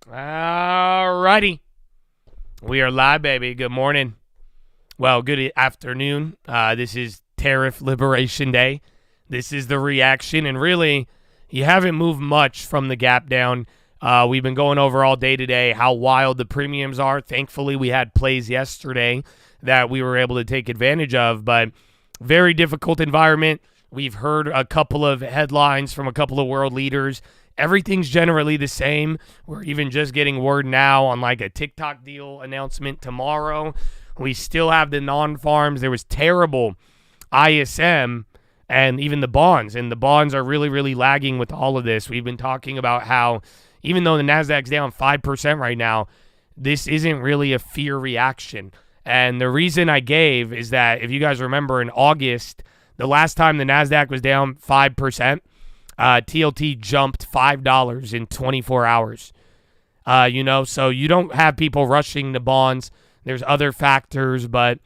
All righty. We are live, baby. Good morning. Well, good afternoon. This is Tariff Liberation Day. This is the reaction, and really, you haven't moved much from the gap down. We've been going over all day today how wild the premiums are. Thankfully, we had plays yesterday that we were able to take advantage of, but very difficult environment. We've heard a couple of headlines from a couple of world leaders. Everything's generally the same. We're even just getting word now on like a TikTok deal announcement tomorrow. We still have the non-farms. There was terrible ISM and even the bonds. And the bonds are really, really lagging with all of this. We've been talking about how even though the NASDAQ's down 5% right now, this isn't really a fear reaction. And the reason I gave is that if you guys remember in August, the last time the NASDAQ was down 5%, TLT jumped $5 in 24 hours. So you don't have people rushing the bonds. There's other factors, but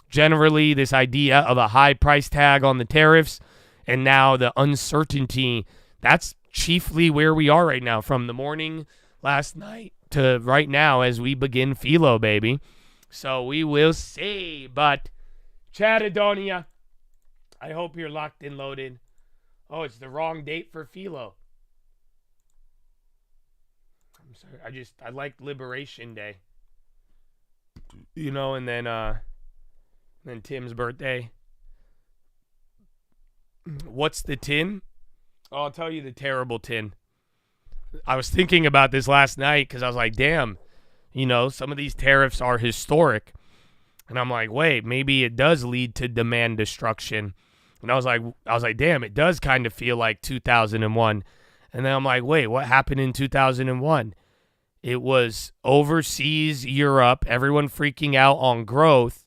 generally this idea of a high price tag on the tariffs and now the uncertainty, that's chiefly where we are right now from the morning last night to right now as we begin PHILO, baby. So we will see. But Chatadonia, I hope you're locked and loaded. Oh, it's the wrong date for PHILO. I'm sorry. I like Liberation Day. And then Tim's birthday. What's the tin? Oh, I'll tell you the terrible tin. I was thinking about this last night because I was like, damn, some of these tariffs are historic. And I'm like, wait, maybe it does lead to demand destruction. And I was like, damn, it does kind of feel like 2001. And then I'm like, wait, what happened in 2001? It was overseas Europe, everyone freaking out on growth.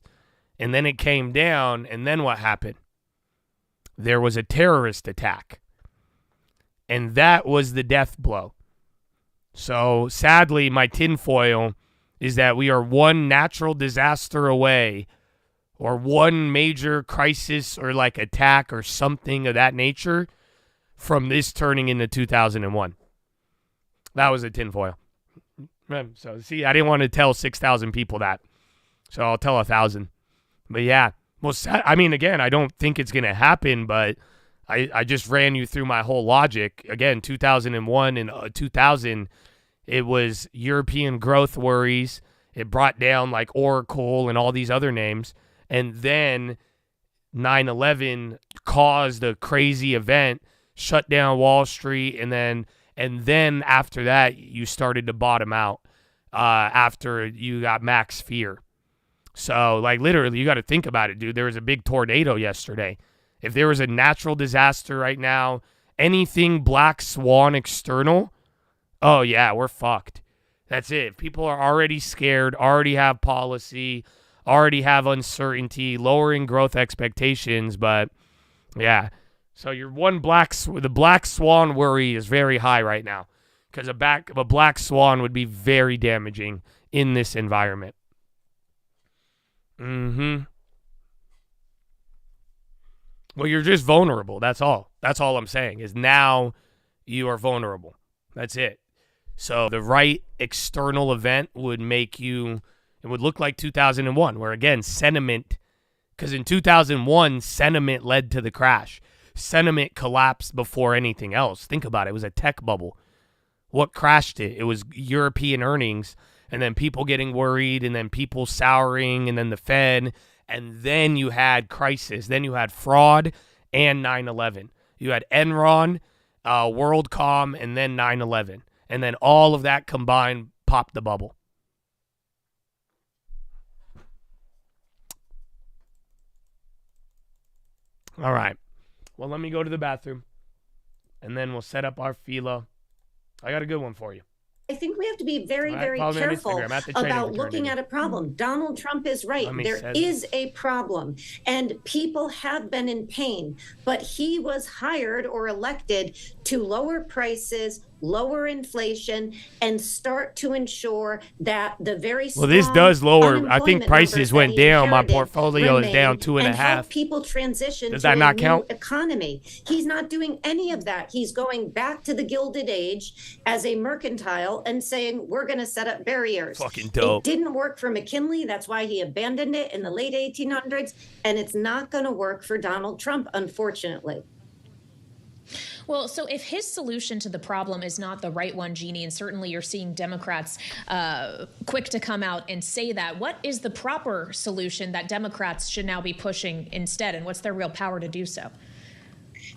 And then it came down. And then what happened? There was a terrorist attack. And that was the death blow. So sadly, my tinfoil is that we are one natural disaster away or one major crisis or like attack or something of that nature from this turning into 2001. That was a tinfoil. So, see, I didn't want to tell 6,000 people that. So I'll tell 1,000. But yeah, well, again, I don't think it's going to happen, but I just ran you through my whole logic. Again, 2001 and 2000, it was European growth worries. It brought down like Oracle and all these other names. And then 9/11 caused a crazy event, shut down Wall Street, and then after that, you started to bottom out after you got max fear. So, like, literally, you got to think about it, dude. There was a big tornado yesterday. If there was a natural disaster right now, anything black swan external, oh, yeah, we're fucked. That's it. People are already scared, already have policy, already have uncertainty, lowering growth expectations. But, yeah. So the black swan worry is very high right now because a black swan would be very damaging in this environment. Well, you're just vulnerable. That's all. That's all I'm saying is now you are vulnerable. That's it. So the right external event would make it would look like 2001, where again, sentiment, because in 2001, sentiment led to the crash. Sentiment collapsed before anything else. Think about it. It was a tech bubble. What crashed it? It was European earnings, and then people getting worried, and then people souring, and then the Fed, and then you had crisis. Then you had fraud and 9/11. You had Enron, WorldCom, and then 9/11. And then all of that combined popped the bubble. All right. Well, let me go to the bathroom, and then we'll set up our PHILO. I got a good one for you. I think we have to be very, very careful about looking at a problem. Donald Trump is right. There is a problem, and people have been in pain, but he was hired or elected to lower prices, lower inflation, and start to ensure that the very strong this does lower. I think prices went down. My portfolio is down 2.5. People transition does to that not a count? new economy. He's not doing any of that. He's going back to the Gilded Age as a mercantile and saying, we're going to set up barriers. Fucking dope. It didn't work for McKinley. That's why he abandoned it in the late 1800s. And it's not going to work for Donald Trump, unfortunately. Well, so if his solution to the problem is not the right one, Jeannie, and certainly you're seeing Democrats quick to come out and say that, what is the proper solution that Democrats should now be pushing instead, and what's their real power to do so?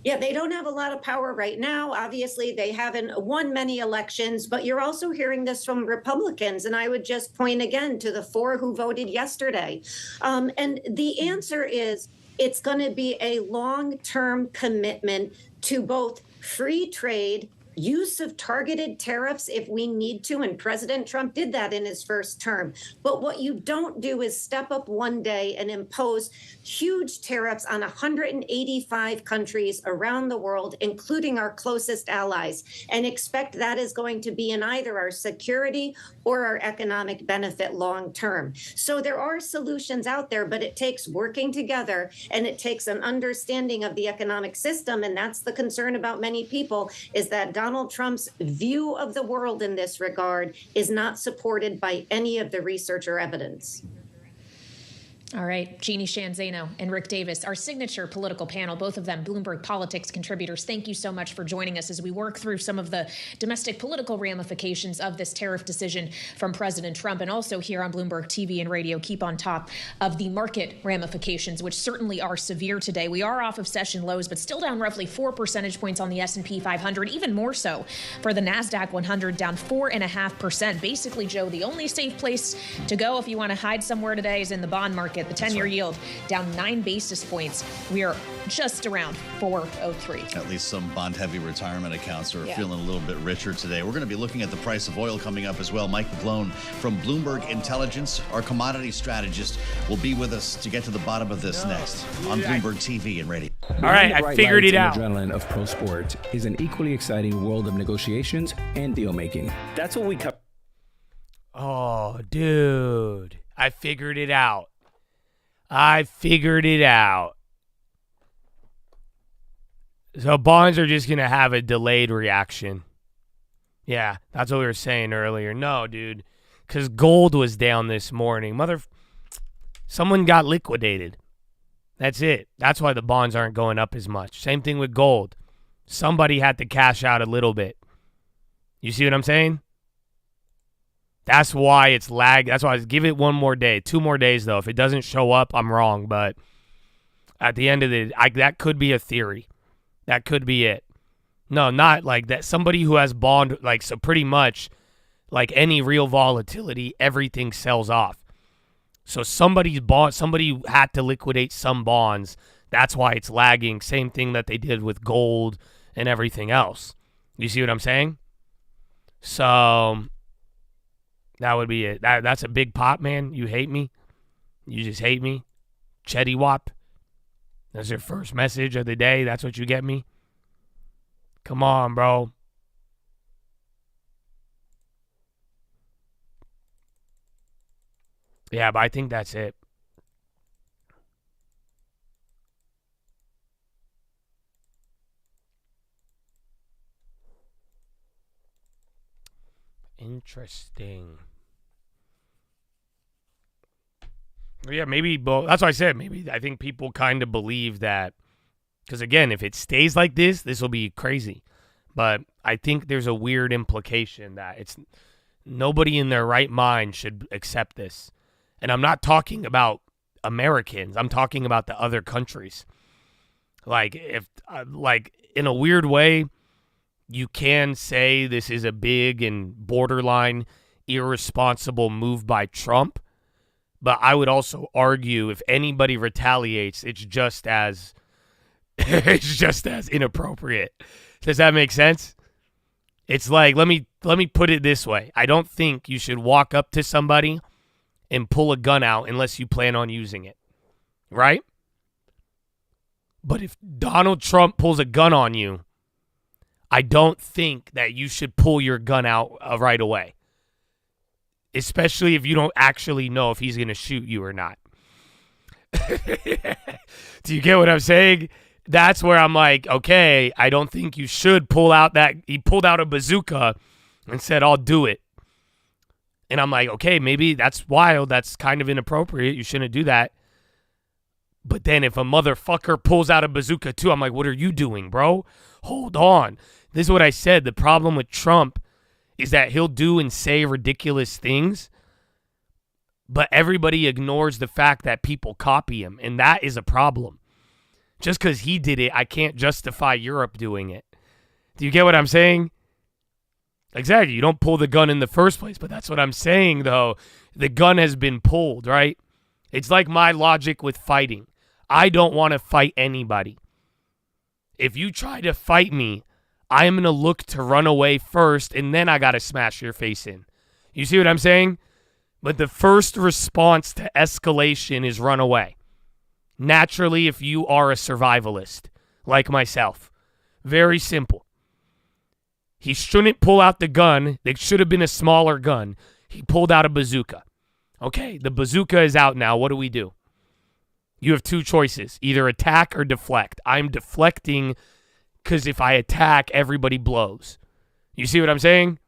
Yeah, they don't have a lot of power right now. Obviously, they haven't won many elections, but you're also hearing this from Republicans. And I would just point again to the 4 who voted yesterday. And the answer is it's going to be a long-term commitment to both free trade, use of targeted tariffs if we need to, and President Trump did that in his first term. But what you don't do is step up one day and impose huge tariffs on 185 countries around the world, including our closest allies, and expect that is going to be in either our security or our economic benefit long term. So there are solutions out there, but it takes working together, and it takes an understanding of the economic system. And that's the concern about many people, is that Donald Trump's view of the world in this regard is not supported by any of the research or evidence. All right, Jeannie Sheehan Zaino and Rick Davis, our signature political panel, both of them Bloomberg Politics contributors. Thank you so much for joining us as we work through some of the domestic political ramifications of this tariff decision from President Trump, and also here on Bloomberg TV and radio, keep on top of the market ramifications, which certainly are severe today. We are off of session lows, but still down roughly 4 percentage points on the S&P 500, even more so for the NASDAQ 100, down 4.5%. Basically, Joe, the only safe place to go if you want to hide somewhere today is in the bond market. The 10-year yield down 9 basis points. We are just around 4.03. At least some bond-heavy retirement accounts are feeling a little bit richer today. We're going to be looking at the price of oil coming up as well. Mike McGlone from Bloomberg Intelligence, our commodity strategist, will be with us to get to the bottom of this next on Bloomberg TV and radio. All right, I figured it out. The adrenaline of pro sport is an equally exciting world of negotiations and deal making. That's what we cover. Oh, dude, I figured it out. I figured it out. So bonds are just going to have a delayed reaction. Yeah, that's what we were saying earlier. No, dude, because gold was down this morning. Someone got liquidated. That's it. That's why the bonds aren't going up as much. Same thing with gold. Somebody had to cash out a little bit. You see what I'm saying? That's why it's lag. That's why I give it one more day. 2 more days, though. If it doesn't show up, I'm wrong. But at the end of the day, that could be a theory. That could be it. No, not like that. Somebody who has bond, like, so pretty much like any real volatility, everything sells off. So somebody had to liquidate some bonds. That's why it's lagging. Same thing that they did with gold and everything else. You see what I'm saying? So that would be it. That's a big pop, man. You hate me. You just hate me. Chetty Wop. That's your first message of the day. That's what you get me. Come on, bro. Yeah, but I think that's it. Interesting. Yeah, maybe both. That's what I said. Maybe I think people kind of believe that. Because, again, if it stays like this will be crazy. But I think there's a weird implication that it's nobody in their right mind should accept this. And I'm not talking about Americans. I'm talking about the other countries. Like, if, in a weird way, you can say this is a big and borderline irresponsible move by Trump. But I would also argue if anybody retaliates, it's just as inappropriate. Does that make sense? It's like, let me put it this way. I don't think you should walk up to somebody and pull a gun out unless you plan on using it. Right? But if Donald Trump pulls a gun on you, I don't think that you should pull your gun out right away, especially if you don't actually know if he's going to shoot you or not. Do you get what I'm saying? That's where I'm like, okay, I don't think you should pull out that. He pulled out a bazooka and said, I'll do it. And I'm like, okay, maybe that's wild. That's kind of inappropriate. You shouldn't do that. But then if a motherfucker pulls out a bazooka too, I'm like, what are you doing, bro? Hold on. This is what I said. The problem with Trump is that he'll do and say ridiculous things, but everybody ignores the fact that people copy him, and that is a problem. Just because he did it, I can't justify Europe doing it. Do you get what I'm saying? Exactly. You don't pull the gun in the first place, but that's what I'm saying, though. The gun has been pulled, right? It's like my logic with fighting. I don't want to fight anybody. If you try to fight me, I am going to look to run away first, and then I got to smash your face in. You see what I'm saying? But the first response to escalation is run away. Naturally, if you are a survivalist, like myself. Very simple. He shouldn't pull out the gun. It should have been a smaller gun. He pulled out a bazooka. Okay, the bazooka is out now. What do we do? You have two choices. Either attack or deflect. I'm deflecting because if I attack, everybody blows. You see what I'm saying?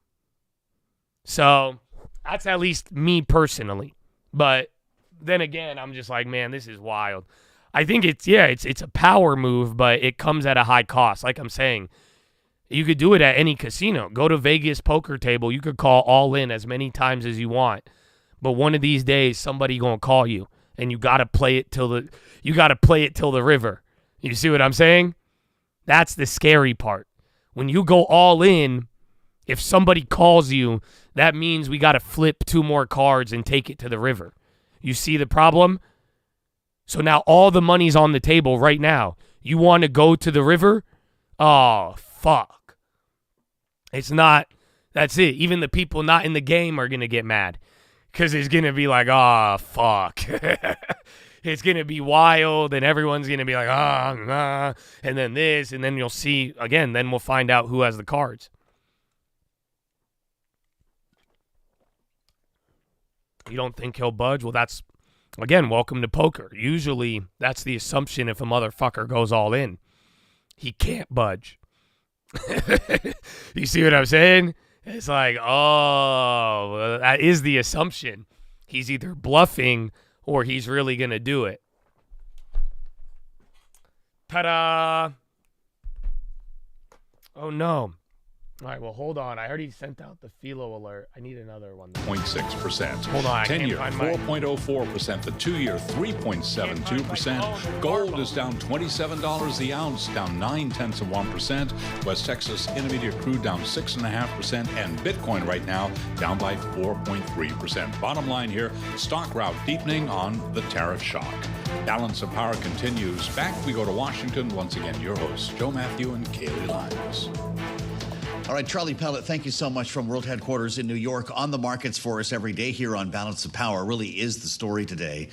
So that's at least me personally. But then again, I'm just like, man, this is wild. I think it's a power move, but it comes at a high cost. Like I'm saying, you could do it at any casino. Go to Vegas poker table. You could call all in as many times as you want. But one of these days, somebody gonna call you, and you gotta play it till the river. You see what I'm saying? That's the scary part. When you go all in, if somebody calls you, that means we gotta flip 2 more cards and take it to the river. You see the problem? So now all the money's on the table right now. You want to go to the river? Oh, fuck. It's not. That's it. Even the people not in the game are gonna get mad. Because it's going to be like, oh, fuck. It's going to be wild, and everyone's going to be like, nah. And then this, and then you'll see, again, then we'll find out who has the cards. You don't think he'll budge? Well, that's, again, welcome to poker. Usually, that's the assumption if a motherfucker goes all in. He can't budge. You see what I'm saying? It's like, oh, that is the assumption. He's either bluffing or he's really going to do it. Ta-da! Oh, no. All right, well, hold on. I already sent out the PHILO alert. I need another one. 0.6%. Hold on. 10-year, 4.04%. The 2-year, 3.72%. Gold is down $27 the ounce, down 0.9%. West Texas Intermediate crude down 6.5%. And Bitcoin right now down by 4.3%. Bottom line here, stock rout deepening on the tariff shock. Balance of Power continues. Back we go to Washington. Once again, your hosts, Joe Matthew and Kaylee Lyons. All right, Charlie Pellet, thank you so much from World Headquarters in New York on the markets for us every day here on Balance of Power. Really is the story today.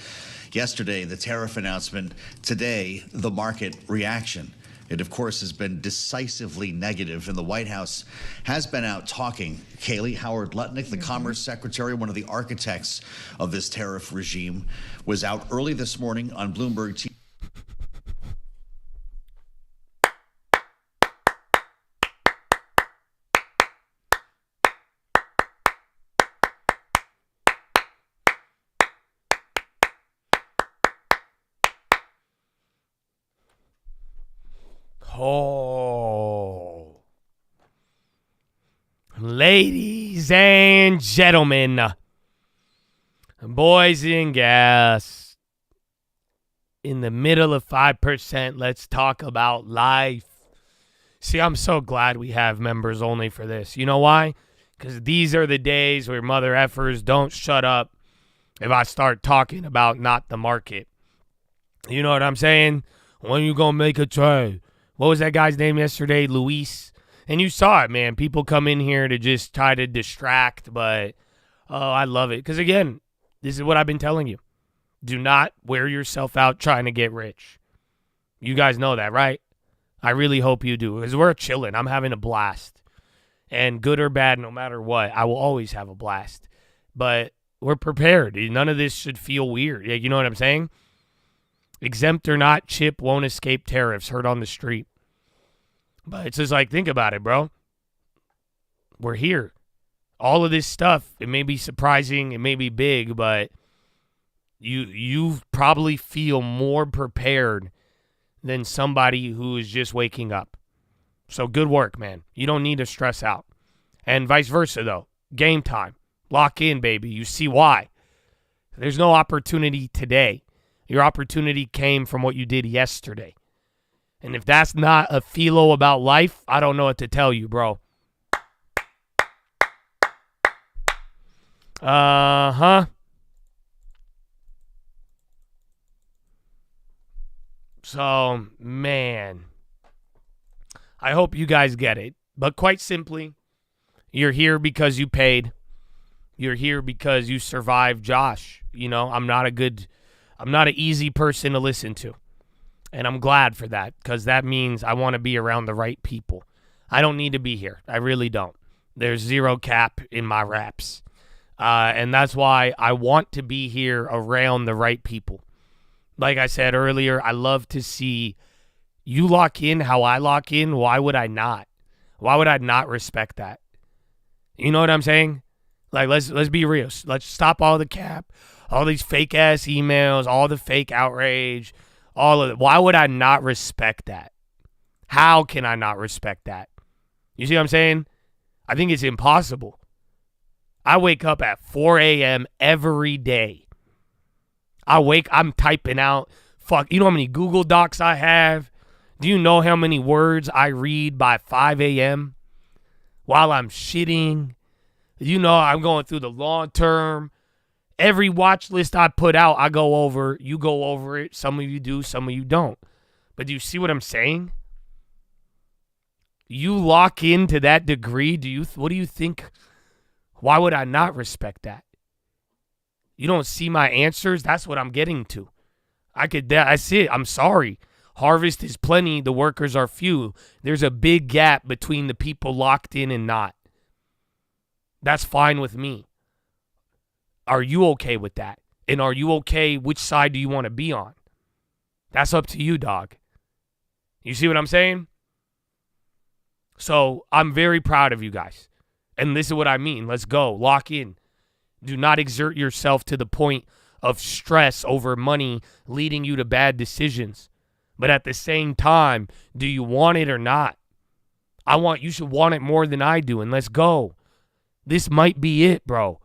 Yesterday, the tariff announcement. Today, the market reaction. It, of course, has been decisively negative, and the White House has been out talking. Kaylee, Howard Lutnick, the Commerce Secretary, one of the architects of this tariff regime, was out early this morning on Bloomberg TV. Oh. Ladies and gentlemen, boys and gals, in the middle of 5%, let's talk about life. See, I'm so glad we have members only for this. You know why? Because these are the days where mother effers don't shut up if I start talking about not the market. You know what I'm saying? When you gonna make a trade? What was that guy's name yesterday? Luis. And you saw it, man. People come in here to just try to distract, but, oh, I love it. Because, again, this is what I've been telling you. Do not wear yourself out trying to get rich. You guys know that, right? I really hope you do, because we're chilling. I'm having a blast. And good or bad, no matter what, I will always have a blast. But we're prepared. None of this should feel weird. You know what I'm saying? Exempt or not, Chip won't escape tariffs. Heard on the street. But it's just like, think about it, bro. We're here. All of this stuff, it may be surprising, it may be big, but you probably feel more prepared than somebody who is just waking up. So good work, man. You don't need to stress out. And vice versa, though. Game time. Lock in, baby. You see why. There's no opportunity today. Your opportunity came from what you did yesterday. And if that's not a PHILO about life, I don't know what to tell you, bro. Uh-huh. So, man, I hope you guys get it. But quite simply, you're here because you paid. You're here because you survived Josh. You know, I'm not an easy person to listen to. And I'm glad for that, because that means I want to be around the right people. I don't need to be here. I really don't. There's zero cap in my raps. And that's why I want to be here around the right people. Like I said earlier, I love to see you lock in how I lock in. Why would I not? Why would I not respect that? You know what I'm saying? Like, let's be real. Let's stop all the cap, all these fake ass emails, all the fake outrage, all of it. Why would I not respect that? How can I not respect that? You see what I'm saying? I think it's impossible. I wake up at 4 a.m. every day. I'm typing out, you know how many Google Docs I have? Do you know how many words I read by 5 a.m. while I'm shitting? You know, I'm going through the long term. Every watch list I put out, I go over. You go over it. Some of you do, some of you don't. But do you see what I'm saying? You lock into that degree. What do you think? Why would I not respect that? You don't see my answers? That's what I'm getting to. I see it. I'm sorry. Harvest is plenty. The workers are few. There's a big gap between the people locked in and not. That's fine with me. Are you okay with that? And are you okay? Which side do you want to be on? That's up to you, dog. You see what I'm saying? So I'm very proud of you guys. And this is what I mean. Let's go. Lock in. Do not exert yourself to the point of stress over money leading you to bad decisions. But at the same time, do you want it or not? You should want it more than I do. And let's go. This might be it, bro.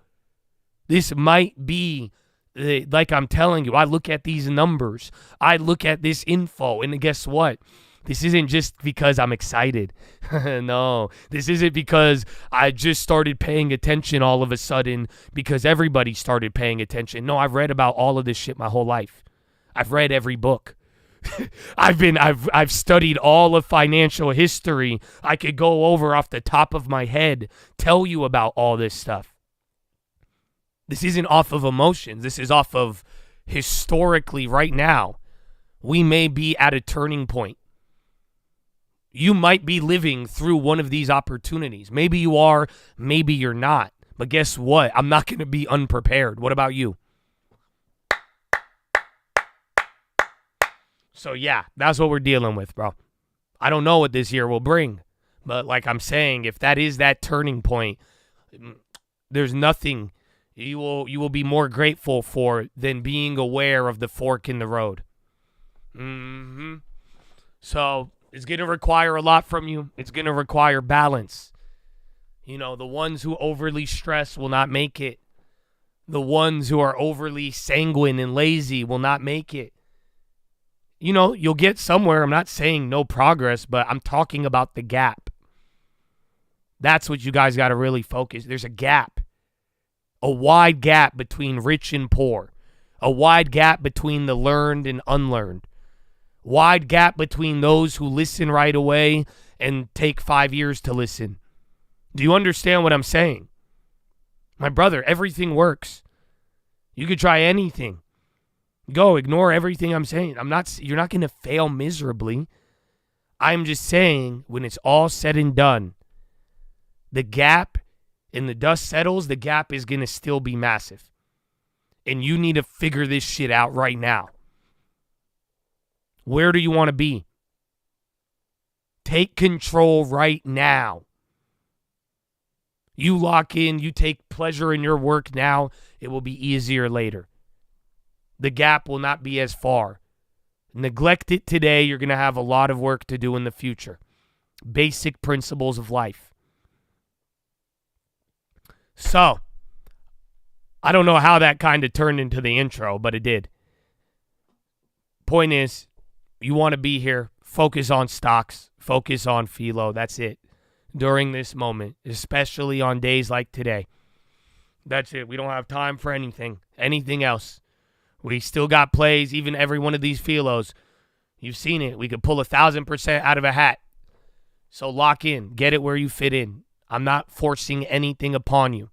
This might be, like I'm telling you, I look at these numbers. I look at this info. And guess what? This isn't just because I'm excited. No, this isn't because I just started paying attention all of a sudden because everybody started paying attention. No, I've read about all of this shit my whole life. I've read every book. I've studied all of financial history. I could go over off the top of my head, tell you about all this stuff. This isn't off of emotions. This is off of historically right now. We may be at a turning point. You might be living through one of these opportunities. Maybe you are, maybe you're not. But guess what? I'm not going to be unprepared. What about you? So yeah, that's what we're dealing with, bro. I don't know what this year will bring. But like I'm saying, if that is that turning point, there's nothing you will be more grateful for than being aware of the fork in the road. So it's going to require a lot from you. It's going to require balance. You know, the ones who overly stress will not make it. The ones who are overly sanguine and lazy will not make it. You know, you'll get somewhere. I'm not saying no progress, but I'm talking about the gap. That's what you guys got to really focus. There's a gap. A wide gap between rich and poor. A wide gap between the learned and unlearned. Wide gap between those who listen right away and take 5 years to listen. Do you understand what I'm saying? My brother, everything works. You could try anything. Go, ignore everything I'm saying. You're not going to fail miserably. I'm just saying, when it's all said and done, the gap and the dust settles, the gap is going to still be massive. And you need to figure this shit out right now. Where do you want to be? Take control right now. You lock in, you take pleasure in your work now, it will be easier later. The gap will not be as far. Neglect it today, you're going to have a lot of work to do in the future. Basic principles of life. So, I don't know how that kind of turned into the intro, but it did. Point is, you want to be here, focus on stocks, focus on PHILO, that's it. During this moment, especially on days like today. That's it. We don't have time for anything else. We still got plays, even every one of these PHILOs. You've seen it. We could pull 1,000% out of a hat. So lock in. Get it where you fit in. I'm not forcing anything upon you.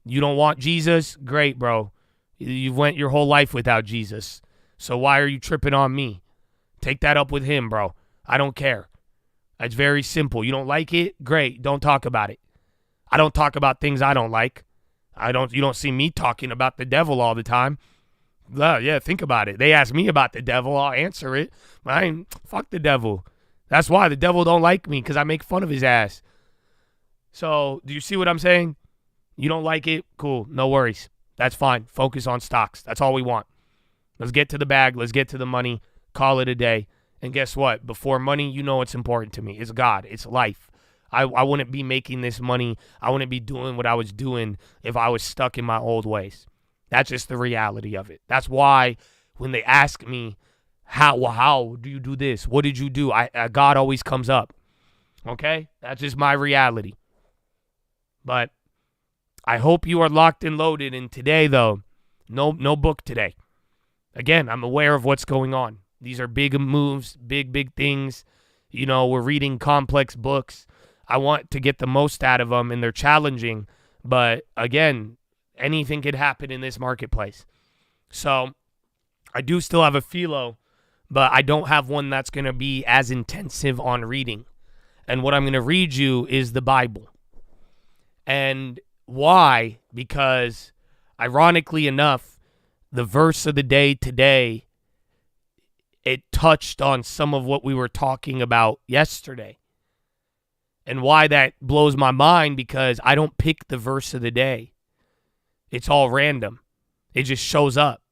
You don't want Jesus? Great, bro. You've went your whole life without Jesus. So why are you tripping on me? Take that up with him, bro. I don't care. It's very simple. You don't like it? Great. Don't talk about it. I don't talk about things I don't like. You don't see me talking about the devil all the time. Yeah, think about it. They ask me about the devil, I'll answer it. Fuck the devil. That's why the devil don't like me, because I make fun of his ass. So, do you see what I'm saying? You don't like it? Cool. No worries. That's fine. Focus on stocks. That's all we want. Let's get to the bag. Let's get to the money. Call it a day. And guess what? Before money, you know what's important to me. It's God. It's life. I wouldn't be making this money. I wouldn't be doing what I was doing if I was stuck in my old ways. That's just the reality of it. That's why when they ask me, how do you do this? What did you do? God always comes up. Okay? That's just my reality. But I hope you are locked and loaded. And today, though, no book today. Again, I'm aware of what's going on. These are big moves, big things. You know, we're reading complex books. I want to get the most out of them, and they're challenging. But again, anything could happen in this marketplace. So I do still have a PHILO, but I don't have one that's going to be as intensive on reading. And what I'm going to read you is the Bible. And why? Because ironically enough, the verse of the day today, it touched on some of what we were talking about yesterday. And why that blows my mind, because I don't pick the verse of the day. It's all random. It just shows up.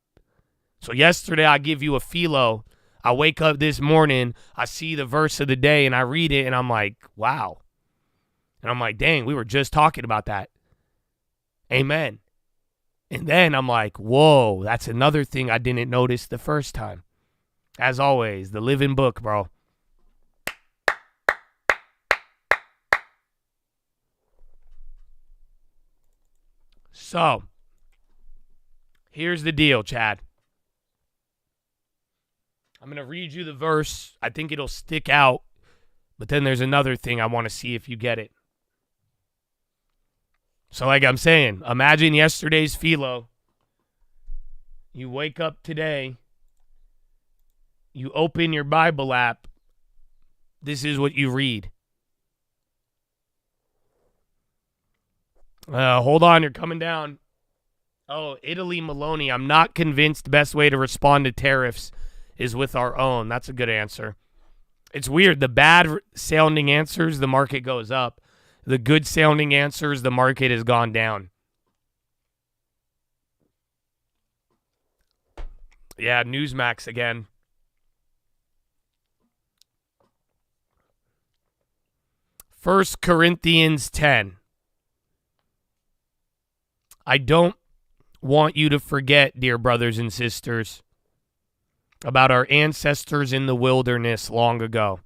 So yesterday I give you a PHILO. I wake up this morning, I see the verse of the day, and I read it, and I'm like, wow. And I'm like, dang, we were just talking about that. Amen. And then I'm like, whoa, that's another thing I didn't notice the first time. As always, the living book, bro. So, here's the deal, Chad. I'm going to read you the verse. I think it'll stick out. But then there's another thing I want to see if you get it. So like I'm saying, imagine yesterday's PHILO. You wake up today. You open your Bible app. This is what you read. Hold on, you're coming down. Oh, Italy Maloney. I'm not convinced best way to respond to tariffs is with our own. That's a good answer. It's weird. The bad sounding answers, the market goes up. The good sounding answers, the market has gone down. Yeah, Newsmax again. First Corinthians 10. I don't want you to forget, dear brothers and sisters, about our ancestors in the wilderness long ago.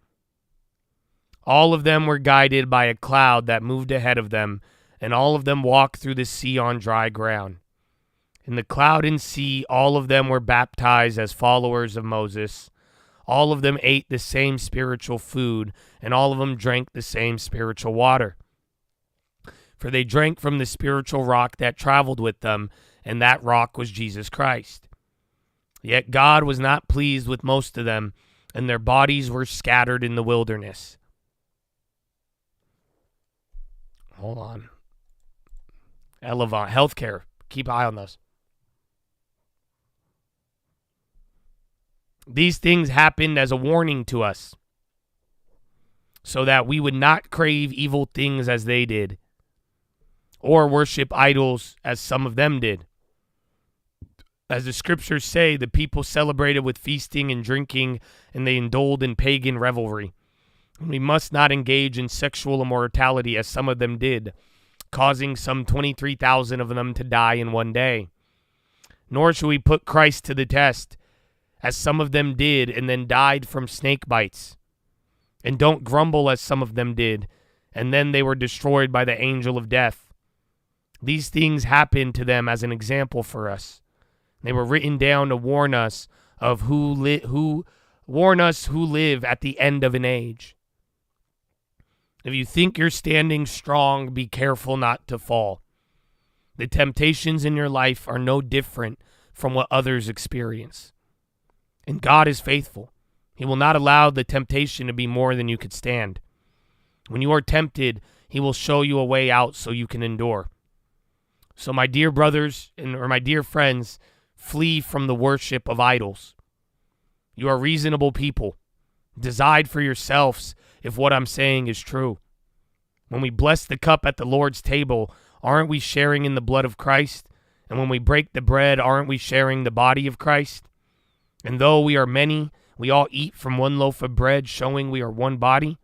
All of them were guided by a cloud that moved ahead of them, and all of them walked through the sea on dry ground. In the cloud and sea, all of them were baptized as followers of Moses. All of them ate the same spiritual food, and all of them drank the same spiritual water. For they drank from the spiritual rock that traveled with them, and that rock was Jesus Christ. Yet God was not pleased with most of them, and their bodies were scattered in the wilderness. Hold on. Elevon, healthcare. Keep an eye on those. These things happened as a warning to us, so that we would not crave evil things as they did, or worship idols as some of them did. As the scriptures say, the people celebrated with feasting and drinking, and they indulged in pagan revelry. We must not engage in sexual immorality as some of them did, causing some 23,000 of them to die in one day. Nor should we put Christ to the test, as some of them did and then died from snake bites. And don't grumble as some of them did, and then they were destroyed by the angel of death. These things happened to them as an example for us. They were written down to warn us of who live at the end of an age. If you think you're standing strong, be careful not to fall. The temptations in your life are no different from what others experience. And God is faithful. He will not allow the temptation to be more than you could stand. When you are tempted, he will show you a way out so you can endure. So my dear brothers or my dear friends, flee from the worship of idols. You are reasonable people. Decide for yourselves if what I'm saying is true. When we bless the cup at the Lord's table, aren't we sharing in the blood of Christ? And when we break the bread, aren't we sharing the body of Christ? And though we are many, we all eat from one loaf of bread, showing we are one body.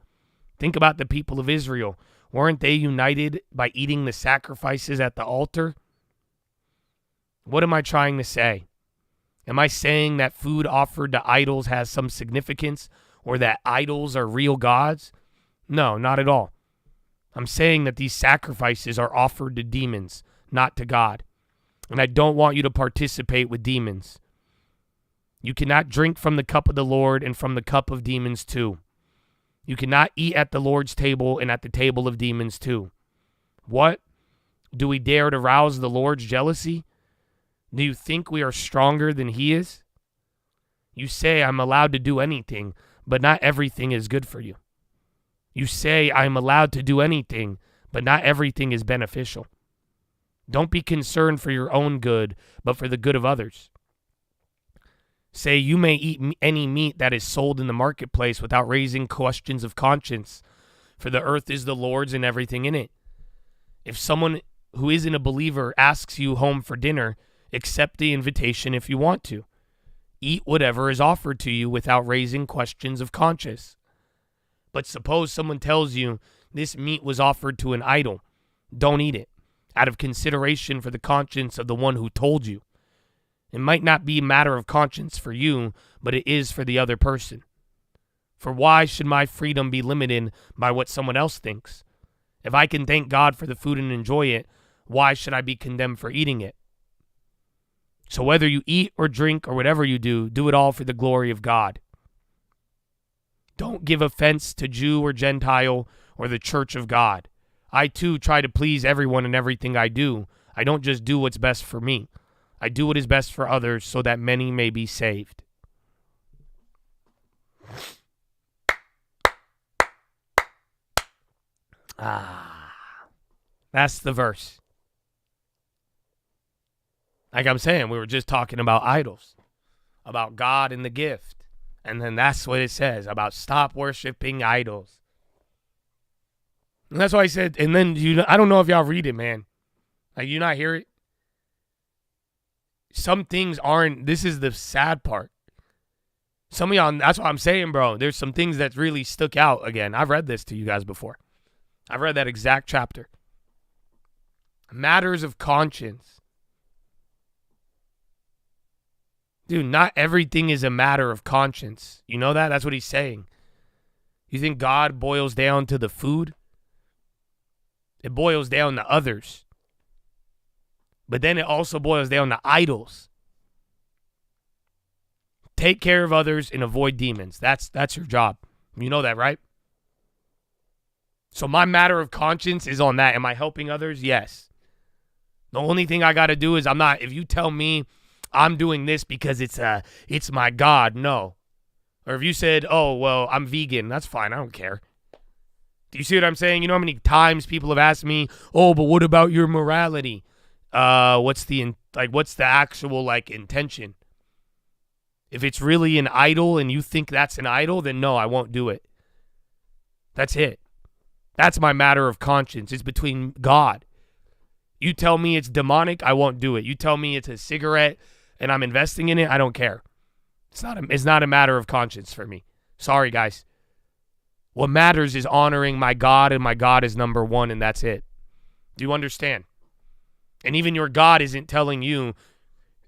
Think about the people of Israel. Weren't they united by eating the sacrifices at the altar? What am I trying to say? Am I saying that food offered to idols has some significance, or that idols are real gods? No, not at all. I'm saying that these sacrifices are offered to demons, not to God. And I don't want you to participate with demons. You cannot drink from the cup of the Lord and from the cup of demons too. You cannot eat at the Lord's table and at the table of demons too. What? Do we dare to rouse the Lord's jealousy? Do you think we are stronger than he is? You say, I'm allowed to do anything, but not everything is good for you. You say, I'm allowed to do anything, but not everything is beneficial. Don't be concerned for your own good, but for the good of others. Say, you may eat any meat that is sold in the marketplace without raising questions of conscience, for the earth is the Lord's and everything in it. If someone who isn't a believer asks you home for dinner, accept the invitation if you want to. Eat whatever is offered to you without raising questions of conscience. But suppose someone tells you this meat was offered to an idol. Don't eat it, out of consideration for the conscience of the one who told you. It might not be a matter of conscience for you, but it is for the other person. For why should my freedom be limited by what someone else thinks? If I can thank God for the food and enjoy it, why should I be condemned for eating it? So whether you eat or drink or whatever you do, do it all for the glory of God. Don't give offense to Jew or Gentile or the church of God. I too try to please everyone in everything I do. I don't just do what's best for me. I do what is best for others so that many may be saved. That's the verse. Like I'm saying, we were just talking about idols, about God and the gift. And then that's what it says about stop worshiping idols. And that's why I said, and then I don't know if y'all read it, man. Like, you not hear it? Some things aren't, this is the sad part. Some of y'all, that's what I'm saying, bro. There's some things that really stuck out again. I've read this to you guys before. I've read that exact chapter. Matters of conscience. Dude, not everything is a matter of conscience. You know that? That's what he's saying. You think God boils down to the food? It boils down to others. But then it also boils down to idols. Take care of others and avoid demons. That's your job. You know that, right? So my matter of conscience is on that. Am I helping others? Yes. The only thing I got to do is if you tell me I'm doing this because it's my God, no. Or if you said, oh, well, I'm vegan, that's fine. I don't care. Do you see what I'm saying? You know how many times people have asked me, oh, but what about your morality? What's the actual intention? If it's really an idol and you think that's an idol, then no, I won't do it. That's it. That's my matter of conscience. It's between God. You tell me it's demonic, I won't do it. You tell me it's a cigarette and I'm investing in it, I don't care. It's not a matter of conscience for me. Sorry, guys. What matters is honoring my God, and my God is number one, and that's it. Do you understand? And even your God isn't telling you,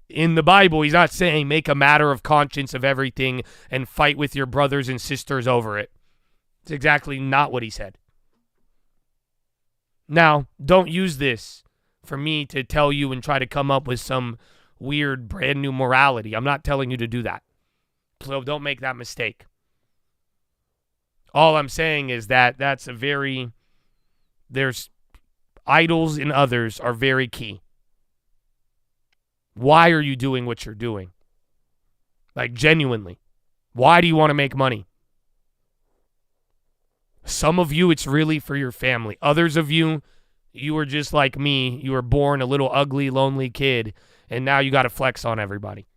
in the Bible, he's not saying make a matter of conscience of everything and fight with your brothers and sisters over it. It's exactly not what he said. Now, don't use this for me to tell you and try to come up with some weird brand new morality. I'm not telling you to do that. So don't make that mistake. All I'm saying is that there's idols in others are very key. Why are you doing what you're doing? Like, genuinely. Why do you want to make money? Some of you, it's really for your family. Others of you, you were just like me. You were born a little ugly, lonely kid, and now you got to flex on everybody.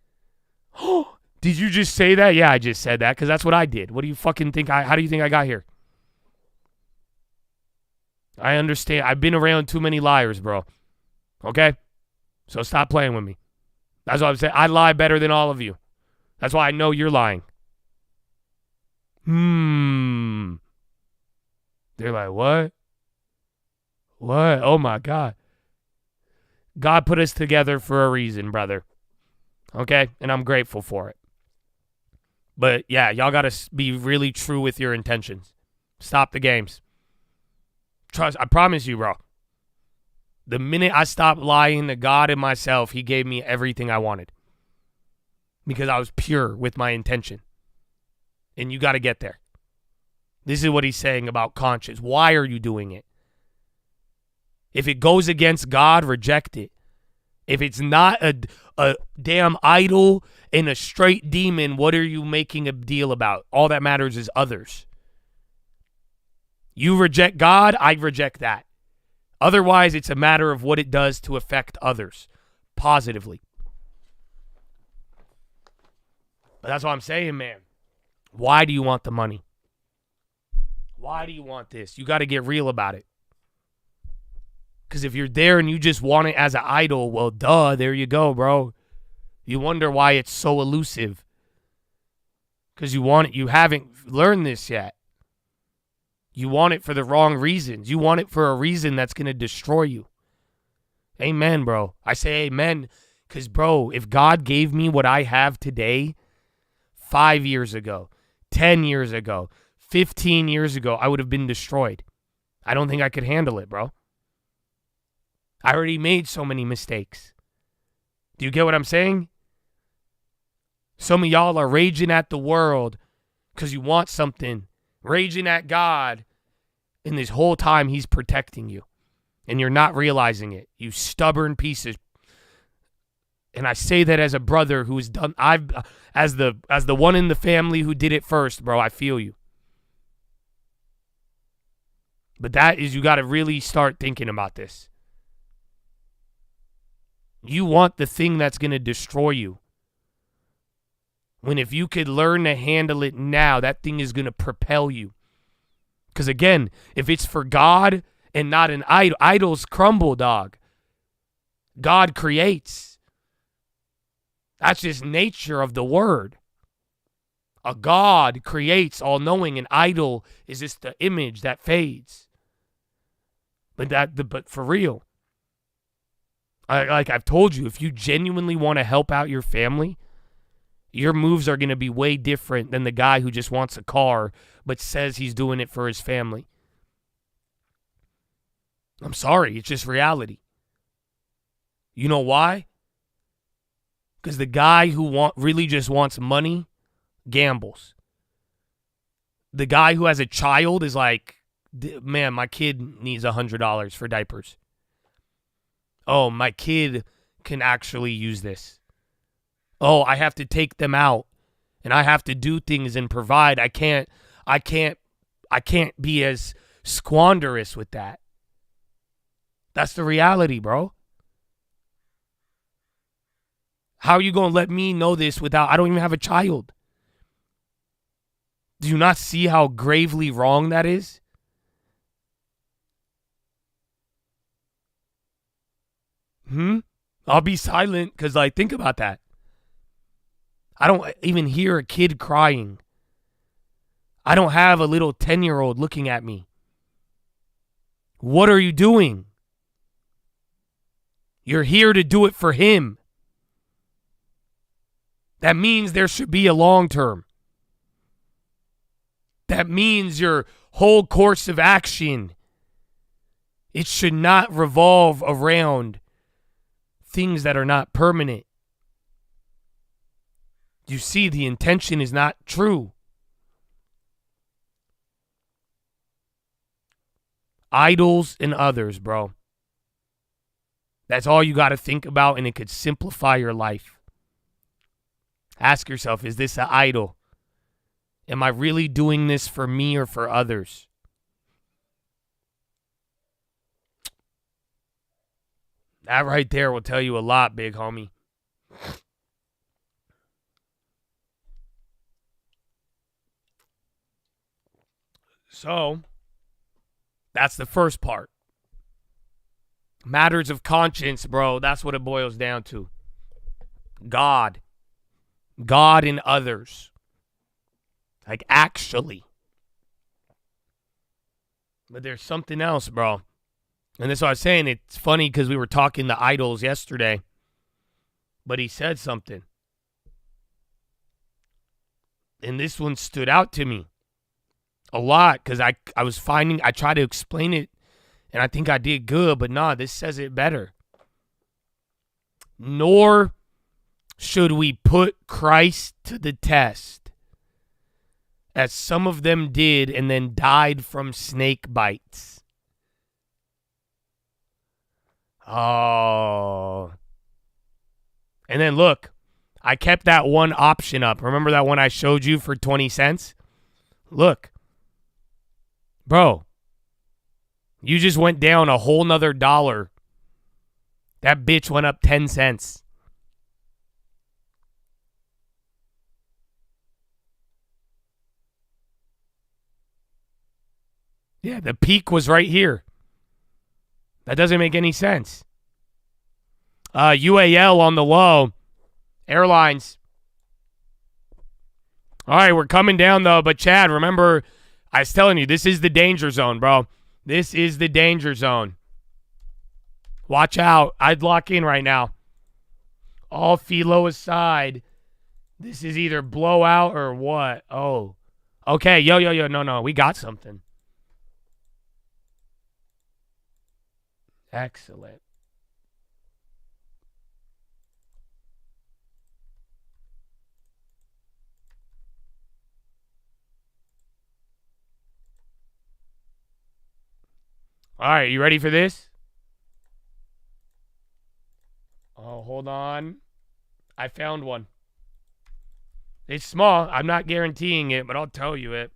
Oh, did you just say that? Yeah, I just said that because that's what I did. What do you fucking think? How do you think I got here? I understand. I've been around too many liars, bro. Okay? So stop playing with me. That's what I'm saying. I lie better than all of you. That's why I know you're lying. They're like, what? What? Oh, my God. God put us together for a reason, brother. Okay? And I'm grateful for it. But, yeah, y'all got to be really true with your intentions. Stop the games. Trust, I promise you, bro. The minute I stopped lying to God and myself, he gave me everything I wanted. Because I was pure with my intention. And you got to get there. This is what he's saying about conscience. Why are you doing it? If it goes against God, reject it. If it's not a damn idol and a straight demon, what are you making a deal about? All that matters is others. You reject God, I reject that. Otherwise, it's a matter of what it does to affect others positively. But that's what I'm saying, man. Why do you want the money? Why do you want this? You got to get real about it. Because if you're there and you just want it as an idol, well, duh, there you go, bro. You wonder why it's so elusive. Because you want it. You haven't learned this yet. You want it for the wrong reasons. You want it for a reason that's going to destroy you. Amen, bro. I say amen because, bro, if God gave me what I have today 5 years ago, 10 years ago, 15 years ago, I would have been destroyed. I don't think I could handle it, bro. I already made so many mistakes. Do you get what I'm saying? Some of y'all are raging at the world because you want something. Raging at God. And this whole time he's protecting you. And you're not realizing it. You stubborn pieces. And I say that as a brother who's done, as the one in the family who did it first, bro, I feel you. But that is, you got to really start thinking about this. You want the thing that's going to destroy you. When if you could learn to handle it now, that thing is going to propel you. Because again, if it's for God and not an idol, idols crumble, dog. God creates. That's just nature of the word. A God creates all-knowing. An idol is just the image that fades. But for real, like I've told you, if you genuinely want to help out your family, your moves are going to be way different than the guy who just wants a car but says he's doing it for his family. I'm sorry, it's just reality. You know why? Because the guy who really just wants money gambles. The guy who has a child is like, man, my kid needs $100 for diapers. Oh, my kid can actually use this. Oh, I have to take them out and I have to do things and provide. I can't be as squanderous with that. That's the reality, bro. How are you going to let me know this without, I don't even have a child? Do you not see how gravely wrong that is? I'll be silent because, like, think about that. I don't even hear a kid crying. I don't have a little 10-year-old looking at me. What are you doing? You're here to do it for him. That means there should be a long term. That means your whole course of action, it should not revolve around things that are not permanent. You see, the intention is not true. Idols and others, bro. That's all you got to think about, and it could simplify your life. Ask yourself, is this an idol? Am I really doing this for me or for others? That right there will tell you a lot, big homie. So, that's the first part. Matters of conscience, bro. That's what it boils down to. God. God and others. Like, actually. But there's something else, bro. And that's what I was saying. It's funny because we were talking to idols yesterday. But he said something. And this one stood out to me a lot because I tried to explain it, and I think I did good, but nah, this says it better. Nor should we put Christ to the test, as some of them did and then died from snake bites. Oh. And then look, I kept that one option up. Remember that one I showed you for 20 cents? Look. Bro, you just went down a whole nother $1. That bitch went up 10 cents. Yeah, the peak was right here. That doesn't make any sense. UAL on the low. Airlines. All right, we're coming down, though. But, Chad, remember, I was telling you, this is the danger zone, bro. This is the danger zone. Watch out. I'd lock in right now. All PHILO aside, this is either blowout or what? Oh. Okay, yo. No. We got something. Excellent. All right, you ready for this? Oh, hold on. I found one. It's small. I'm not guaranteeing it, but I'll tell you it.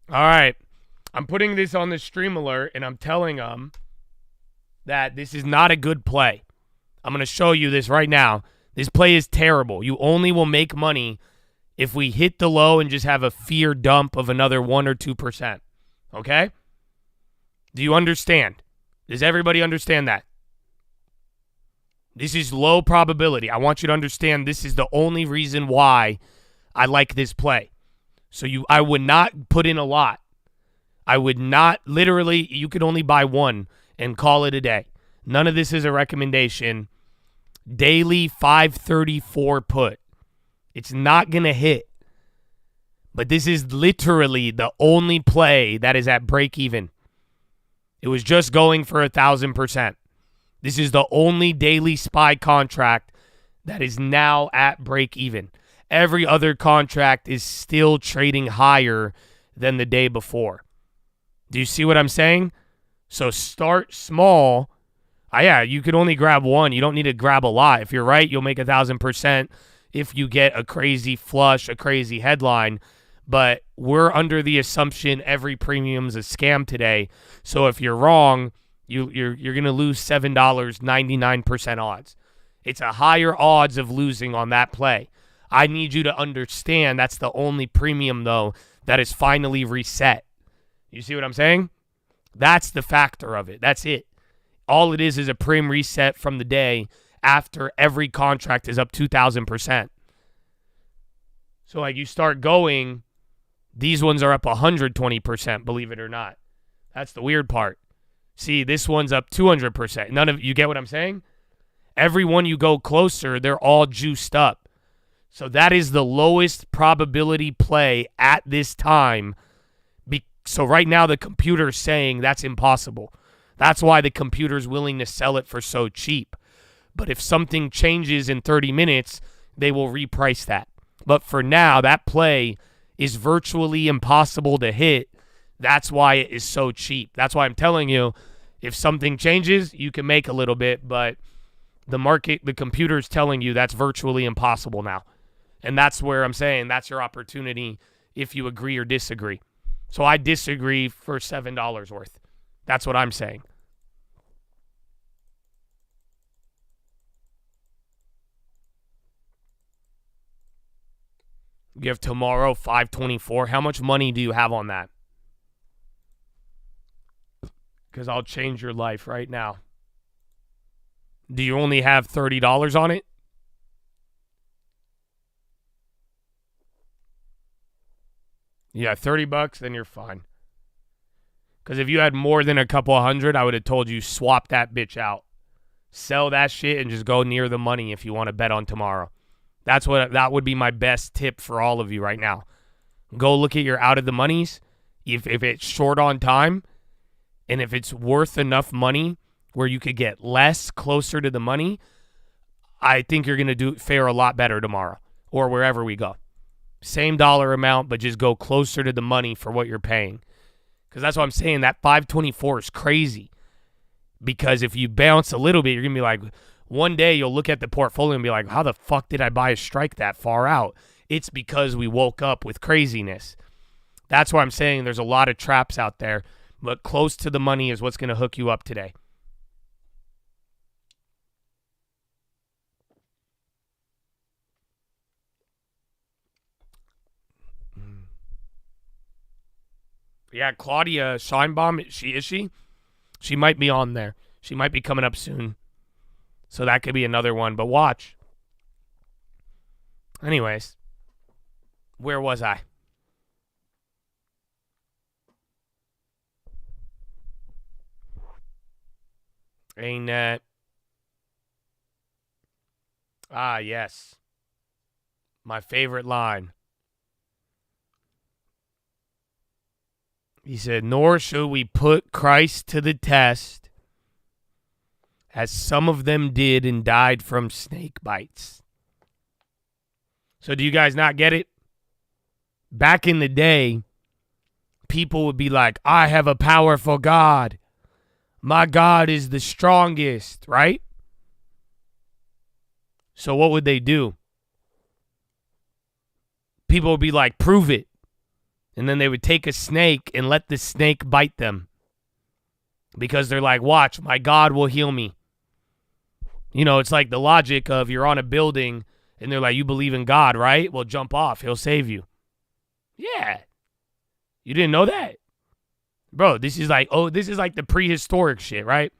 All right. I'm putting this on the stream alert, and I'm telling them that this is not a good play. I'm going to show you this right now. This play is terrible. You only will make money if we hit the low and just have a fear dump of another 1 or 2%. Okay? Do you understand? Does everybody understand that? This is low probability. I want you to understand this is the only reason why I like this play. So I would not put in a lot. I would not, literally, you could only buy one and call it a day. None of this is a recommendation. Daily 534 put. It's not going to hit. But this is literally the only play that is at break even. It was just going for 1,000%. This is the only daily SPY contract that is now at break even. Every other contract is still trading higher than the day before. Do you see what I'm saying? So start small. Yeah, you could only grab one. You don't need to grab a lot. If you're right, you'll make 1,000% if you get a crazy flush, a crazy headline. But we're under the assumption every premium's a scam today. So if you're wrong, you're going to lose $7, 99% odds. It's a higher odds of losing on that play. I need you to understand that's the only premium, though, that is finally reset. You see what I'm saying? That's the factor of it. That's it. All it is a prim reset from the day after every contract is up 2,000%. So, like, you start going, these ones are up 120%, believe it or not. That's the weird part. See, this one's up 200%. You get what I'm saying? Every one you go closer, they're all juiced up. So that is the lowest probability play at this time. So right now the computer's saying that's impossible. That's why the computer's willing to sell it for so cheap. But if something changes in 30 minutes, they will reprice that. But for now, that play is virtually impossible to hit. That's why it is so cheap. That's why I'm telling you, if something changes, you can make a little bit, but the computer's telling you that's virtually impossible now. And that's where I'm saying that's your opportunity if you agree or disagree. So I disagree for $7 worth. That's what I'm saying. You have tomorrow 524. How much money do you have on that? Because I'll change your life right now. Do you only have $30 on it? Yeah, $30, then you're fine. Because if you had more than a couple hundred, I would have told you swap that bitch out. Sell that shit and just go near the money if you want to bet on tomorrow. That would be my best tip for all of you right now. Go look at your out of the monies. If it's short on time, and if it's worth enough money where you could get less closer to the money, I think you're going to fare a lot better tomorrow or wherever we go. Same dollar amount, but just go closer to the money for what you're paying. Because that's what I'm saying. That 524 is crazy. Because if you bounce a little bit, you're going to be like, one day you'll look at the portfolio and be like, how the fuck did I buy a strike that far out? It's because we woke up with craziness. That's why I'm saying there's a lot of traps out there. But close to the money is what's going to hook you up today. Yeah, Claudia Scheinbaum, is she? She might be on there. She might be coming up soon. So that could be another one, but watch. Anyways, where was I? ANET. Ah, yes. My favorite line. He said, nor should we put Christ to the test, as some of them did and died from snake bites. So do you guys not get it? Back in the day, people would be like, I have a powerful God. My God is the strongest, right? So what would they do? People would be like, prove it. And then they would take a snake and let the snake bite them. Because they're like, watch, my God will heal me. You know, it's like the logic of you're on a building and they're like, you believe in God, right? Well, jump off. He'll save you. Yeah. You didn't know that? Bro, this is like the prehistoric shit, right?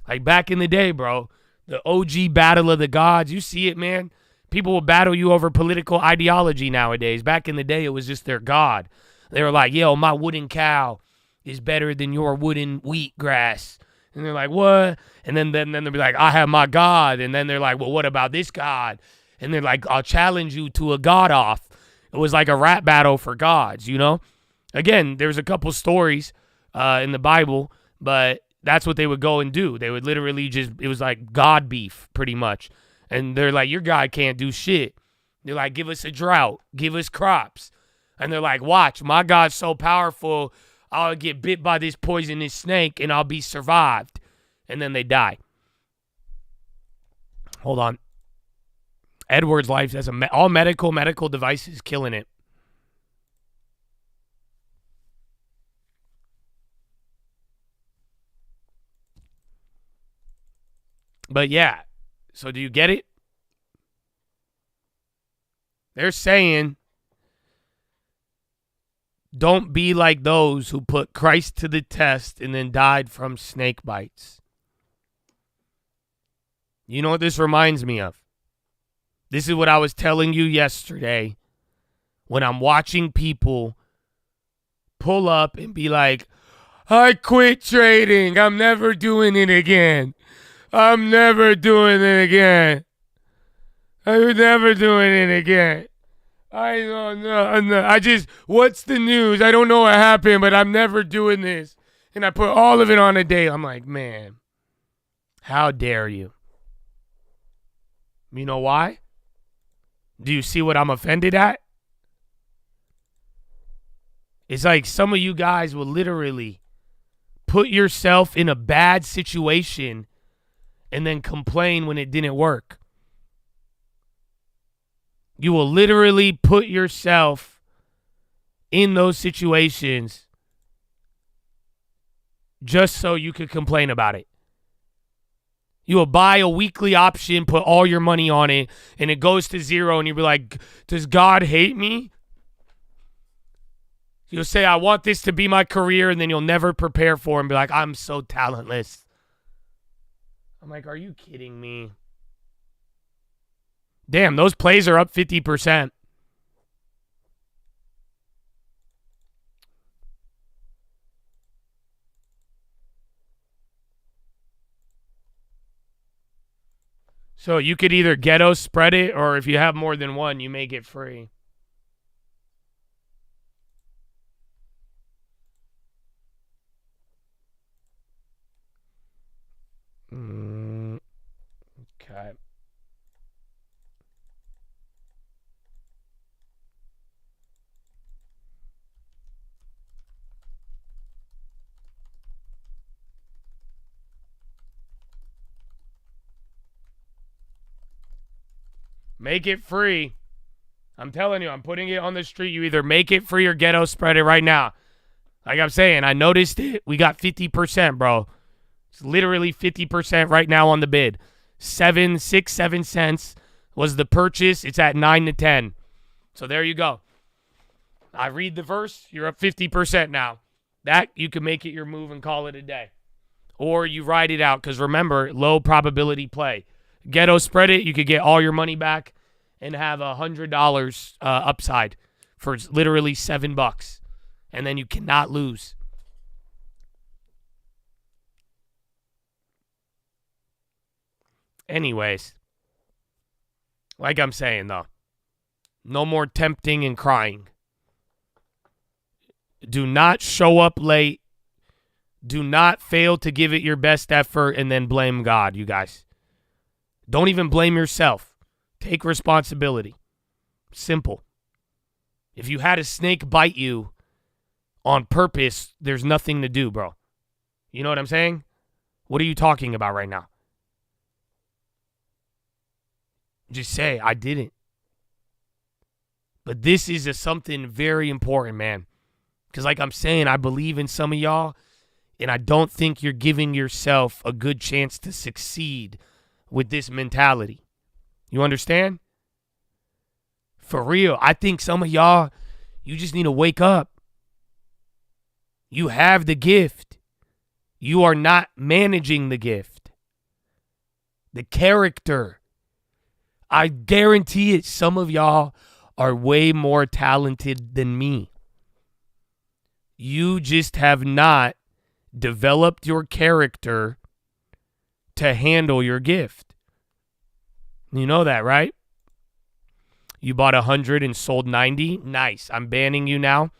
Like back in the day, bro, the OG battle of the gods. You see it, man. People will battle you over political ideology nowadays. Back in the day, it was just their God. They were like, yo, my wooden cow is better than your wooden wheatgrass. And they're like, what? And then they'll be like, I have my God. And then they're like, well, what about this God? And they're like, I'll challenge you to a God off. It was like a rap battle for gods, you know? Again, there's a couple stories in the Bible, but that's what they would go and do. They would literally it was like God beef, pretty much. And they're like, your God can't do shit. They're like, give us a drought, give us crops. And they're like, watch, my God's so powerful, I'll get bit by this poisonous snake and I'll be survived. And then they die. Hold on. Edward's life as all medical devices killing it. But yeah, so do you get it? They're saying, don't be like those who put Christ to the test and then died from snake bites. You know what this reminds me of? This is what I was telling you yesterday when I'm watching people pull up and be like, I quit trading. I'm never doing it again. I'm never doing it again. I'm never doing it again. I don't know. What's the news? I don't know what happened, but I'm never doing this. And I put all of it on a day. I'm like, man, how dare you? You know why? Do you see what I'm offended at? It's like some of you guys will literally put yourself in a bad situation and then complain when it didn't work. You will literally put yourself in those situations just so you could complain about it. You will buy a weekly option, put all your money on it, and it goes to zero, and you'll be like, does God hate me? You'll say, I want this to be my career, and then you'll never prepare for it and be like, I'm so talentless. I'm like, are you kidding me? Damn, those plays are up 50%. So you could either ghetto spread it, or if you have more than one, you make it free. Okay. Make it free. I'm telling you, I'm putting it on the street. You either make it free or ghetto spread it right now. Like I'm saying, I noticed it. We got 50%, bro. It's literally 50% right now on the bid. 7 cents was the purchase. It's at 9 to 10. So there you go. I read the verse. You're up 50% now. That, you can make it your move and call it a day. Or you ride it out, because remember, low probability play. Ghetto spread it, you could get all your money back and have $100 upside for literally $7. And then you cannot lose. Anyways, like I'm saying, though, no more tempting and crying. Do not show up late. Do not fail to give it your best effort and then blame God, you guys. Don't even blame yourself. Take responsibility. Simple. If you had a snake bite you on purpose, there's nothing to do, bro. You know what I'm saying? What are you talking about right now? Just say, I didn't. But this is something very important, man. Because like I'm saying, I believe in some of y'all, and I don't think you're giving yourself a good chance to succeed with this mentality. You understand? For real, I think some of y'all, you just need to wake up. You have the gift. You are not managing the gift. The character. I guarantee it, some of y'all are way more talented than me. You just have not developed your character to handle your gift. You know that, right? You bought 100 and sold 90. Nice. I'm banning you now.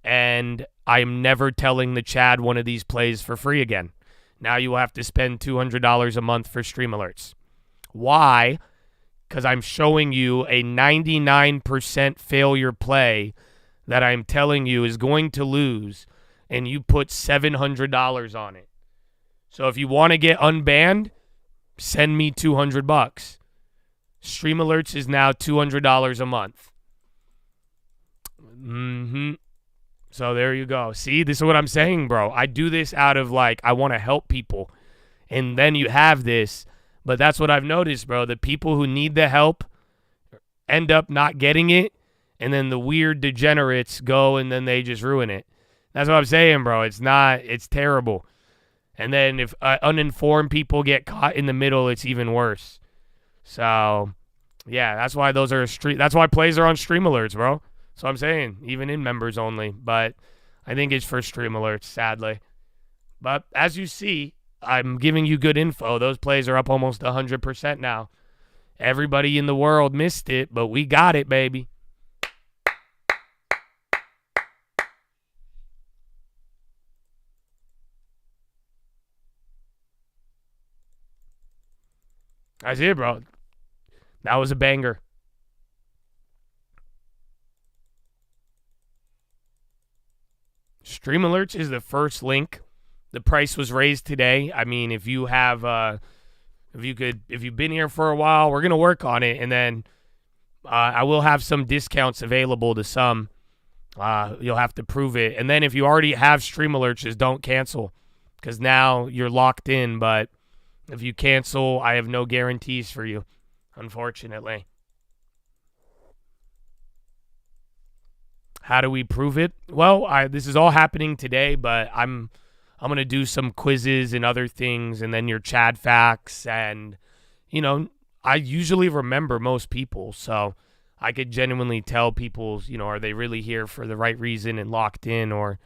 And I'm never telling the Chad one of these plays for free again. Now you will have to spend $200 a month for stream alerts. Why? Because I'm showing you a 99% failure play that I'm telling you is going to lose, and you put $700 on it. So if you want to get unbanned, send me $200. Stream alerts is now $200 a month. So there you go. See, this is what I'm saying, bro. I do this out of I want to help people. And then you have this. But that's what I've noticed, bro. The people who need the help end up not getting it. And then the weird degenerates go and then they just ruin it. That's what I'm saying, bro. It's terrible. And then if uninformed people get caught in the middle, it's even worse. So, yeah, that's why that's why plays are on stream alerts, bro. So I'm saying, even in members only. But I think it's for stream alerts, sadly. But as you see, I'm giving you good info. Those plays are up almost 100% now. Everybody in the world missed it, but we got it, baby. That's it, bro. That was a banger. Stream alerts is the first link. The price was raised today. I mean, if you have, if you've been here for a while, we're gonna work on it, and then I will have some discounts available to some. You'll have to prove it, and then if you already have stream alerts, just don't cancel, because now you're locked in. But if you cancel, I have no guarantees for you, unfortunately. How do we prove it? Well, this is all happening today, but I'm going to do some quizzes and other things, and then your Chad facts. And, I usually remember most people, so I could genuinely tell people, are they really here for the right reason and locked in, or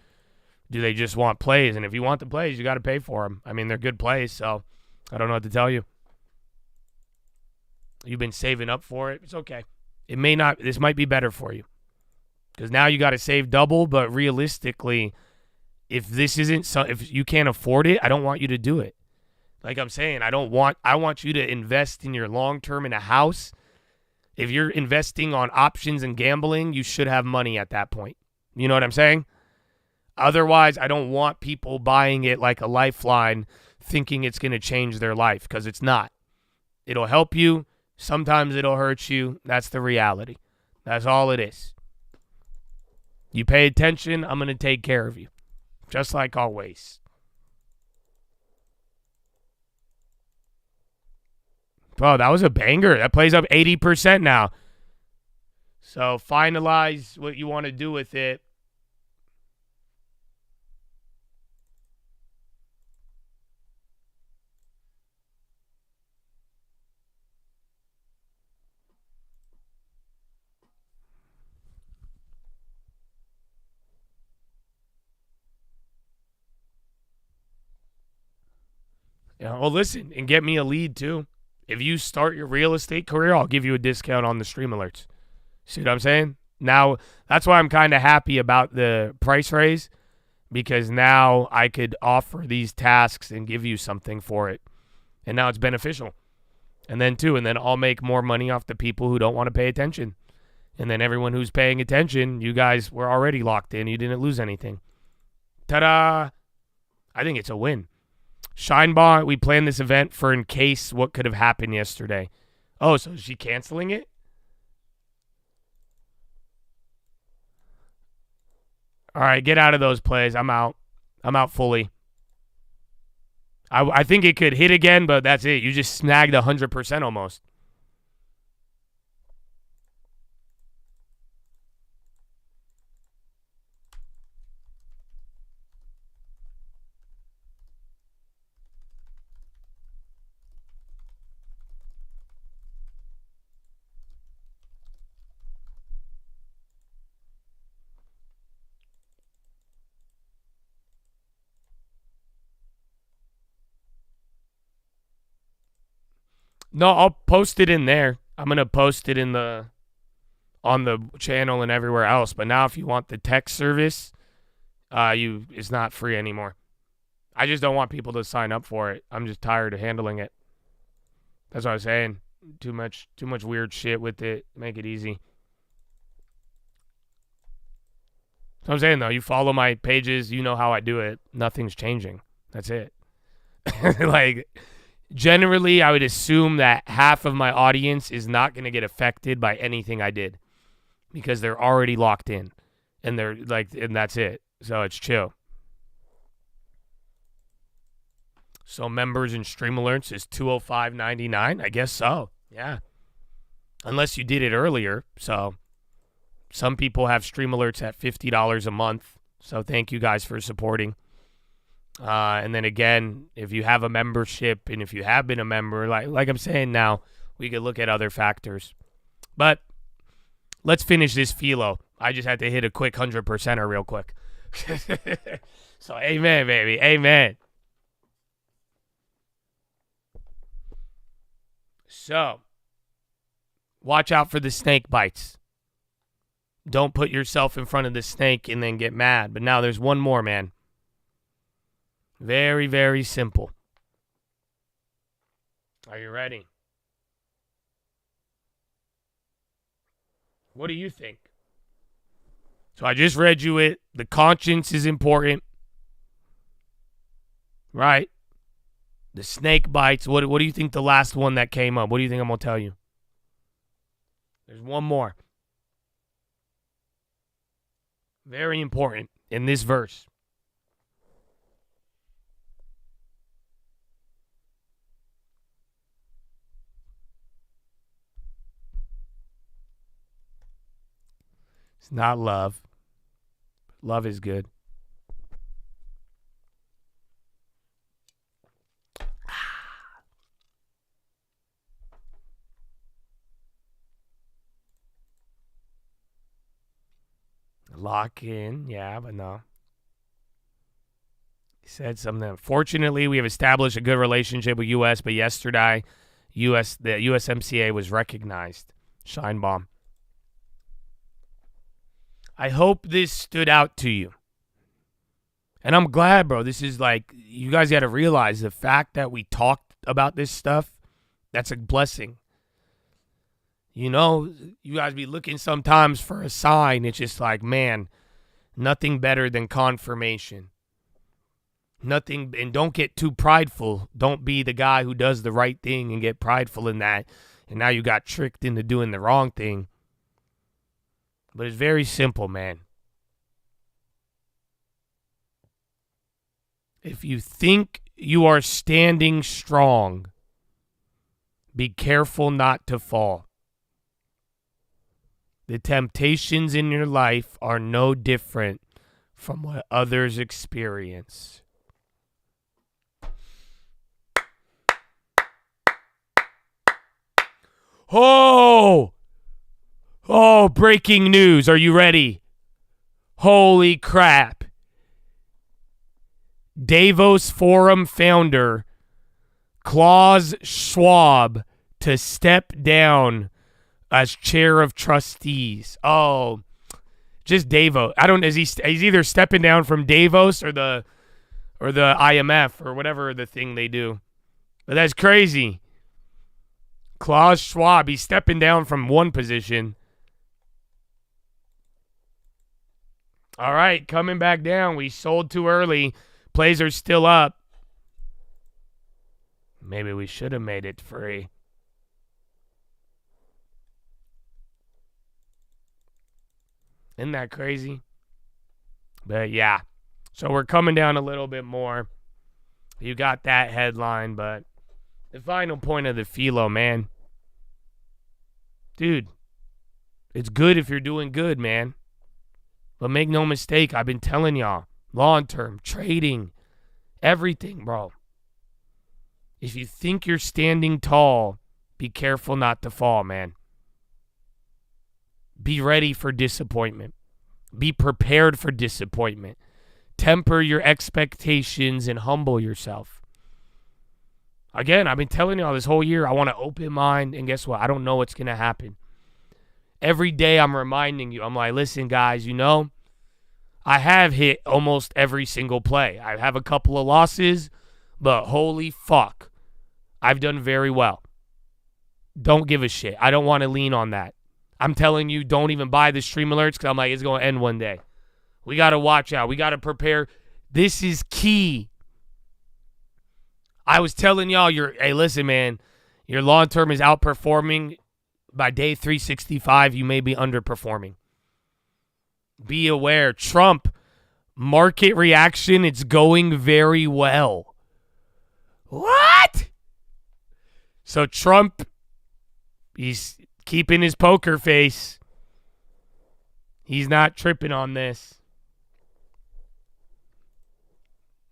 do they just want plays? And if you want the plays, you got to pay for them. I mean, they're good plays, so I don't know what to tell you. You've been saving up for it. It's okay. This might be better for you. Because now you got to save double, but realistically, if you can't afford it, I don't want you to do it. Like I'm saying, I want you to invest in your long-term in a house. If you're investing on options and gambling, you should have money at that point. You know what I'm saying? Otherwise, I don't want people buying it like a lifeline thinking it's going to change their life, because it's not. It'll help you. Sometimes it'll hurt you. That's the reality. That's all it is. You pay attention, I'm going to take care of you. Just like always. Bro, that was a banger. That plays up 80% now. So finalize what you want to do with it. Well, listen, and get me a lead, too. If you start your real estate career, I'll give you a discount on the stream alerts. See what I'm saying? Now, that's why I'm kind of happy about the price raise, because now I could offer these tasks and give you something for it. And now it's beneficial. And then I'll make more money off the people who don't want to pay attention. And then everyone who's paying attention, you guys were already locked in. You didn't lose anything. Ta-da! I think it's a win. Shinebot, we planned this event for in case what could have happened yesterday. Oh, so is she canceling it? All right, get out of those plays. I'm out. I'm out fully. I think it could hit again, but that's it. You just snagged 100% almost. No, I'll post it in there. I'm going to post it in the on the channel and everywhere else. But now if you want the text service, it's not free anymore. I just don't want people to sign up for it. I'm just tired of handling it. That's what I was saying. Too much weird shit with it. Make it easy. So I'm saying, though, you follow my pages, you know how I do it. Nothing's changing. That's it. Like, generally, I would assume that half of my audience is not going to get affected by anything I did because they're already locked in, and they're like, and that's it. So it's chill. So members and stream alerts is $205.99. I guess so. Yeah. Unless you did it earlier. So some people have stream alerts at $50 a month. So thank you guys for supporting. And then again, if you have a membership and if you have been a member, like I'm saying now, we could look at other factors. But let's finish this PHILO. I just had to hit a quick 100%er real quick. So amen, baby. Amen. So, watch out for the snake bites. Don't put yourself in front of the snake and then get mad. But now there's one more, man. Very, very simple. Are you ready? What do you think? So I just read you it. The conscience is important. Right? The snake bites. What do you think the last one that came up? What do you think I'm going to tell you? There's one more. Very important in this verse. It's not love. Love is good. Lock in, yeah, but no. He said something. Fortunately, we have established a good relationship with U.S., but yesterday, the USMCA was recognized. Shine bomb. I hope this stood out to you. And I'm glad, bro. This is like, you guys got to realize the fact that we talked about this stuff, that's a blessing. You know, you guys be looking sometimes for a sign. It's just like, man, nothing better than confirmation. Nothing, and don't get too prideful. Don't be the guy who does the right thing and get prideful in that. And now you got tricked into doing the wrong thing. But it's very simple, man. If you think you are standing strong, be careful not to fall. The temptations in your life are no different from what others experience. Oh, breaking news. Are you ready? Holy crap. Davos Forum founder Klaus Schwab to step down as chair of trustees. Oh, just Davos. He's either stepping down from Davos or the IMF or whatever the thing they do. But that's crazy. Klaus Schwab, he's stepping down from one position. All right, coming back down. We sold too early. Plays are still up. Maybe we should have made it free. Isn't that crazy? But yeah. So we're coming down a little bit more. You got that headline, but the final point of the PHILO, man. Dude, it's good if you're doing good, man. But make no mistake, I've been telling y'all, long-term, trading, everything, bro. If you think you're standing tall, be careful not to fall, man. Be ready for disappointment. Be prepared for disappointment. Temper your expectations and humble yourself. Again, I've been telling y'all this whole year, I want an open mind, and guess what? I don't know what's going to happen. Every day I'm reminding you. I'm like, listen, guys, I have hit almost every single play. I have a couple of losses, but holy fuck, I've done very well. Don't give a shit. I don't want to lean on that. I'm telling you, don't even buy the stream alerts because I'm like, it's going to end one day. We got to watch out. We got to prepare. This is key. I was telling y'all, hey, listen, man, your long term is outperforming. By day 365, you may be underperforming. Be aware. Trump, market reaction, it's going very well. What? So Trump, he's keeping his poker face. He's not tripping on this.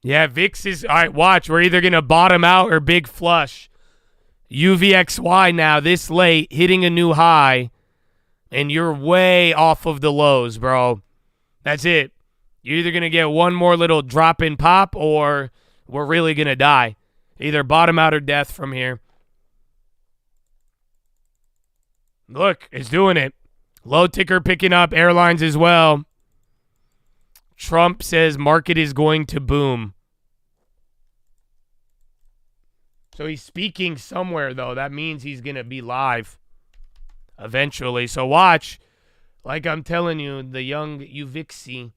Yeah, VIX is, all right, watch. We're either going to bottom out or big flush. UVXY now this late, hitting a new high, and you're way off of the lows, bro. That's it. You're either going to get one more little drop in pop or we're really going to die. Either bottom out or death from here. Look, it's doing it. Low ticker picking up, airlines as well. Trump says market is going to boom. So he's speaking somewhere, though. That means he's going to be live eventually. So watch. Like I'm telling you, the young Uvixi.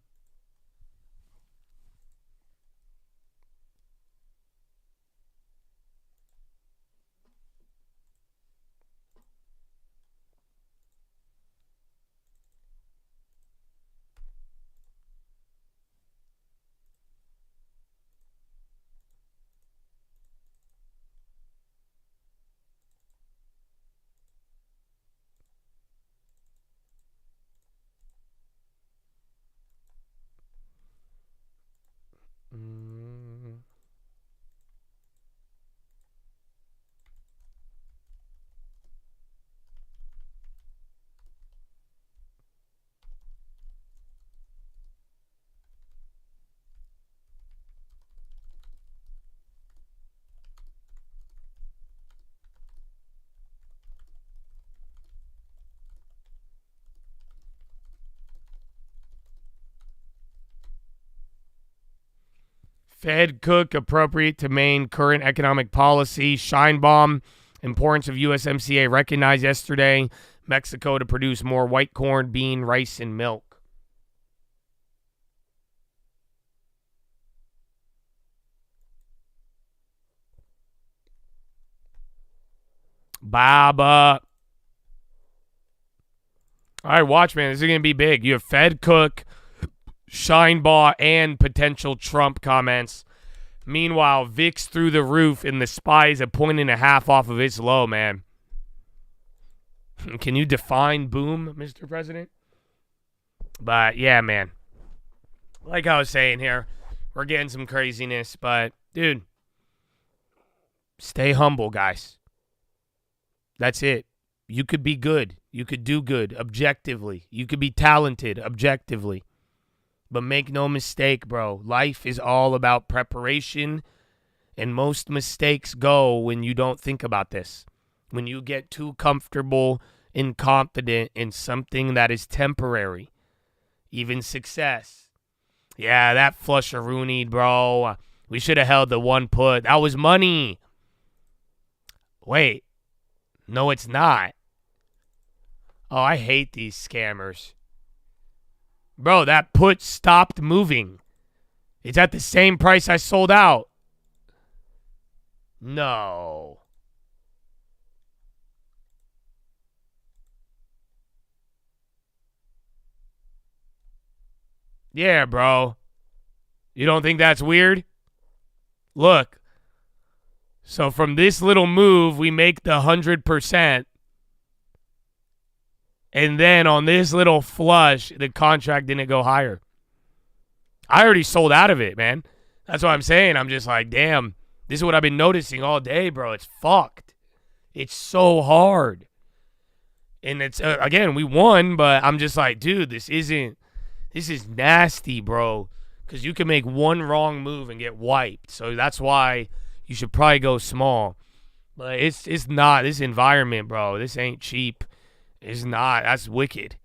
Fed Cook, appropriate to main current economic policy. Scheinbaum, importance of USMCA recognized yesterday. Mexico to produce more white corn, bean, rice, and milk. Baba. All right, watch, man. This is going to be big. You have Fed Cook, Scheinbaum, and potential Trump comments. Meanwhile, VIX through the roof, and the SPY is 1.5 off of its low, man. Can you define boom, Mr. President? But, yeah, man. Like I was saying here, we're getting some craziness, but, dude, stay humble, guys. That's it. You could be good. You could do good objectively. You could be talented objectively. But make no mistake, bro. Life is all about preparation, and most mistakes go when you don't think about this. When you get too comfortable and confident in something that is temporary. Even success. Yeah, that flush-a-rooney, bro. We should have held the one put. That was money. Wait. No, it's not. Oh, I hate these scammers. Bro, that put stopped moving. It's at the same price I sold out. No. Yeah, bro. You don't think that's weird? Look. So from this little move, we make the 100%. And then on this little flush, the contract didn't go higher. I already sold out of it, man. That's what I'm saying. I'm just like, damn, this is what I've been noticing all day, bro. It's fucked. It's so hard. And it's, again, we won, but I'm just like, dude, this is nasty, bro. Because you can make one wrong move and get wiped. So that's why you should probably go small. But it's not, this environment, bro, this ain't cheap. It's not. That's wicked.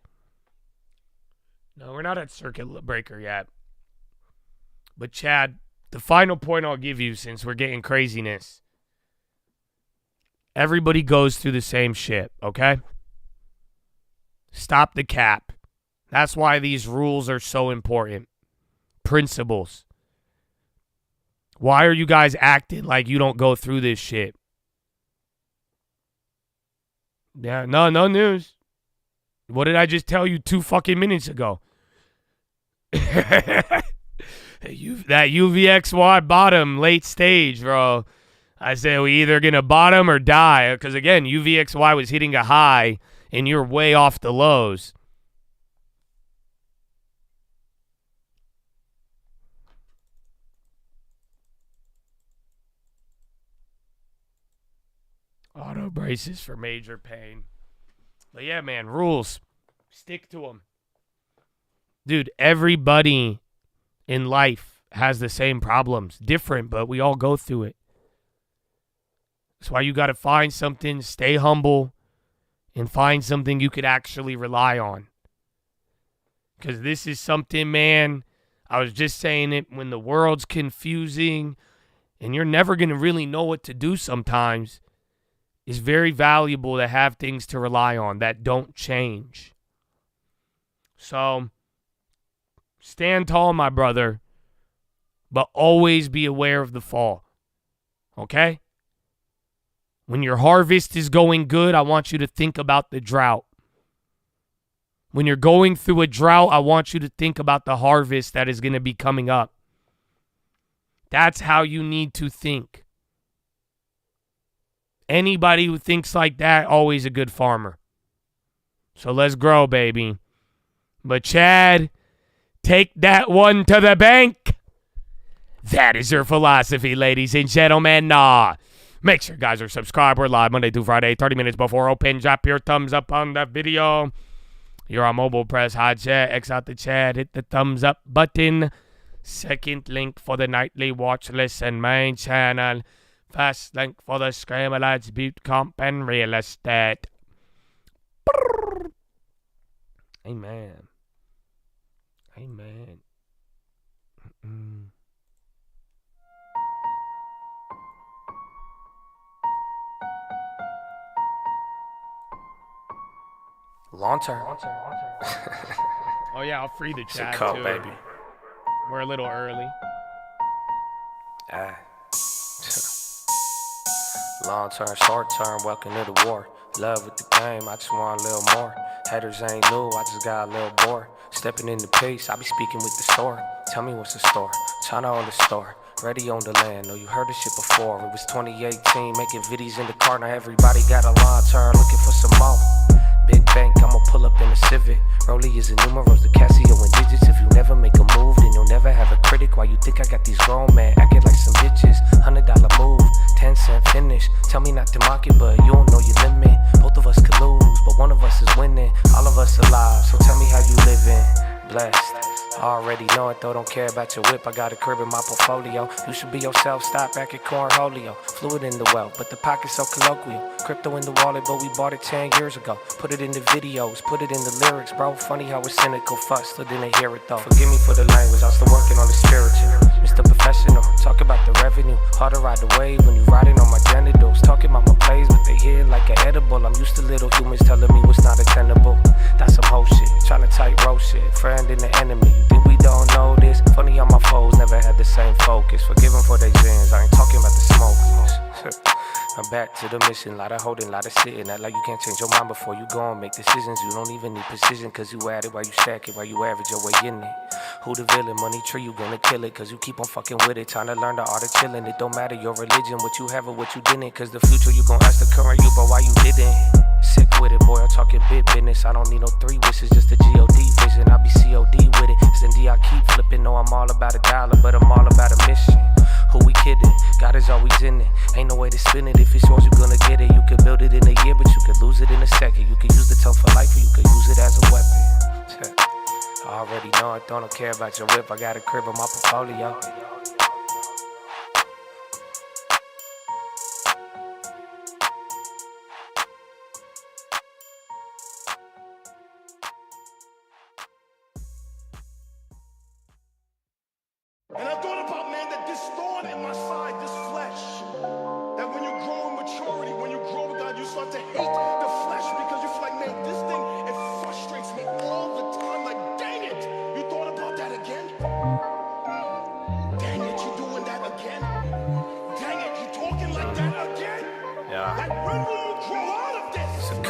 No, we're not at circuit breaker yet. But Chad, the final point I'll give you, since we're getting craziness. Everybody goes through the same shit, okay? Stop the cap. That's why these rules are so important. Principles. Why are you guys acting like you don't go through this shit? Yeah, no news. What did I just tell you 2 fucking minutes ago? That UVXY bottom late stage, bro. I said we either going to bottom or die. Because, again, UVXY was hitting a high, and you're way off the lows. Auto braces for major pain. But, yeah, man, rules. Stick to them. Dude, everybody in life has the same problems. Different, but we all go through it. That's why you got to find something, stay humble, and find something you could actually rely on. Because this is something, man, I was just saying it, when the world's confusing and you're never going to really know what to do sometimes, it's very valuable to have things to rely on that don't change. So, stand tall, my brother, but always be aware of the fall. Okay? When your harvest is going good, I want you to think about the drought. When you're going through a drought, I want you to think about the harvest that is going to be coming up. That's how you need to think. Anybody who thinks like that, always a good farmer. So let's grow, baby. But Chad, take that one to the bank. That is your philosophy, ladies and gentlemen. Make sure guys are subscribed. We're live Monday through Friday, 30 minutes before open. Drop your thumbs up on the video. You're on mobile, press hot chat, X out the chat, hit the thumbs up button. Second link for the nightly watch list and main channel. First link for the Scramblers, Butte Comp, and Real Estate. Amen. Amen. Long term. Oh, yeah, I'll free the It's a chat, cup, too. baby. We're a little early. Long term, short term, welcome to the war. Love with the game, I just want a little more. Haters ain't new, I just got a little bored. Stepping in the pace, I be speaking with the store. Tell me what's the store, China on the store. Ready on the land, know you heard this shit before. It was 2018, making viddies in the car. Now everybody got a long term, looking for some more. Big bank, I'ma pull up in a Civic. Rollie is a numerals, the Casio and digits. If you never make a move, then you'll never have a critic. Why you think I got these grown men acting like some bitches? $100 move, 10-cent finish. Tell me not to mock it, but you don't know your limit. Both of us could lose, but one of us is winning. All of us alive, so tell me how you living. Blessed. I already know it though, don't care about your whip. I got a crib in my portfolio. You should be yourself, stop back at Cornholio. Fluid in the well, but the pocket's so colloquial. Crypto in the wallet, but we bought it 10 years ago. Put it in the videos, put it in the lyrics, bro. Funny how it's cynical, fuck, still didn't hear it though. Forgive me for the language, I'm still working on the spiritual. Mr. Professional, talk about the revenue. Hard to ride the wave when you riding on my genitals. Talking about my plays, but they hit like an edible. I'm used to little humans telling me what's not attainable. That's some whole shit, trying to tightrope shit. Friend and the enemy, you think we don't know this? Funny how my foes never had the same focus. Forgive them for their sins, I ain't talking about the smoke. I'm back to the mission, lot of holding, lot of sitting. Act like you can't change your mind before you go and make decisions. You don't even need precision, cause you at it while you stack it, while you average your way in it. Who the villain? Money tree, you gonna kill it, cause you keep on fucking with it. Trying to learn the art of chilling. It don't matter your religion, what you have or what you didn't. Cause the future you gon' ask the current you, but why you didn't? Sick with it, boy, I'm talking big business. I don't need no 3 wishes, just a G-O-D vision. I be C-O-D with it, S&D I keep flipping. No, I'm all about a dollar, but I'm all about a mission. Who we kidding? God is always in it. Ain't no way to spin it. If it's yours, you gonna get it. You could build it in a year, but you could lose it in a second. You could use the tongue for life, or you could use it as a weapon. I already know it, don't care about your whip. I got a crib in my portfolio.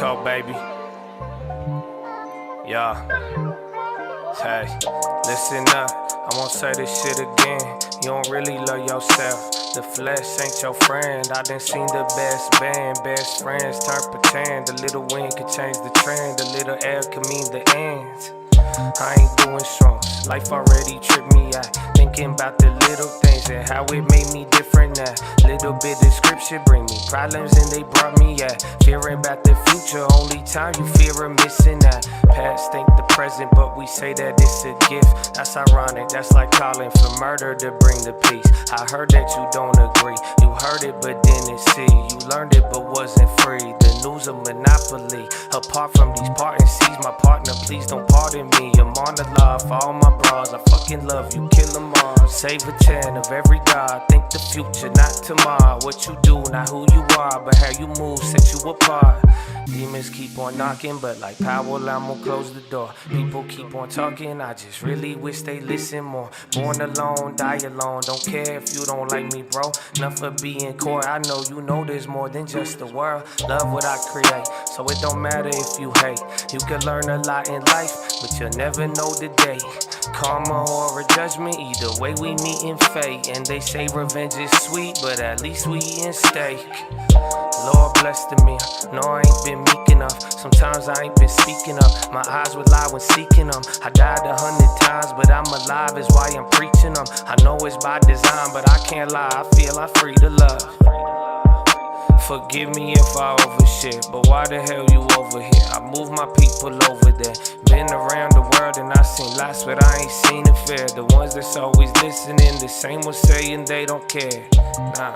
Mexico, baby. Yeah. Hey, listen up. I won't say this shit again. You don't really love yourself. The flesh ain't your friend. I done seen the best band, best friends turn pretend. A little wind could change the trend. A little air could mean the end. I ain't doing shrooms. Life already tripped me out. Thinking about the little things and how it made me different now. Little bit of scripture bring me problems and they brought me out. Fearing about the future, only time you fear of missing out. Past ain't the present, but we say that it's a gift. That's ironic, that's like calling for murder to bring the peace. I heard that you don't agree. You heard it but didn't see. You learned it but wasn't free. The news a monopoly. Apart from these parting seas, my partner, please don't pardon me. I'm on the law for all my bras. I fucking love you, kill them all. Save a 10 of every God. Think the future, not tomorrow. What you do, not who you are, but how you move set you apart. Demons keep on knocking, but like power, I'm gonna close the door. People keep on talking, I just really wish they listen more. Born alone, die alone. Don't care if you don't like me, bro. Enough for being core. I know you know there's more than just the world. Love what I create, so it don't matter if you hate. You can learn a lot in life, but you'll never know the day. Karma or a judgment, either way we meet in fate. And they say revenge is sweet, but at least we eatin' steak. Lord bless to me, no I ain't been meek enough. Sometimes I ain't been speaking up. My eyes would lie when seeking them. I died 100 times, but I'm alive is why I'm preaching them. I know it's by design, but I can't lie, I feel I'm free to love. Forgive me if I overshit, but why the hell you over here? I move my people over there. Been around the world and I seen lots, but I ain't seen it fair. The ones that's always listening, the same ones saying they don't care. Nah.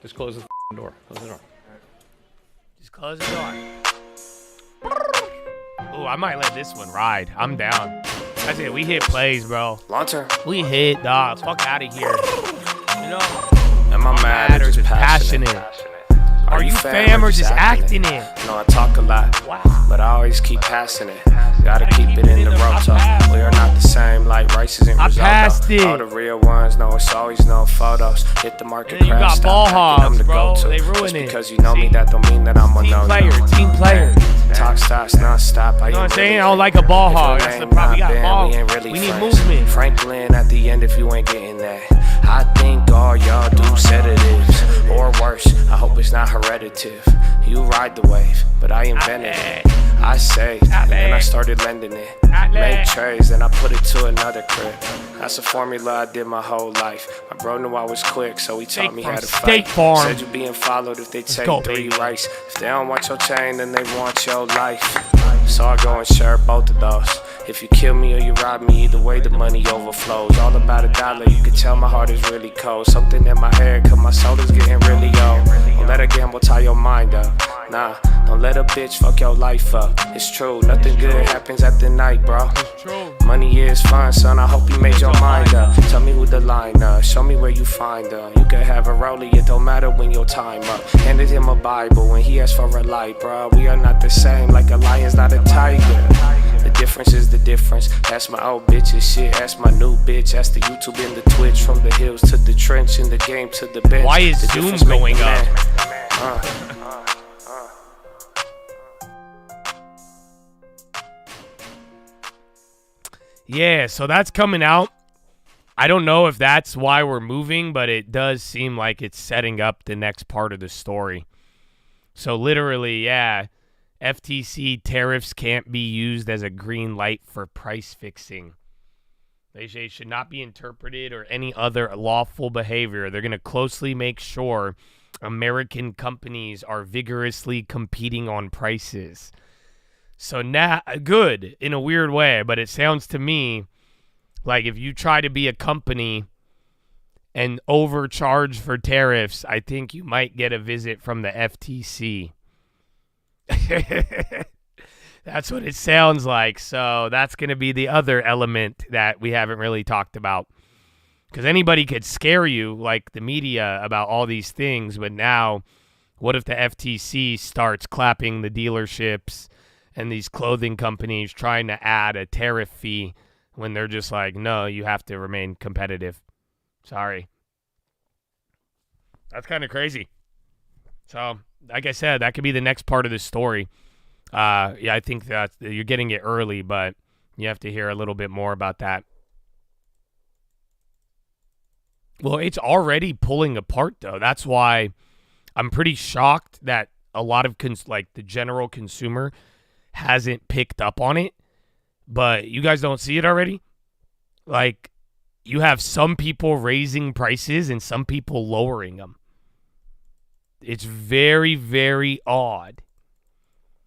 Just close the door. Close the door. Just close the door. Ooh, I might let this one ride. I'm down. That's it. We hit plays, bro. Long term. We hit, dog. Fuck out of here. You know? Am I mad or just passionate? Are you fam or just acting it? No, I talk a lot, Wow. but I always keep passing it. Gotta keep it in the road talk. We are not the same, like rices and I passed risotto. it. All the real ones know it's always no photos. Hit the market Yeah, you crash, got ball stop thinking I'm hogs, the bro. go-to. They ruin Just it. because you know me, See? that don't mean that I'm a Team no-no. player, team player. Talk stops non-stop. You know what I'm saying? I don't like a ball hog. That's the problem. We got ball. We ain't really We need friends. movement. Franklin at the end if you ain't getting that. I think all y'all do sedatives. Or worse, I hope it's not hereditive. You ride the wave, but I invented it. I saved, and then I started lending it. Made trades, then I put it to another crib. That's a formula I did my whole life. My bro knew I was quick, so he taught me how to State fight. Farm. Said you being followed if they take go, 3 baby. rice. If they don't want your chain, then they want your life. So I go and share both of those. If you kill me or you rob me, either way the money overflows. All about $1, you can tell my heart is really cold. Something in my head, cause my soul is getting really old. Don't let a gamble tie your mind up. Nah, don't let a bitch fuck your life up. It's true, nothing good happens at the night, bro. Money is fun, son, I hope you made your mind up. Tell me who the line up, show me where you find her. You can have a rollie, it don't matter when your time up. Handed him a Bible when he asked for a light, bro. We are not the same, like a lion's not a tiger. The difference is the difference. That's my old bitch's shit. That's my new bitch. That's the YouTube and the Twitch. From the hills to the trench, in the game to the bench. Why is the Zoom difference make going the up? man. Yeah, so that's coming out. I don't know if that's why we're moving, but it does seem like it's setting up the next part of the story. So literally, yeah, FTC tariffs can't be used as a green light for price fixing. They say it should not be interpreted or any other lawful behavior. They're going to closely make sure American companies are vigorously competing on prices. So now, good in a weird way, but it sounds to me like if you try to be a company and overcharge for tariffs, I think you might get a visit from the FTC. That's what it sounds like. So that's going to be the other element that we haven't really talked about. Because anybody could scare you, like the media, about all these things. But now, what if the FTC starts clapping the dealerships and these clothing companies trying to add a tariff fee when they're just like, no, you have to remain competitive. Sorry. That's kind of crazy. So, like I said, that could be the next part of the story. I think that you're getting it early, but you have to hear a little bit more about that. Well, it's already pulling apart, though. That's why I'm pretty shocked that a lot of the general consumer hasn't picked up on it. But you guys don't see it already? Like, you have some people raising prices and some people lowering them. It's very, very odd.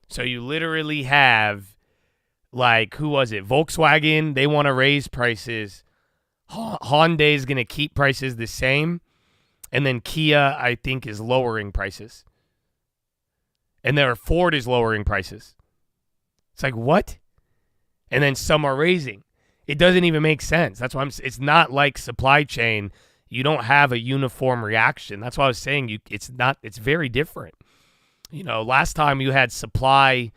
So you literally have, like, who was it? Volkswagen, they want to raise prices. Hyundai is going to keep prices the same. And then Kia, I think, is lowering prices. And there Ford is lowering prices. It's like, what? And then some are raising. It doesn't even make sense. That's why it's not like supply chain. You don't have a uniform reaction. That's why I was saying it's very different. You know, last time you had supply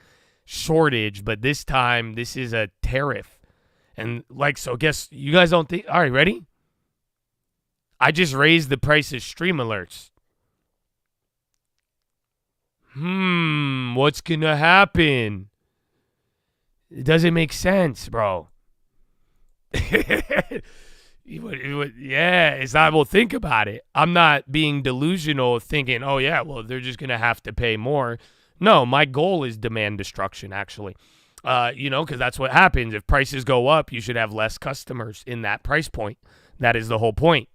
shortage, but this time this is a tariff. And so guess you guys don't think, all right, ready? I just raised the price of stream alerts. What's going to happen? It doesn't make sense, bro. Yeah, it's not. Well, think about it. I'm not being delusional thinking, oh, yeah, well, they're just going to have to pay more. No, my goal is demand destruction, actually. Because that's what happens. If prices go up, you should have less customers in that price point. That is the whole point.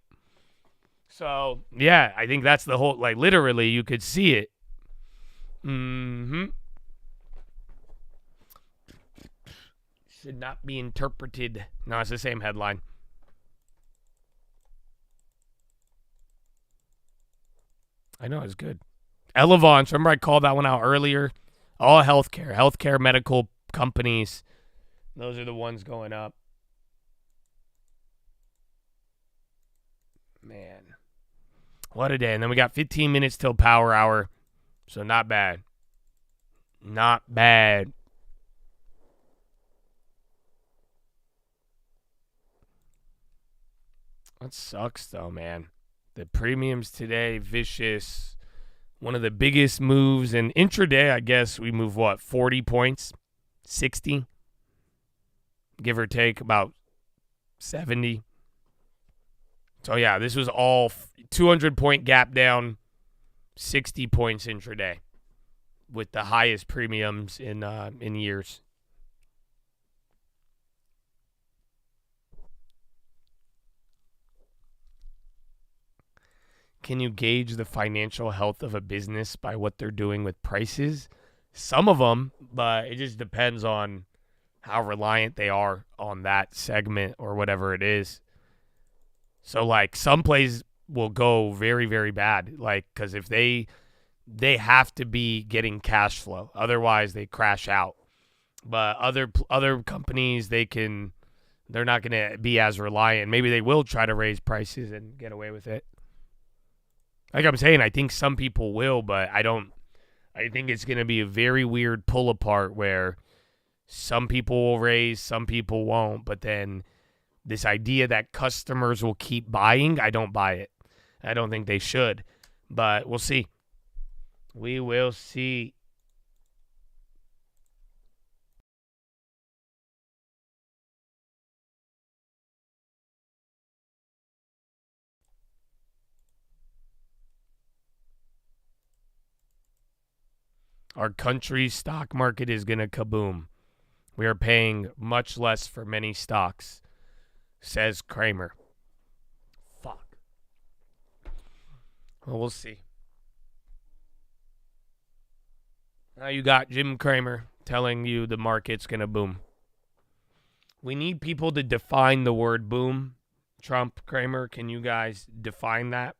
So, yeah, I think that's the whole, literally, you could see it. Should not be interpreted. No, it's the same headline. I know, it's good. Elevance, remember I called that one out earlier? All healthcare, medical companies. Those are the ones going up. Man. What a day. And then we got 15 minutes till power hour. So not bad. Not bad. That sucks, though, man. The premiums today, vicious. One of the biggest moves. And intraday, I guess we move, 40 points? 60? Give or take about 70. So, yeah, this was all 200-point gap down, 60 points intraday with the highest premiums in years. Can you gauge the financial health of a business by what they're doing with prices? Some of them, but it just depends on how reliant they are on that segment or whatever it is. So, some plays will go very, very bad, because if they have to be getting cash flow, otherwise they crash out. But other companies, they're not going to be as reliant. Maybe they will try to raise prices and get away with it. Like I'm saying, I think some people will, but I think it's going to be a very weird pull apart where some people will raise, some people won't. But then this idea that customers will keep buying, I don't buy it. I don't think they should, but we'll see. We will see. Our country's stock market is going to kaboom. We are paying much less for many stocks, says Kramer. Fuck. Well, we'll see. Now you got Jim Cramer telling you the market's going to boom. We need people to define the word boom. Trump, Kramer, can you guys define that?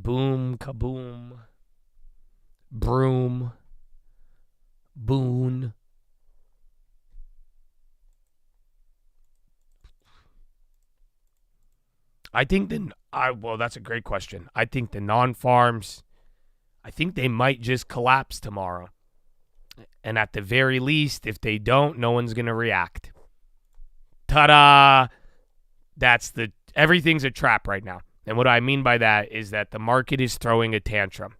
Boom, kaboom. Broom. Boon. I think well, that's a great question. I think the non-farms, I think they might just collapse tomorrow. And at the very least, if they don't, no one's going to react. Ta-da! Everything's a trap right now. And what I mean by that is that the market is throwing a tantrum.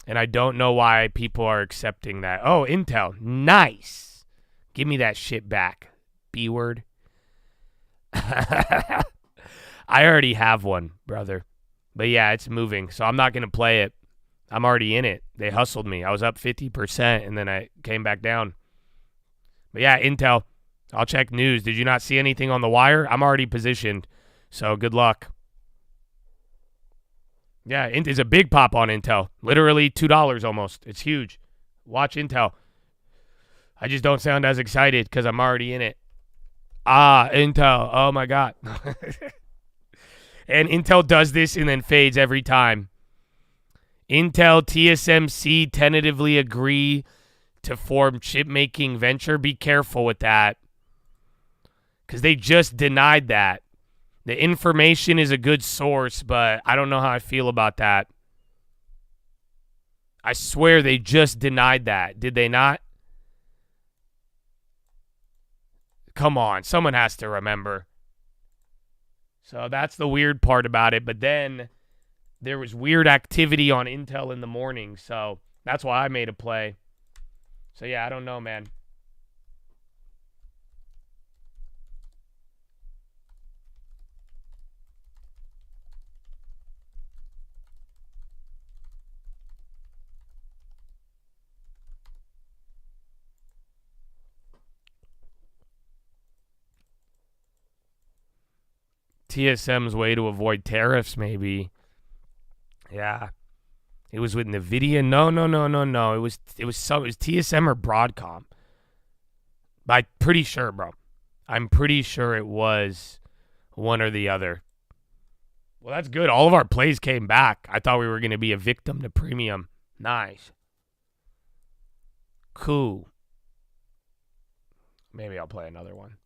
And I don't know why people are accepting that. Oh, Intel, nice. Give me that shit back. B-word. I already have one, brother. But yeah, it's moving, so I'm not going to play it. I'm already in it. They hustled me. I was up 50%, and then I came back down. But yeah, Intel, I'll check news. Did you not see anything on the wire? I'm already positioned, so good luck. Yeah, it's a big pop on Intel. Literally $2 almost. It's huge. Watch Intel. I just don't sound as excited because I'm already in it. Intel. Oh, my God. And Intel does this and then fades every time. Intel, TSMC tentatively agree to form chip-making venture. Be careful with that because they just denied that. The information is a good source, but I don't know how I feel about that. I swear they just denied that. Did they not? Come on. Someone has to remember. So that's the weird part about it. But then there was weird activity on Intel in the morning, so that's why I made a play. So yeah, I don't know, man. TSM's way to avoid tariffs, maybe. Yeah. It was with NVIDIA. No. It was TSM or Broadcom. I'm pretty sure, bro. I'm pretty sure it was one or the other. Well, that's good. All of our plays came back. I thought we were going to be a victim to premium. Nice. Cool. Maybe I'll play another one.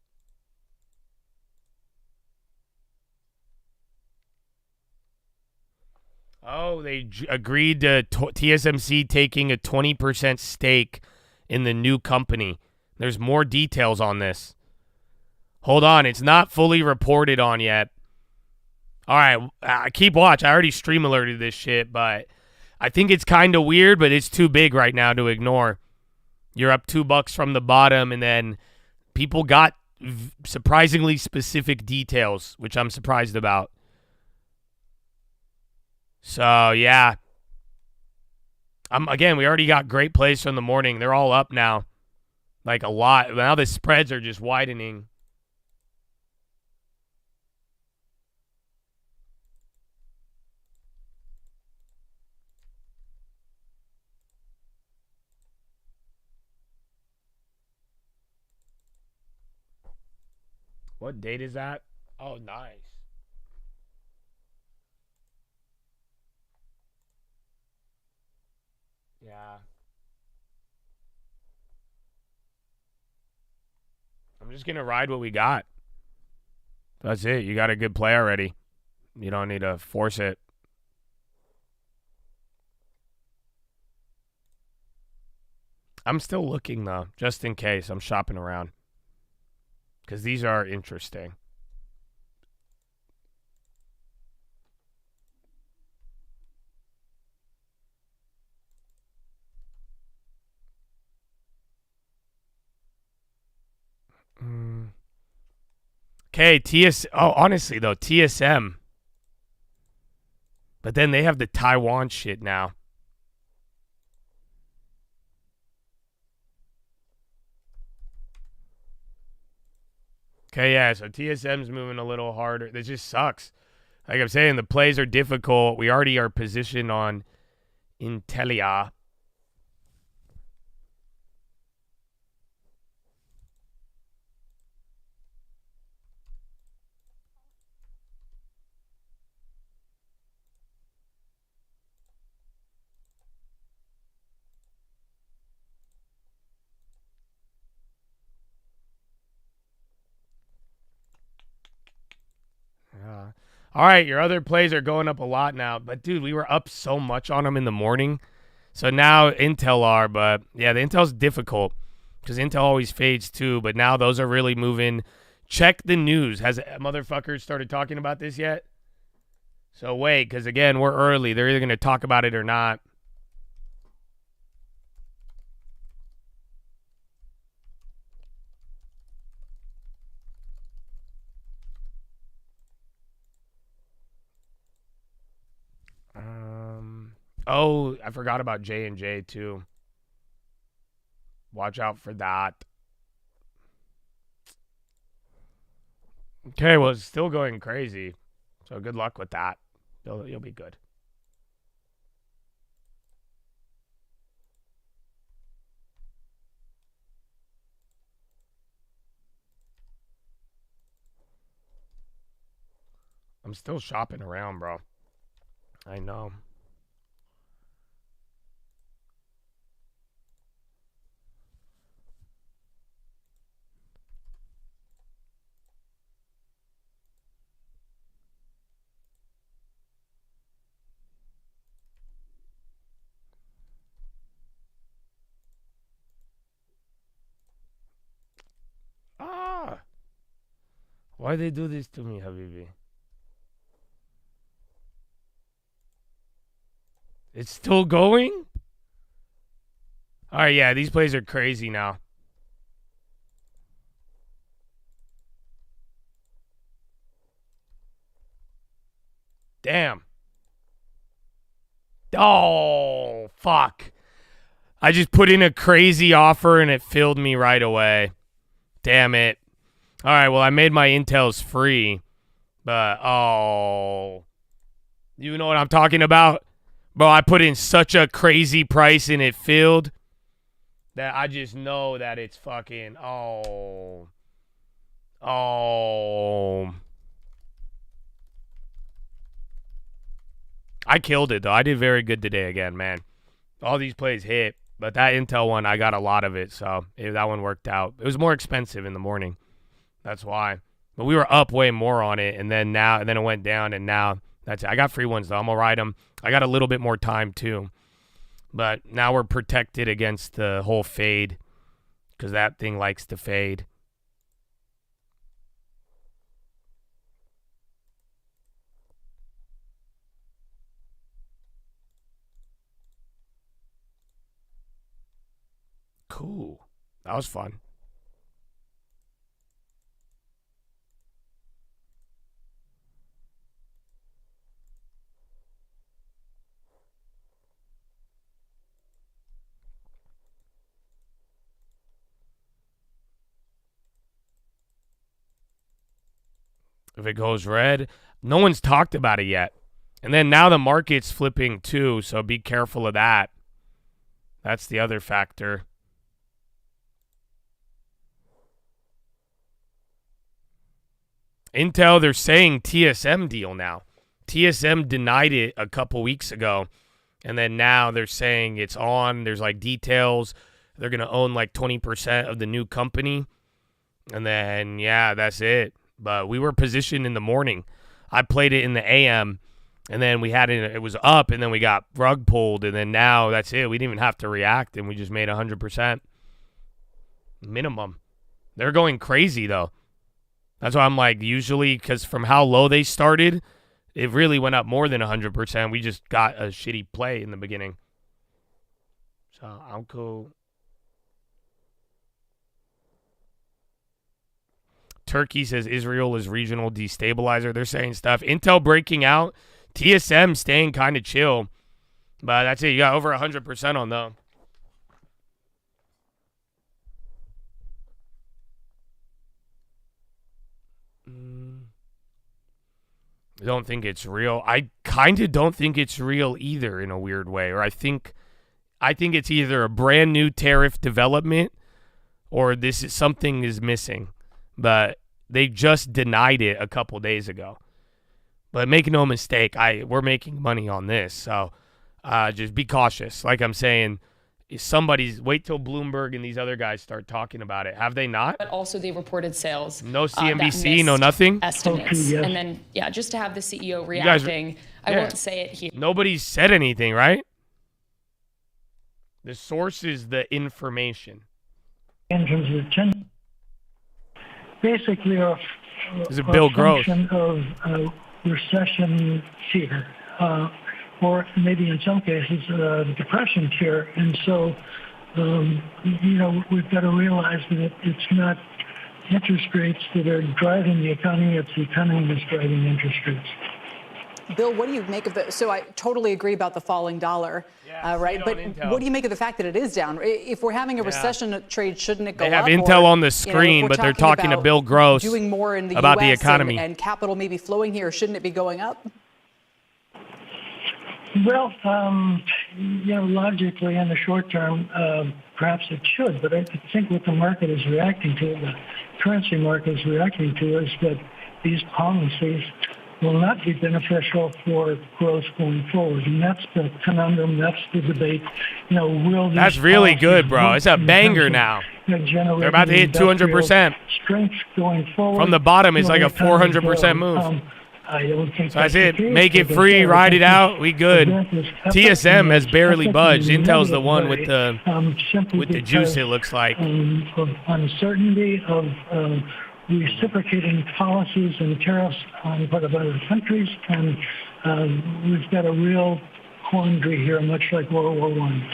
Oh, they agreed to TSMC taking a 20% stake in the new company. There's more details on this. Hold on. It's not fully reported on yet. All right. Keep watch. I already stream alerted this shit, but I think it's kind of weird, but it's too big right now to ignore. You're up $2 from the bottom, and then people got surprisingly specific details, which I'm surprised about. So, yeah. Again, we already got great plays from the morning. They're all up now. Like a lot. Now the spreads are just widening. What date is that? Oh, nice. Yeah. I'm just going to ride what we got. That's it. You got a good play already. You don't need to force it. I'm still looking, though, just in case. I'm shopping around. Because these are interesting. Okay, honestly, though, TSM. But then they have the Taiwan shit now. Okay, yeah, so TSM's moving a little harder. This just sucks. Like I'm saying, the plays are difficult. We already are positioned on Intelia. All right, your other plays are going up a lot now. But, dude, we were up so much on them in the morning. So now Intel are, but, yeah, the Intel's difficult because Intel always fades too. But now those are really moving. Check the news. Has motherfuckers started talking about this yet? So wait, because, again, we're early. They're either going to talk about it or not. Oh, I forgot about J&J too. Watch out for that. Okay, well, it's still going crazy. So good luck with that. You'll be good. I'm still shopping around, bro. I know. Why they do this to me, Habibi? It's still going? All right, yeah, these plays are crazy now. Damn. Oh, fuck. I just put in a crazy offer and it filled me right away. Damn it. All right, well, I made my Intels free. But, oh. You know what I'm talking about? Bro, I put in such a crazy price and it filled that I just know that it's fucking, oh. I killed it, though. I did very good today again, man. All these plays hit. But that Intel one, I got a lot of it, so that one worked out. It was more expensive in the morning. That's why. But we were up way more on it, and then it went down, and now that's it. I got free ones, though. I'm going to ride them. I got a little bit more time, too. But now we're protected against the whole fade because that thing likes to fade. Cool. That was fun. If it goes red, no one's talked about it yet. And then now the market's flipping too, so be careful of that. That's the other factor. Intel, they're saying TSM deal now. TSM denied it a couple weeks ago, and then now they're saying it's on. There's like details. They're going to own like 20% of the new company. And then, yeah, that's it. But we were positioned in the morning. I played it in the AM, and then we had it was up, and then we got rug pulled, and then now that's it. We didn't even have to react, and we just made 100% minimum. They're going crazy, though. That's why I'm like, usually, because from how low they started, it really went up more than 100%. We just got a shitty play in the beginning. So I'm cool. Turkey says Israel is regional destabilizer. They're saying stuff. Intel breaking out. TSM staying kind of chill. But that's it. You got over 100% on them. I don't think it's real. I kind of don't think it's real either in a weird way. Or I think it's either a brand new tariff development or something is missing. But they just denied it a couple days ago. But make no mistake, we're making money on this. So just be cautious. Like I'm saying, wait till Bloomberg and these other guys start talking about it. Have they not? But also the reported sales. No CNBC, no nothing? Estimates. Okay, yes. And then, yeah, just to have the CEO reacting, I won't say it here. Nobody's said anything, right? The source is the information. In terms of basically a Bill Gross function of recession fear, or maybe in some cases depression fear. And so, we've got to realize that it's not interest rates that are driving the economy, it's the economy that's driving interest rates. Bill, what do you make of the? So I totally agree about the falling dollar, right? But what do you make of the fact that it is down? If we're having a recession trade, shouldn't it go up? They have Intel on the screen, but they're talking to Bill Gross doing more in the about US the economy and capital maybe flowing here. Shouldn't it be going up? Well, logically in the short term, perhaps it should. But I think what the market is reacting to, the currency market is reacting to, is that these policies will not be beneficial for growth going forward. And that's the conundrum, that's the debate. That's really good, bro. It's a banger now. They're about to hit 200%. Strength going forward. From the bottom, it's like a 400% move. I don't think so that's it. Make it free, ride it out. We good. TSM has barely budged. Intel's the one with the juice, it looks like. Of uncertainty, of reciprocating policies and tariffs on the part of other countries, and we've got a real quandary here, much like World War I.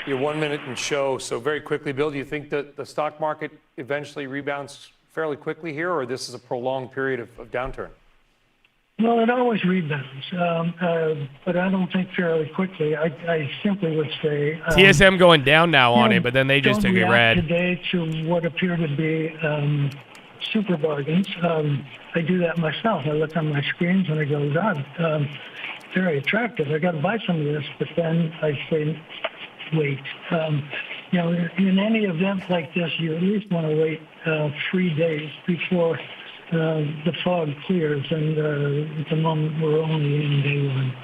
Your 1 minute and show. So very quickly, Bill, do you think that the stock market eventually rebounds fairly quickly here, or this is a prolonged period of downturn? Well, it always rebounds, but I don't think fairly quickly. I simply would say TSM going down now on it, but then they just took it red. Today to what appear to be super bargains. I do that myself. I look on my screens and I go, God, very attractive. I got to buy some of this, but then I say, wait. In any event like this, you at least want to wait 3 days before the fog clears, and at the moment we're only in day one.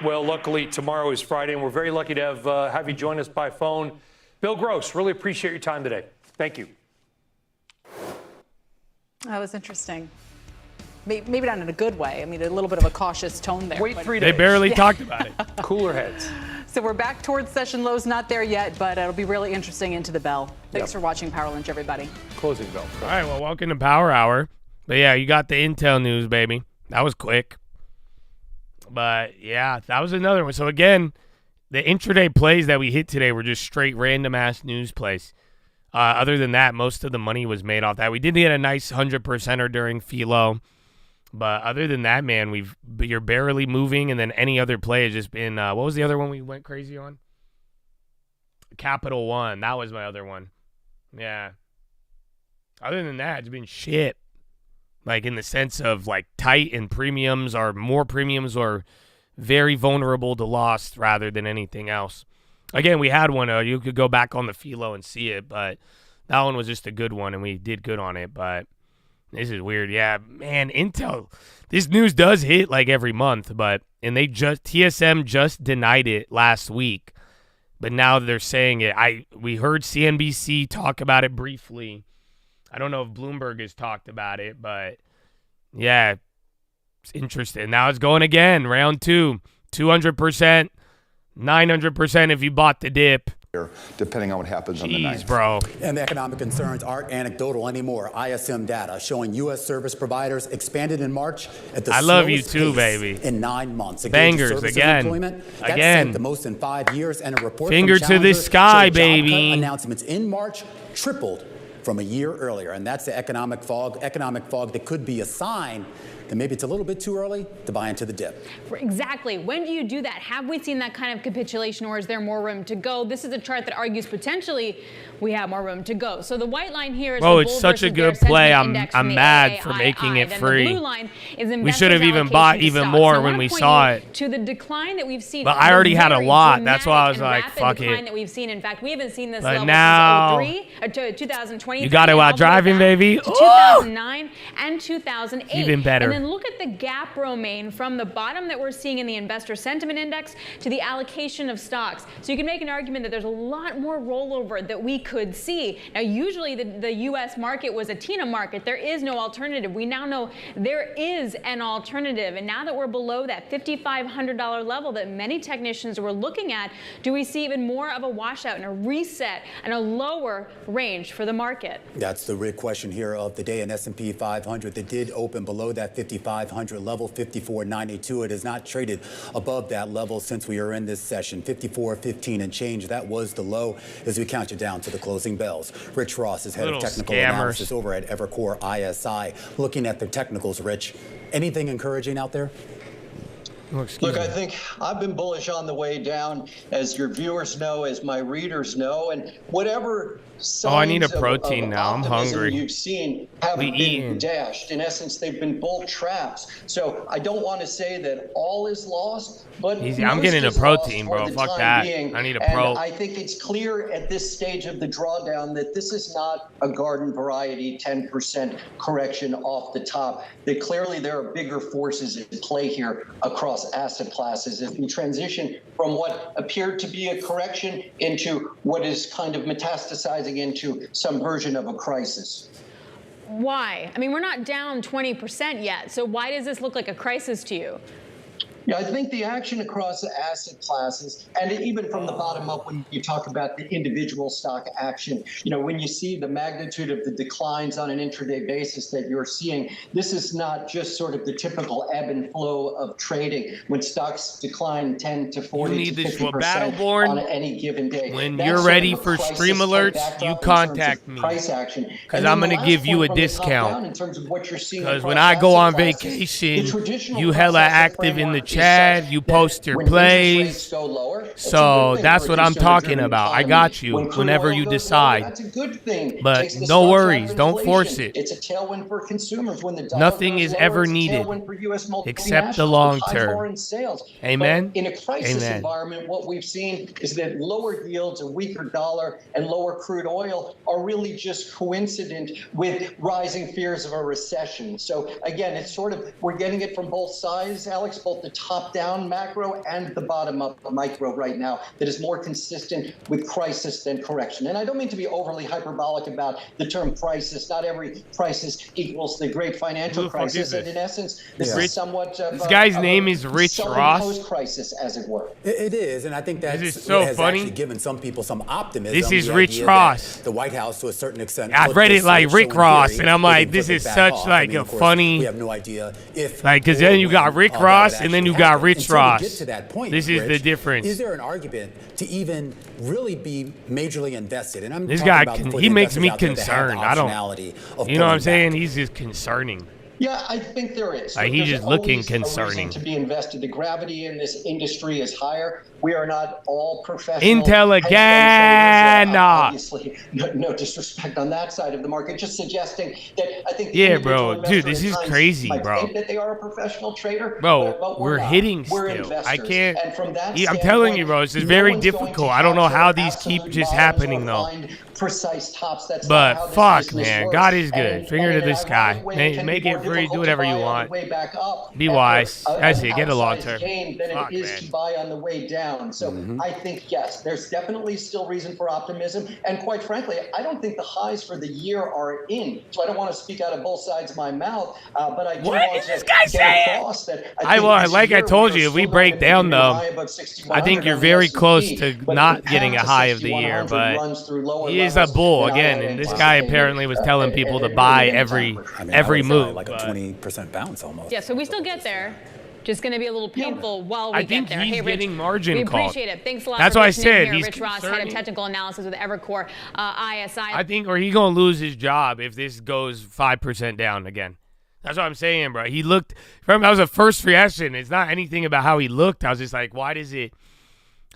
Well, luckily tomorrow is Friday, and we're very lucky to have you join us by phone. Bill Gross, really appreciate your time today. Thank you. That was interesting. Maybe not in a good way. I mean, a little bit of a cautious tone there. Wait 3 days. They barely talked about it. Cooler heads. So we're back towards session lows, not there yet, but it'll be really interesting into the bell. Thanks for watching Power Lunch, everybody. Closing bell. All right, well, welcome to Power Hour. But yeah, you got the Intel news, baby. That was quick. But yeah, that was another one. So again, the intraday plays that we hit today were just straight random-ass news plays. Other than that, most of the money was made off that. We did get a nice 100%er during PHILO. But other than that, man, you're barely moving, and then any other play has just been, what was the other one we went crazy on? Capital One. That was my other one. Yeah. Other than that, it's been shit. Like in the sense of like tight and more premiums are very vulnerable to loss rather than anything else. Again, we had one. You could go back on the PHILO and see it, but that one was just a good one, and we did good on it. But this is weird. Yeah, man, Intel. This news does hit like every month, and TSM just denied it last week, but now they're saying it. We heard CNBC talk about it briefly. I don't know if Bloomberg has talked about it, but yeah, it's interesting. Now it's going again, round 2, 200%, 900% if you bought the dip. Depending on what happens on the night. Bro. And the economic concerns aren't anecdotal anymore. ISM data showing U.S. service providers expanded in March at the I love you too, baby. In 9 months. Bangers again. That's the most in 5 years, and a report finger from to the sky, baby. Announcements in March tripled from a year earlier, and that's the economic fog that could be a sign that maybe it's a little bit too early to buy into the dip. Exactly. When do you do that? Have we seen that kind of capitulation, or is there more room to go? This is a chart that argues potentially we have more room to go. So the white line here is it's such a good play. I'm mad for making it free. The blue line is we should have even bought even more when we saw it. To the decline that we've seen. But I already had a lot. That's why I was like, fuck it. That we've seen. In fact, we haven't seen this but level now, since 2020. You got it while driving, baby. 2009 and 2008. Even better. And then then look at the gap, Romaine, from the bottom that we're seeing in the investor sentiment index to the allocation of stocks. So you can make an argument that there's a lot more rollover that we could see. Now, usually the U.S. market was a TINA market. There is no alternative. We now know there is an alternative. And now that we're below that $5,500 level that many technicians were looking at, do we see even more of a washout and a reset and a lower range for the market? That's the big question here of the day. In S&P 500 that did open below that 5,500 level, 54.92. It has not traded above that level since we are in this session. 54.15 and change. That was the low as we count you down to the closing bells. Rich Ross is head of technical analysis over at Evercore ISI. Looking at the technicals, Rich, anything encouraging out there? Look, I think I've been bullish on the way down, as your viewers know, as my readers know, and whatever signs I need a protein now. I'm hungry. You've seen haven't been dashed. In essence, they've been bull traps. So I don't want to say that all is lost, but I'm getting a protein, bro. Fuck that. I need a pro. And I think it's clear at this stage of the drawdown that this is not a garden variety 10% correction off the top. That clearly there are bigger forces at play here across asset classes as we transition from what appeared to be a correction into what is kind of metastasizing into some version of a crisis. Why? I mean, we're not down 20% yet. So why does this look like a crisis to you? Yeah, I think the action across the asset classes, and even from the bottom up, when you talk about the individual stock action, when you see the magnitude of the declines on an intraday basis that you're seeing, this is not just sort of the typical ebb and flow of trading. When stocks decline 10 to 40 to 50% on any given day. When you're ready for stream alerts, you contact me. Price action. Because I'm going to give you a discount. Because when I go on vacation, you hella active in the chat, you post your plays. So that's what I'm talking about. I got you whenever you decide. That's a good thing. But no worries. Don't force it. It's a tailwind for consumers when the dollar Nothing is ever needed except the long term. Amen. But in a crisis environment, what we've seen is that lower yields, a weaker dollar, and lower crude oil are really just coincident with rising fears of a recession. So again, it's sort of, we're getting it from both sides, Alex, both the top-down macro and the bottom-up micro right now that is more consistent with crisis than correction. And I don't mean to be overly hyperbolic about the term crisis. Not every crisis equals the great financial crisis. And in essence, this is somewhat of this guy's name is Rich Ross. Post-crisis, as it were. It is, and I think that has actually given some people some optimism. This is Rich Ross. The White House, to a certain extent, I read it like Rick Ross, and I'm like, this is such like a funny. We have no idea if because then you got Rick Ross, and then you got Rich Ross. Get to that point, this is the difference. Is there an argument to even really be majorly invested? And I'm this guy, he makes me concerned. I don't. You know what I'm saying? He's just concerning. Yeah, I think there is. He's just looking concerning. To be invested, the gravity in this industry is higher. We are not all professional. Intelligent. Obviously, no disrespect on that side of the market. Just suggesting that I think. Yeah, bro, dude, this is crazy, bro. Think that they are a professional trader, bro. We're hitting still. I can't. And from that I'm telling you, bro, this is very difficult. I don't know how these keep just happening though. Precise tops. That's but fuck, man, God is good. Finger to the sky. Make it free. Do whatever you want. Be wise. That's it. Get a long term. Than it is to buy on the way down. So I think yes, there's definitely still reason for optimism. And quite frankly, I don't think the highs for the year are in. So I don't want to speak out of both sides of my mouth. But I do want to get across that. Like I told you, if we break down though, I think you're very close to not getting a high of the year. But he is a bull again, and this guy apparently was telling people to buy every move. Like a 20% bounce almost. Yeah, so we still get there. Just going to be a little painful while we get there. He's hey, Rich, getting margin we called. Appreciate it. Thanks a lot. That's for what I said. Here. He's Rich Ross, head of technical analysis with Evercore ISI. I think, or he's going to lose his job if this goes 5% down again. That's what I'm saying, bro. He looked, that was a first reaction. It's not anything about how he looked. I was just like, why does it,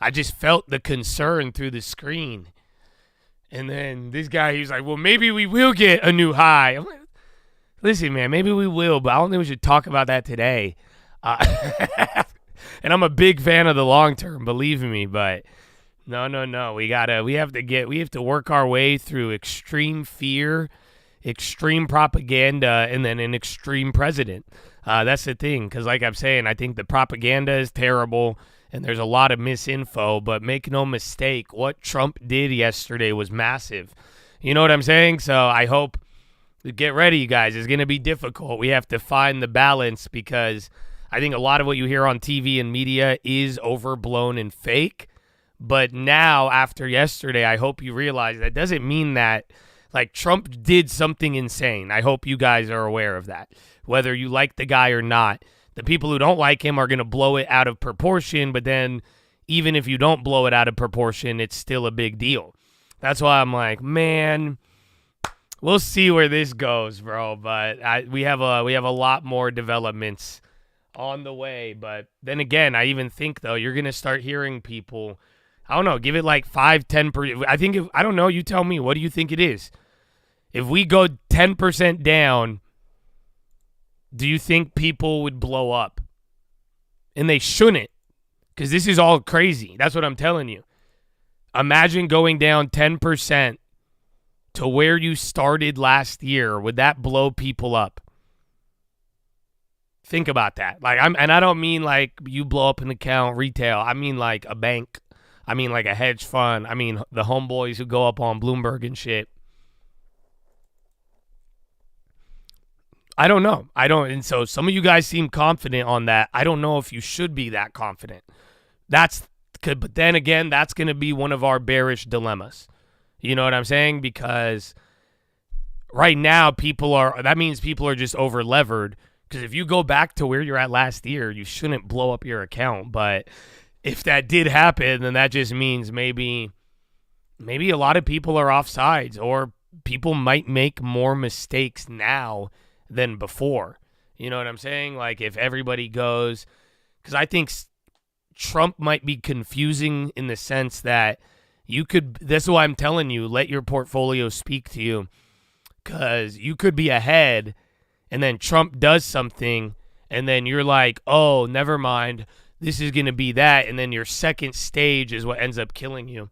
I just felt the concern through the screen. And then this guy, he was like, well, maybe we will get a new high. I'm like, listen, man, maybe we will, but I don't think we should talk about that today. And I'm a big fan of the long term, believe me, but no. We have to work our way through extreme fear extreme propaganda and then an extreme president. That's the thing, because like I'm saying, I think the propaganda is terrible and there's a lot of misinfo, but make no mistake, what Trump did yesterday was massive. You know what I'm saying? So I hope, get ready, you guys. It's going to be difficult. We have to find the balance because I think a lot of what you hear on TV and media is overblown and fake. But now, after yesterday, I hope you realize that doesn't mean that, like, Trump did something insane. I hope you guys are aware of that. Whether you like the guy or not, the people who don't like him are going to blow it out of proportion, but then even if you don't blow it out of proportion, it's still a big deal. That's why I'm like, man, we'll see where this goes, bro. But we have a lot more developments on the way. But then again, I even think, though, you're going to start hearing people, I don't know, give it like 5-10%. I think, I don't know, you tell me, what do you think it is? If we go 10% down, do you think people would blow up? And they shouldn't, because this is all crazy. That's what I'm telling you. Imagine going down 10% to where you started last year. Would that blow people up? Think about that. And I don't mean like you blow up an account retail. I mean like a bank. I mean like a hedge fund. I mean the homeboys who go up on Bloomberg and shit. I don't know. And so some of you guys seem confident on that. I don't know if you should be that confident. But then again, that's going to be one of our bearish dilemmas. You know what I'm saying? Because right now that means people are just over levered. Because if you go back to where you're at last year, you shouldn't blow up your account. But if that did happen, then that just means maybe a lot of people are off sides, or people might make more mistakes now than before. You know what I'm saying? Like if everybody goes, because I think Trump might be confusing in the sense that that's why I'm telling you, let your portfolio speak to you, because you could be ahead and then Trump does something and then you're like, oh, never mind, this is going to be that. And then your second stage is what ends up killing you.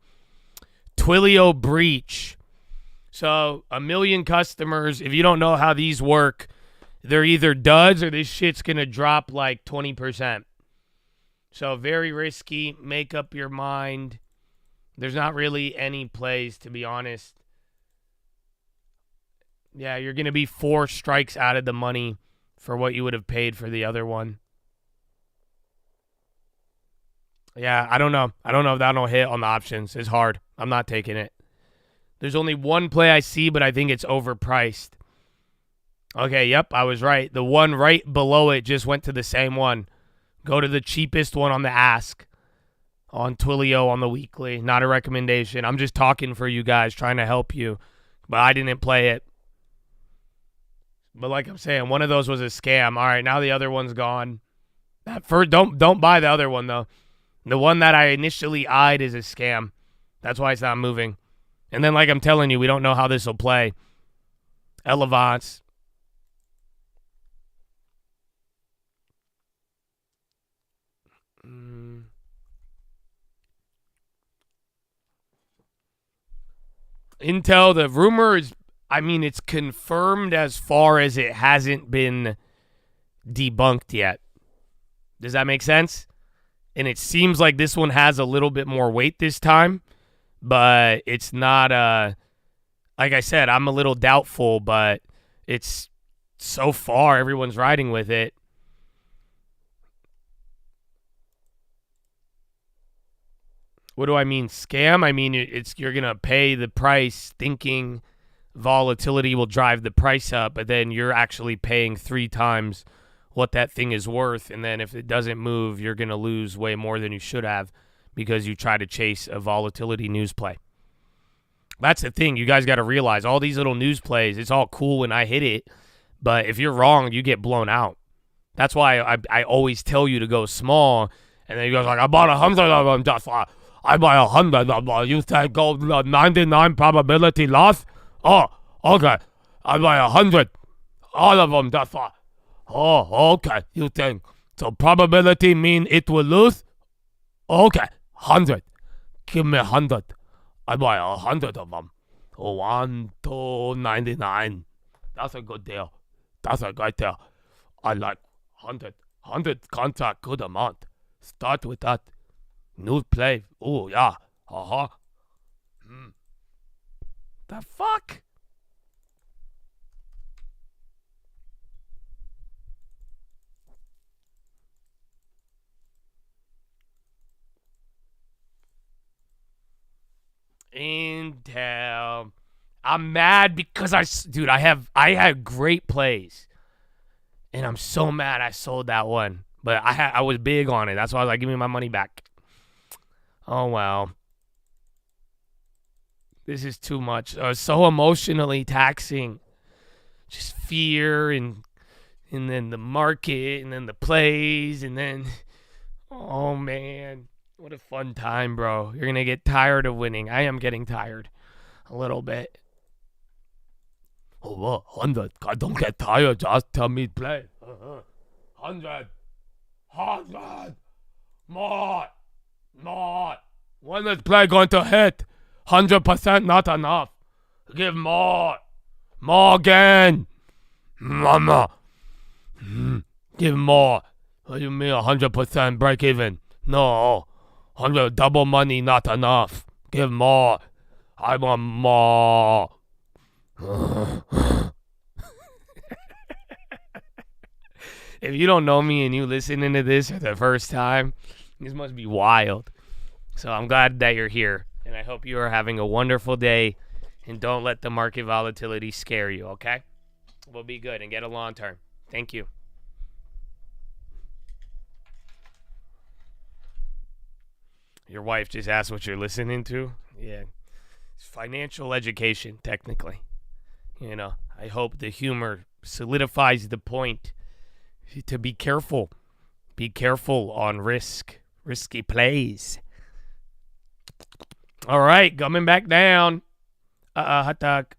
Twilio breach. So 1 million customers, if you don't know how these work, they're either duds or this shit's going to drop like 20%. So very risky. Make up your mind. There's not really any plays, to be honest. Yeah, you're going to be 4 strikes out of the money for what you would have paid for the other one. Yeah, I don't know. I don't know if that'll hit on the options. It's hard. I'm not taking it. There's only one play I see, but I think it's overpriced. Okay, yep, I was right. The one right below it just went to the same one. Go to the cheapest one on the ask on Twilio on the weekly. Not a recommendation. I'm just talking for you guys, trying to help you. But I didn't play it. But like I'm saying, one of those was a scam. All right, now the other one's gone. Don't buy the other one, though. The one that I initially eyed is a scam. That's why it's not moving. And then, like I'm telling you, we don't know how this will play. Elevance. Intel, the rumor is, it's confirmed as far as it hasn't been debunked yet. Does that make sense? And it seems like this one has a little bit more weight this time, but it's not, like I said, I'm a little doubtful, but it's so far, everyone's riding with it. What do I mean, scam? You're going to pay the price thinking volatility will drive the price up, but then you're actually paying 3 times what that thing is worth, and then if it doesn't move, you're going to lose way more than you should have because you try to chase a volatility news play. That's the thing. You guys got to realize all these little news plays, it's all cool when I hit it, but if you're wrong, you get blown out. That's why I always tell you to go small, and then you guys are like, I bought 100 of them, just I buy 100 of them. You say go 99 probability loss? Oh, okay. I buy 100. All of them, that's why. Oh, okay. You think so? Probability mean it will lose? Okay, 100. Give me 100. I buy 100 of them. 1, 2, 99. That's a good deal. That's a great deal. I like 100 contract, good amount. Start with that. New play. Oh, yeah. Uh-huh. The fuck? Intel. I'm mad because I had great plays. And I'm so mad I sold that one. But I was big on it. That's why I was like, give me my money back. Oh, well. This is too much. So emotionally taxing. Just fear and then the market and then the plays and then, oh, man. What a fun time, bro. You're going to get tired of winning. I am getting tired a little bit. Oh, what? 100. I don't get tired. Just tell me to play. 100. 100. More. 100 play going to hit. 100% not enough. Give more. More again. Mama. Give more. What do you mean 100% break even? No. 100 double money not enough. Give more. I want more. If you don't know me and you listening to this for the first time, this must be wild. So I'm glad that you're here, and I hope you are having a wonderful day, and don't let the market volatility scare you, okay? We'll be good and get a long term. Thank you. Your wife just asked what you're listening to? Yeah. It's financial education, technically. You know, I hope the humor solidifies the point to be careful. Be careful on risky plays. All right, coming back down. Hot dog.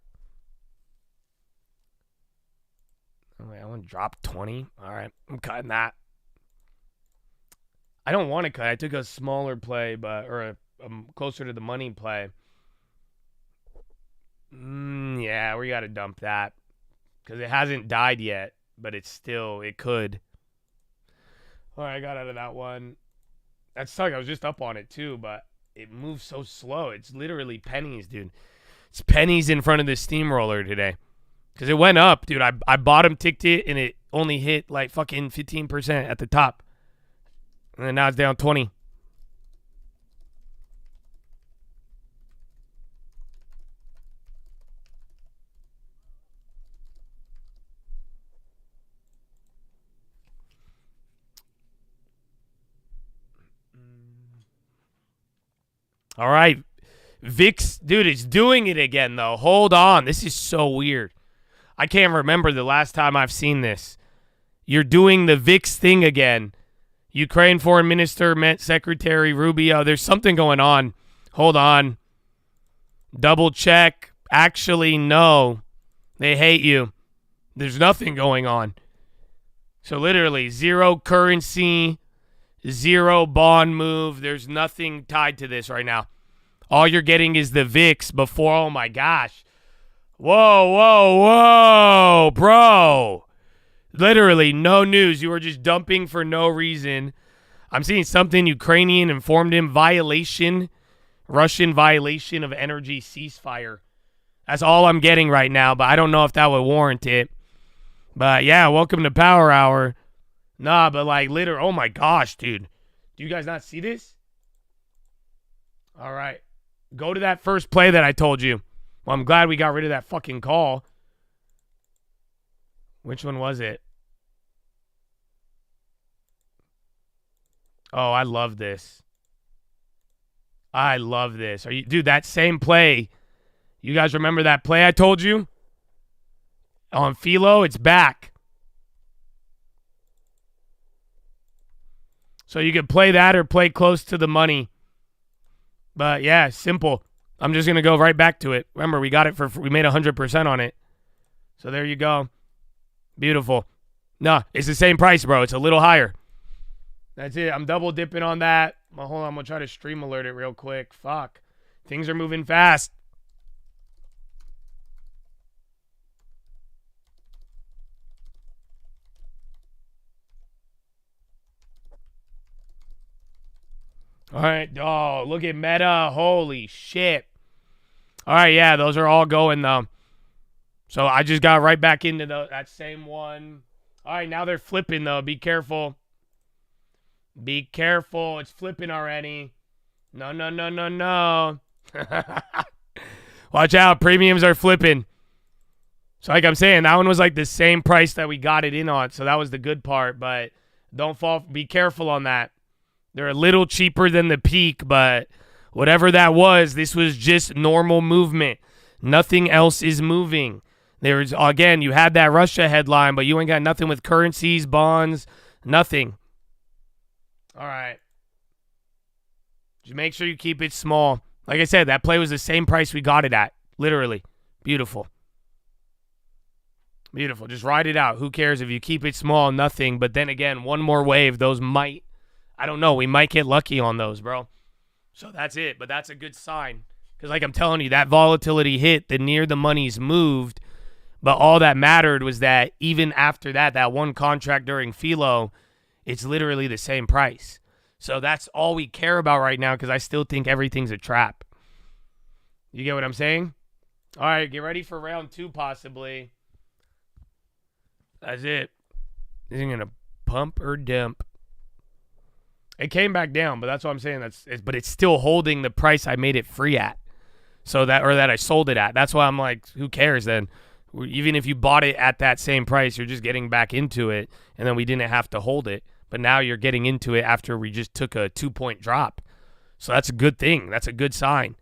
Oh, wait, I want to drop 20. All right, I'm cutting that. I don't want to cut. I took a smaller play, or a closer to the money play. Yeah, we got to dump that because it hasn't died yet, but it could. All right, I got out of that one. That sucked. I was just up on it too, but it moves so slow. It's literally pennies, dude. It's pennies in front of the steamroller today because it went up, dude. I bottom ticked it and it only hit like fucking 15% at the top. And then now it's down 20. All right. VIX, dude, it's doing it again, though. Hold on. This is so weird. I can't remember the last time I've seen this. You're doing the VIX thing again. Ukraine Foreign Minister, Met Secretary Rubio. There's something going on. Hold on. Double check. Actually, no. They hate you. There's nothing going on. So literally, zero currency, zero bond move. There's nothing tied to this right now. All you're getting is the VIX before. Oh, my gosh. Whoa, bro. Literally, no news. You were just dumping for no reason. I'm seeing something Ukrainian informed him. Russian violation of energy ceasefire. That's all I'm getting right now, but I don't know if that would warrant it. But, yeah, welcome to Power Hour. Nah, but, like, literally, oh, my gosh, dude. Do you guys not see this? All right. Go to that first play that I told you. Well, I'm glad we got rid of that fucking call. Which one was it? Oh, I love this. Dude, that same play. You guys remember that play I told you? On PHILO, it's back. So you could play that or play close to the money. But yeah, simple. I'm just going to go right back to it. Remember, we got it we made 100% on it. So there you go. Beautiful. No, it's the same price, bro. It's a little higher. That's it. I'm double dipping on that. Well, hold on. I'm going to try to stream alert it real quick. Fuck. Things are moving fast. All right. Oh, look at Meta. Holy shit. All right, yeah, those are all going, though. So I just got right back into that same one. All right, now they're flipping, though. Be careful. Be careful. It's flipping already. No, no, no, no, no. Watch out. Premiums are flipping. So like I'm saying, that one was like the same price that we got it in on. So that was the good part. But don't fall. Be careful on that. They're a little cheaper than the peak, but whatever that was, this was just normal movement. Nothing else is moving. There's, again, you had that Russia headline, but you ain't got nothing with currencies, bonds, nothing. All right. Just make sure you keep it small. Like I said, that play was the same price we got it at. Literally. Beautiful. Beautiful. Just ride it out. Who cares if you keep it small, nothing. But then again, one more wave, those might, I don't know, we might get lucky on those, bro. So that's it. But that's a good sign. Because like I'm telling you, that volatility hit, the near the money's moved. But all that mattered was that even after that one contract during PHILO, it's literally the same price. So that's all we care about right now because I still think everything's a trap. You get what I'm saying? All right, get ready for round 2 possibly. That's it. Is it going to pump or dump? It came back down, but that's what I'm saying. But it's still holding the price I made it free at. So that I sold it at. That's why I'm like, who cares then? Even if you bought it at that same price, you're just getting back into it, and then we didn't have to hold it. But now you're getting into it after we just took a 2-point drop. So that's a good thing. That's a good sign.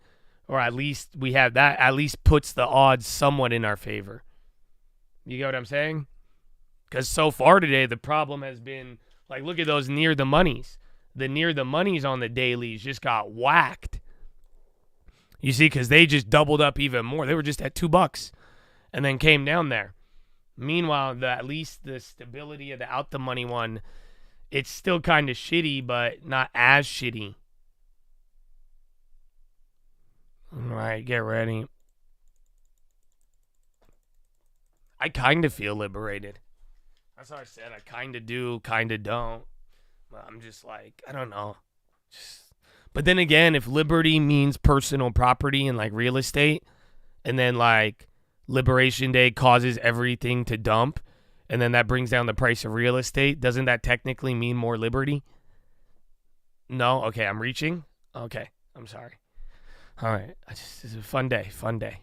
Or at least we have that. At least puts the odds somewhat in our favor. You get what I'm saying? Because so far today, the problem has been, like, look at those near the monies. The near the monies on the dailies just got whacked. You see, because they just doubled up even more. They were just at $2 and then came down there. Meanwhile, at least the stability of the out the money one, it's still kind of shitty, but not as shitty. All right, get ready. I kind of feel liberated. That's what I said. I kind of do, kind of don't. I'm just like, I don't know. But then again, if liberty means personal property and like real estate, and then like Liberation Day causes everything to dump, and then that brings down the price of real estate, doesn't that technically mean more liberty? No? Okay, I'm reaching? Okay, I'm sorry. All right, it's a fun day, fun day.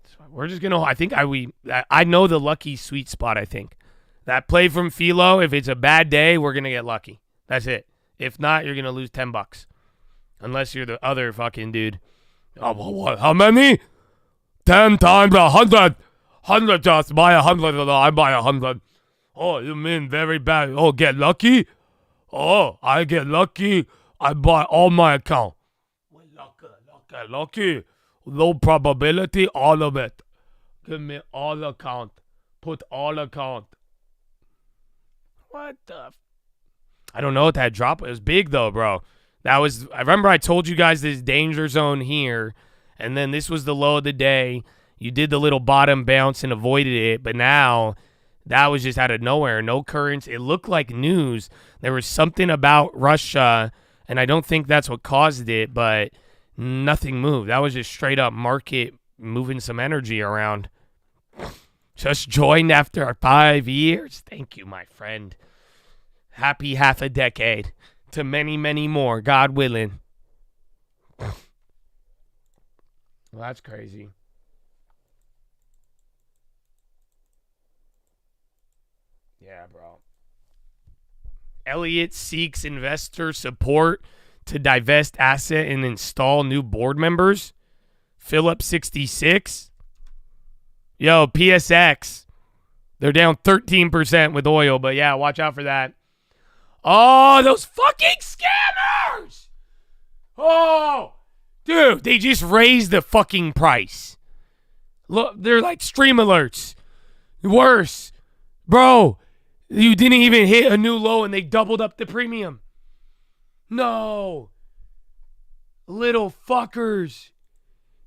So we're just going to, I know the lucky sweet spot, I think. That play from PHILO, if it's a bad day, we're going to get lucky. That's it. If not, you're going to lose $10. Unless you're the other fucking dude. Oh, what? How many? 10 times 100. 100 just buy 100. I buy 100. Oh, you mean very bad. Oh, get lucky? Oh, I get lucky. I buy all my account. Lucky. Low probability, all of it. Give me all account. Put all account. What the? I don't know what that drop was. It was big though, bro. I remember I told you guys this danger zone here, and then this was the low of the day. You did the little bottom bounce and avoided it, but now that was just out of nowhere. No currents. It looked like news. There was something about Russia, and I don't think that's what caused it, but nothing moved. That was just straight up market moving some energy around. Just joined after 5 years. Thank you, my friend. Happy half a decade to many, many more, God willing. Well, that's crazy. Yeah, bro. Elliott seeks investor support to divest asset and install new board members. Philip 66. Yo, PSX. They're down 13% with oil, but yeah, watch out for that. Oh, those fucking scammers! Oh, dude, they just raised the fucking price. Look, they're like stream alerts. Worse. Bro, you didn't even hit a new low and they doubled up the premium. No. Little fuckers.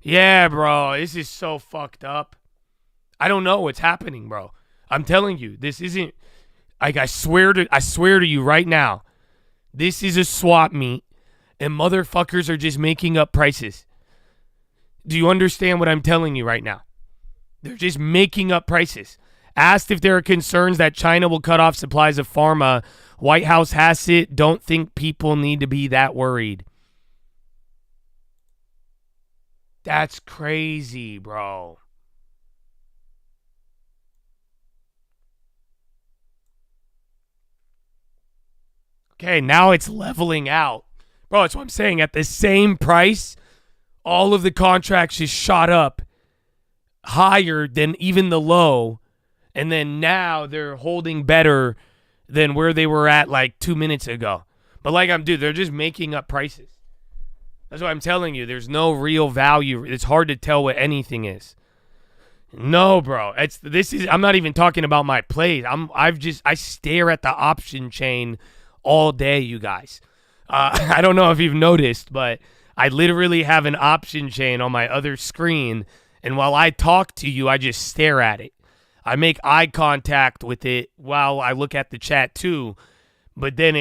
Yeah, bro, this is so fucked up. I don't know what's happening, bro. I'm telling you, this isn't like I swear to you right now. This is a swap meet, and motherfuckers are just making up prices. Do you understand what I'm telling you right now? They're just making up prices. Asked if there are concerns that China will cut off supplies of pharma, White House has it. Don't think people need to be that worried. That's crazy, bro. Okay, now it's leveling out. Bro, that's what I'm saying. At the same price, all of the contracts just shot up higher than even the low. And then now they're holding better than where they were at like 2 minutes ago. But dude, they're just making up prices. That's what I'm telling you. There's no real value. It's hard to tell what anything is. No, bro. I'm not even talking about my plays. I stare at the option chain all day, you guys. I don't know if you've noticed, but I literally have an option chain on my other screen, and while I talk to you, I just stare at it. I make eye contact with it while I look at the chat too, but then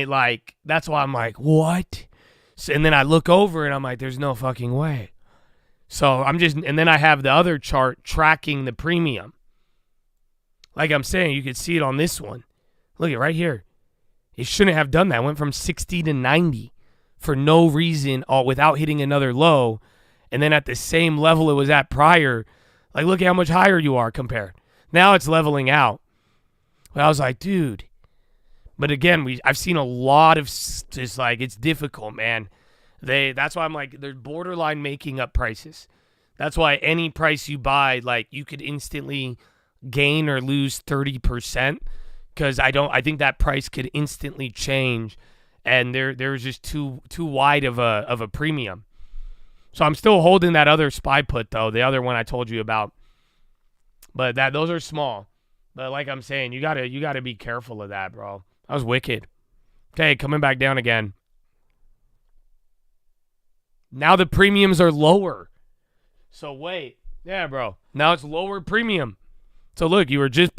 that's why I'm like, what? So, and then I look over and I'm like, there's no fucking way. So and then I have the other chart tracking the premium. Like I'm saying, you could see it on this one. Look at right here. It shouldn't have done that. It went from 60 to 90 for no reason, without hitting another low. And then at the same level it was at prior, look at how much higher you are compared. Now it's leveling out. But I was like, dude. But again, I've seen a lot of just it's difficult, man. That's why I'm like, they're borderline making up prices. That's why any price you buy, you could instantly gain or lose 30%. Because I think that price could instantly change, and there's just too wide of a premium. So I'm still holding that other SPY put though, the other one I told you about. But those are small. But like I'm saying, you gotta be careful of that, bro. That was wicked. Okay, coming back down again. Now the premiums are lower. So wait, yeah, bro. Now it's lower premium. So look, you were just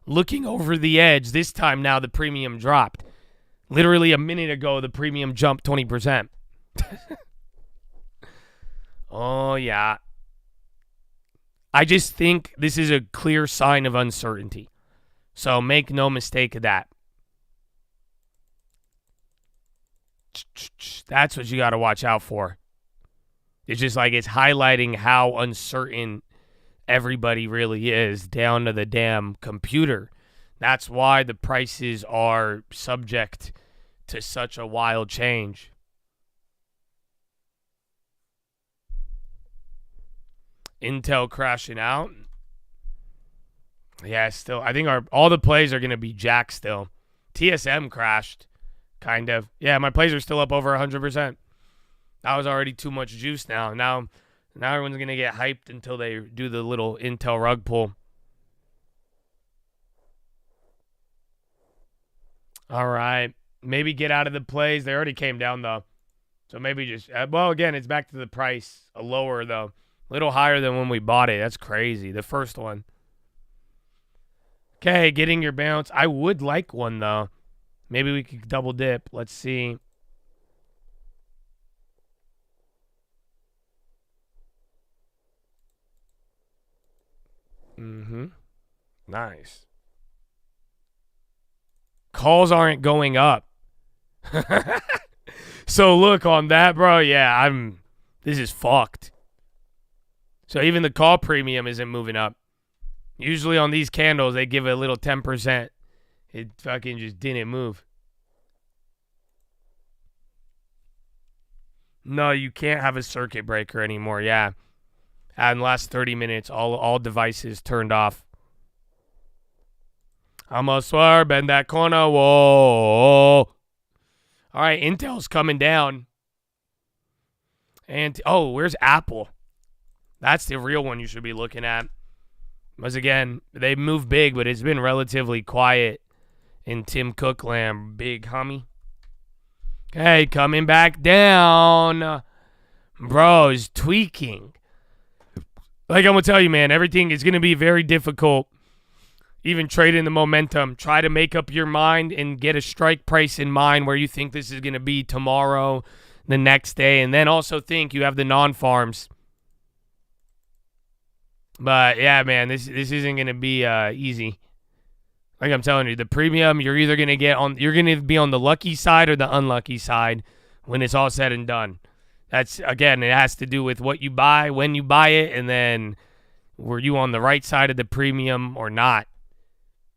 looking over the edge. This time now the premium dropped. Literally a minute ago, the premium jumped 20%. Oh, yeah. I just think this is a clear sign of uncertainty. So make no mistake of that. That's what you got to watch out for. It's just it's highlighting how uncertain everybody really is down to the damn computer. That's why the prices are subject to such a wild change. Intel crashing out. Yeah, still. I think all the plays are going to be jacked still. TSM crashed, kind of. Yeah, my plays are still up over 100%. That was already too much juice now. Now everyone's going to get hyped until they do the little Intel rug pull. All right. Maybe get out of the plays. They already came down, though. So maybe just... well, again, it's back to the price. A lower, though. A little higher than when we bought it. That's crazy. The first one. Okay, getting your bounce. I would like one, though. Maybe we could double dip. Let's see. Nice. Calls aren't going up. So look on that, bro. Yeah, this is fucked. So even the call premium isn't moving up. Usually on these candles, they give a little 10%. It fucking just didn't move. No, you can't have a circuit breaker anymore. Yeah. In the last 30 minutes, all devices turned off. I'm a swerve in that corner. Whoa. All right, Intel's coming down. And, where's Apple? That's the real one you should be looking at. Because, again, they moved big, but it's been relatively quiet in Tim Cook land. Big homie. Okay, coming back down. Bro, is tweaking. Like I'm going to tell you, man, everything is going to be very difficult even trade in the momentum. Try to make up your mind and get a strike price in mind where you think this is going to be tomorrow, the next day, and then also think you have the non-farms. But yeah, man, this isn't going to be easy. Like I'm telling you, the premium, you're either going to be on the lucky side or the unlucky side when it's all said and done. That's, again, it has to do with what you buy, when you buy it, and then were you on the right side of the premium or not?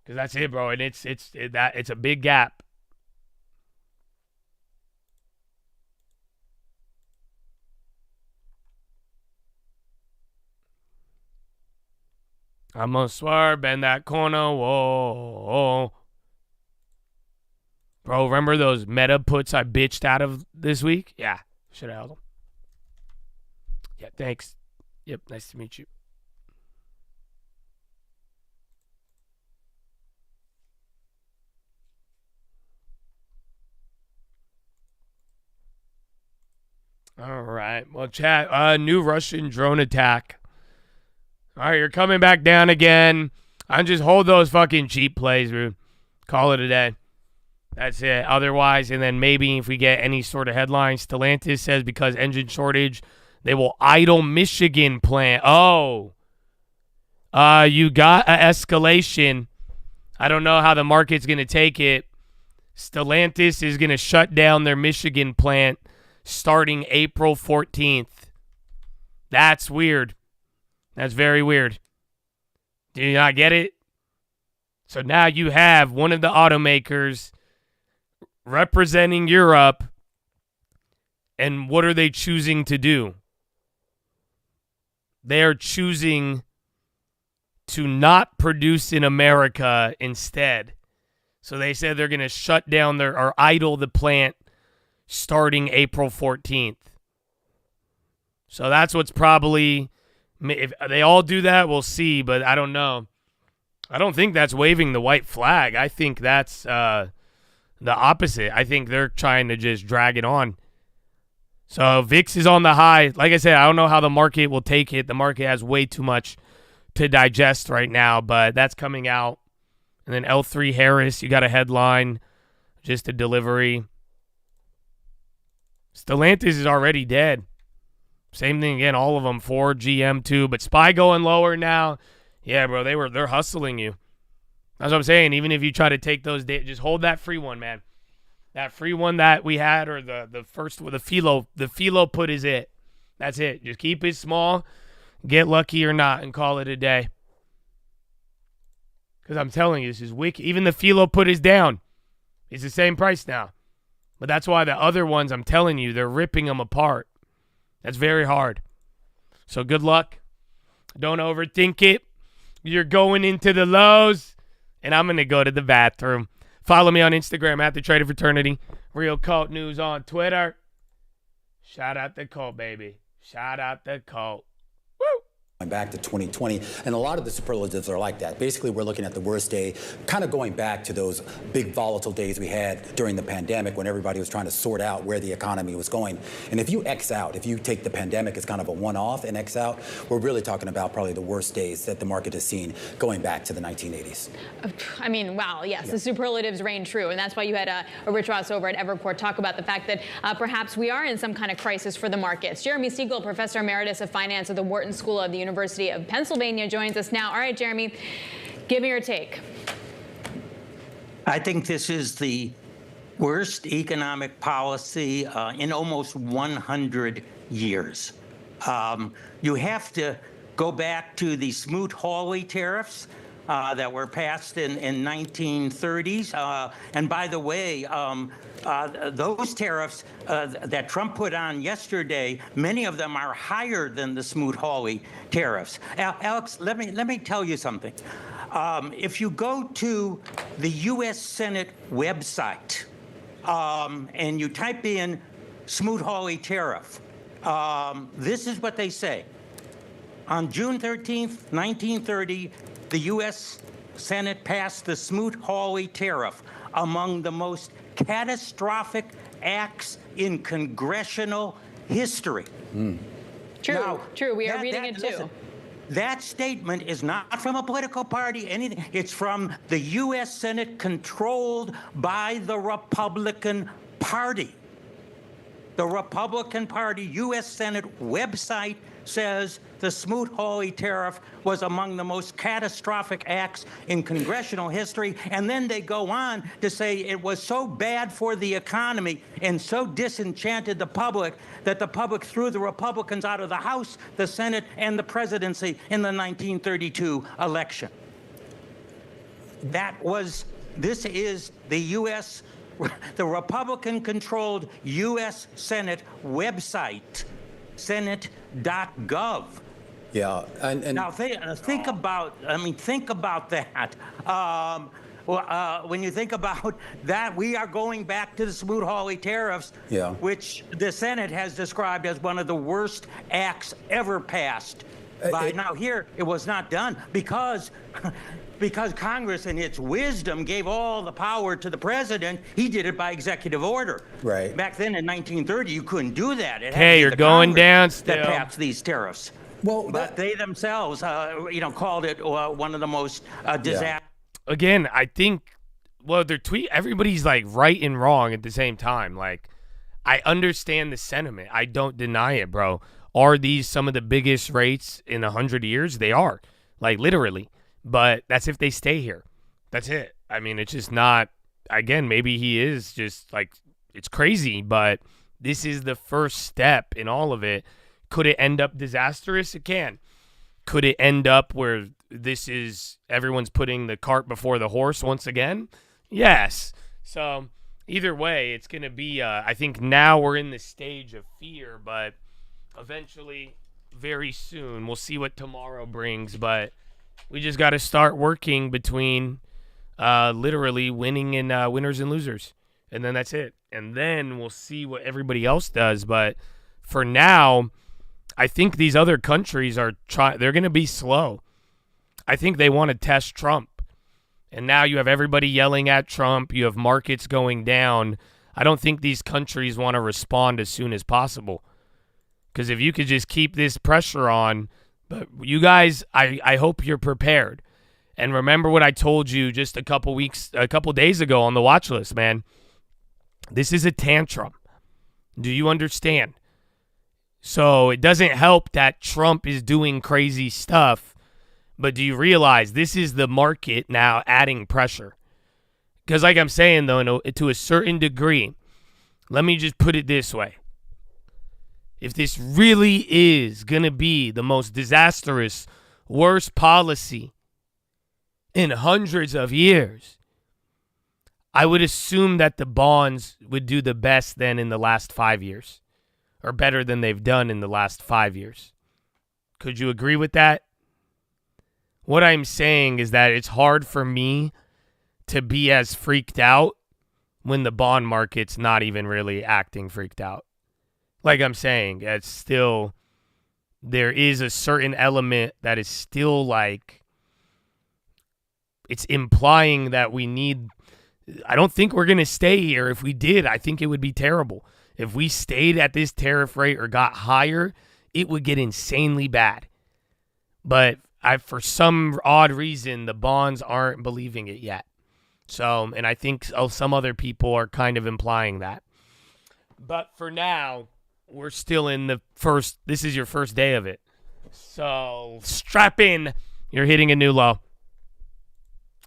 Because that's it, bro, and it's a big gap. I'm gonna swerve, bend that corner, whoa. Bro, remember those meta puts I bitched out of this week? Yeah, should have held them. Yeah, thanks. Yep, nice to meet you. All right, well, chat, new Russian drone attack. All right, you're coming back down again. I just hold those fucking cheap plays, dude. Call it a day. That's it. Otherwise, and then maybe if we get any sort of headline, Stellantis says because engine shortage, they will idle Michigan plant. Oh. You got an escalation. I don't know how the market's going to take it. Stellantis is going to shut down their Michigan plant starting April 14th. That's weird. That's very weird. Do you not get it? So now you have one of the automakers representing Europe, and what are they choosing to do? They are choosing to not produce in America instead. So they said they're going to shut down or idle the plant starting April 14th. So that's what's probably... If they all do that, we'll see, but I don't know. I don't think that's waving the white flag. I think that's the opposite. I think they're trying to just drag it on. So VIX is on the high. Like I said, I don't know how the market will take it. The market has way too much to digest right now, but that's coming out. And then L3 Harris, you got a headline, just a delivery. Stellantis is already dead. Same thing again, all of them, Ford, GM too, but SPY going lower now. Yeah, bro, they're hustling you. That's what I'm saying. Even if you try to take those, just hold that free one, man. That free one that we had, or the first, the PHILO put is it. That's it. Just keep it small, get lucky or not, and call it a day. Because I'm telling you, this is wicked. Even the PHILO put is down. It's the same price now. But that's why the other ones, I'm telling you, they're ripping them apart. That's very hard. So good luck. Don't overthink it. You're going into the lows, and I'm going to go to the bathroom. Follow me on Instagram at The Trader Fraternity. Real Cult News on Twitter. Shout out the cult, baby. Shout out the cult. Back to 2020, and a lot of the superlatives are like that. Basically, we're looking at the worst day, kind of going back to those big volatile days we had during the pandemic when everybody was trying to sort out where the economy was going. And if you X out, if you take the pandemic as kind of a one-off and X out, we're really talking about probably the worst days that the market has seen going back to the 1980s. I mean, wow, yes, the superlatives reign true, and that's why you had a Rich Ross over at Evercore talk about the fact that perhaps we are in some kind of crisis for the markets. Jeremy Siegel, Professor Emeritus of Finance at the Wharton School of the University of Pennsylvania, joins us now. All right, Jeremy, give me your take. I think this is the worst economic policy in almost 100 years. You have to go back to the Smoot-Hawley tariffs that were passed in 1930s. And by the way, those tariffs that Trump put on yesterday, many of them are higher than the Smoot-Hawley tariffs. Alex, let me tell you something. If you go to the U.S. Senate website and you type in Smoot-Hawley tariff, this is what they say. On June 13th, 1930, the U.S. Senate passed the Smoot-Hawley tariff, among the most catastrophic acts in congressional history. True, true. We are reading it too. That statement is not from a political party, anything. It's from the U.S. Senate controlled by the Republican Party. The Republican Party U.S. Senate website says the Smoot-Hawley tariff was among the most catastrophic acts in congressional history. And then they go on to say it was so bad for the economy and so disenchanted the public that the public threw the Republicans out of the House, the Senate, and the presidency in the 1932 election. This is the U.S. the Republican-controlled U.S. Senate website, senate.gov. Yeah, and now think about that. When you think about that, we are going back to the Smoot-Hawley tariffs, which the Senate has described as one of the worst acts ever passed. Now here, it was not done because Congress, in its wisdom, gave all the power to the president. He did it by executive order. Right. Back then in 1930, you couldn't do that. Hey, you're going down still. That passed these tariffs. Well, but they themselves, called it one of the most disastrous. Again, I think, their tweet, everybody's like right and wrong at the same time. Like, I understand the sentiment. I don't deny it, bro. Are these some of the biggest rates in 100 years? They are, like, literally. But that's if they stay here. That's it. I mean, it's just not, again, maybe he is just like, it's crazy, but this is the first step in all of it. Could it end up disastrous? It can. Could it end up where this is everyone's putting the cart before the horse once again? Yes. So either way, it's going to be, I think now we're in the stage of fear, but eventually, very soon, we'll see what tomorrow brings, but we just got to start working between literally winning and winners and losers. And then that's it. And then we'll see what everybody else does. But for now, I think these other countries they're going to be slow. I think they want to test Trump. And now you have everybody yelling at Trump. You have markets going down. I don't think these countries want to respond as soon as possible. Because if you could just keep this pressure on, but you guys, I hope you're prepared. And remember what I told you just a couple days ago on the watch list, man. This is a tantrum. Do you understand? So it doesn't help that Trump is doing crazy stuff, but do you realize this is the market now adding pressure? Because like I'm saying, though, to a certain degree, let me just put it this way. If this really is going to be the most disastrous, worst policy in hundreds of years, I would assume that the bonds would do the best then in the last 5 years, or better than they've done in the last 5 years. Could you agree with that? What I'm saying is that it's hard for me to be as freaked out when the bond market's not even really acting freaked out. Like I'm saying, it's still, there is a certain element that is still like, it's implying that we need, I don't think we're going to stay here. If we did, I think it would be terrible. If we stayed at this tariff rate or got higher, it would get insanely bad. But for some odd reason, the bonds aren't believing it yet. So, and I think some other people are kind of implying that. But for now, we're still in this is your first day of it. So strap in. You're hitting a new low.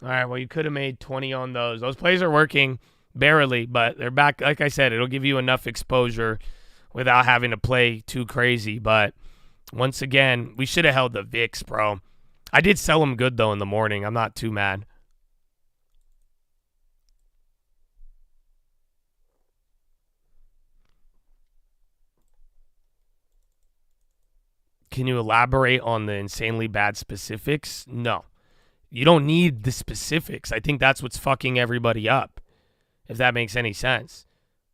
All right, well, you could have made 20 on those. Those plays are working barely, but they're back. Like I said, it'll give you enough exposure without having to play too crazy. But once again, we should have held the VIX, bro. I did sell them good, though, in the morning. I'm not too mad. Can you elaborate on the insanely bad specifics? No. You don't need the specifics. I think that's what's fucking everybody up, if that makes any sense.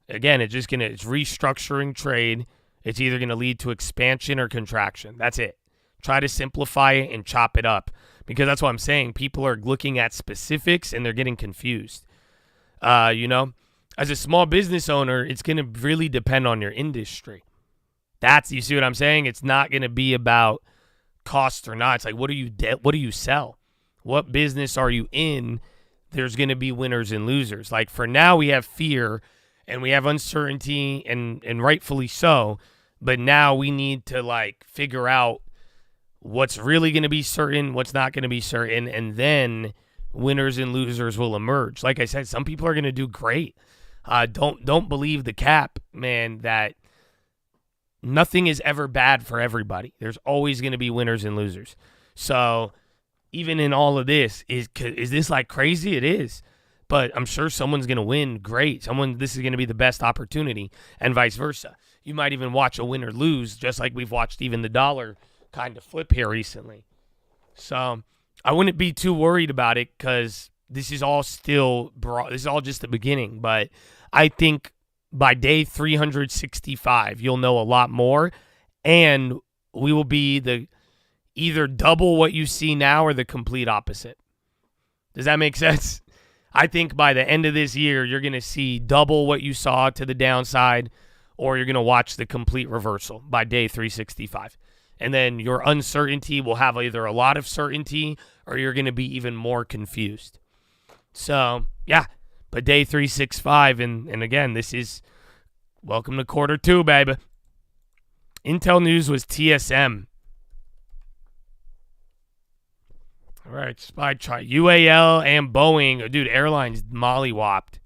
Again, it's restructuring trade. It's either going to lead to expansion or contraction. That's it. Try to simplify it and chop it up, because that's what I'm saying. People are looking at specifics and they're getting confused. As a small business owner, it's going to really depend on your industry. You see what I'm saying? It's not going to be about costs or not. It's like, what do you sell? What business are you in? There's going to be winners and losers. Like for now, we have fear and we have uncertainty, and rightfully so. But now we need to like figure out what's really going to be certain, what's not going to be certain, and then winners and losers will emerge. Like I said, some people are going to do great. Don't believe the cap, man, that nothing is ever bad for everybody. There's always going to be winners and losers. So even in all of this, is this like crazy? It is. But I'm sure someone's going to win. Great. This is going to be the best opportunity, and vice versa. You might even watch a winner lose, just like we've watched even the dollar kind of flip here recently. So I wouldn't be too worried about it because this is all still this is all just the beginning. But I think by day 365, you'll know a lot more, and we will be either double what you see now or the complete opposite. Does that make sense? I think by the end of this year, you're going to see double what you saw to the downside, or you're going to watch the complete reversal by day 365. And then your uncertainty will have either a lot of certainty or you're going to be even more confused. So, yeah, but day 365, and again, this is welcome to quarter two, baby. Intel news was TSM. All right, SPY chart. UAL and Boeing. Dude, airlines mollywopped.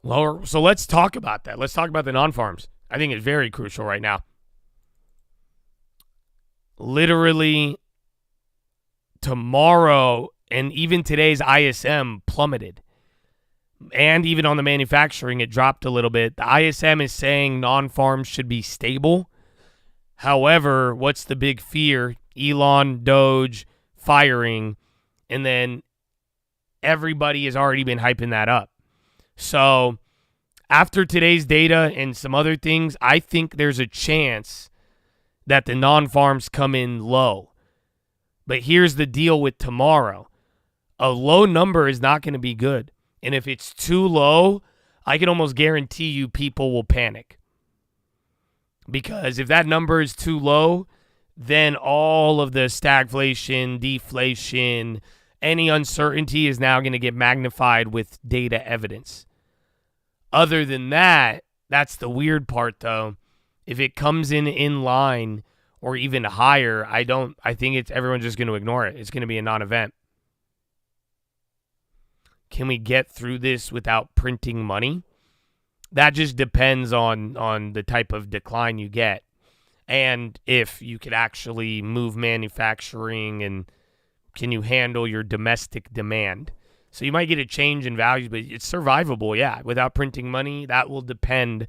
Lower. So let's talk about that. Let's talk about the non-farms. I think it's very crucial right now. Literally tomorrow and even today's ISM plummeted. And even on the manufacturing, it dropped a little bit. The ISM is saying non-farms should be stable. However, what's the big fear? Elon, Doge, firing, and then everybody has already been hyping that up. So after today's data and some other things, I think there's a chance that the non-farms come in low. But here's the deal with tomorrow. A low number is not going to be good. And if it's too low, I can almost guarantee you people will panic. Because if that number is too low, then all of the stagflation, deflation, any uncertainty is now going to get magnified with data evidence. Other than that, that's the weird part, though. If it comes in line or even higher, I think everyone's just going to ignore it. It's going to be a non-event. Can we get through this without printing money? That just depends on the type of decline you get. And if you could actually move manufacturing and can you handle your domestic demand? So you might get a change in values, but it's survivable, yeah. Without printing money, that will depend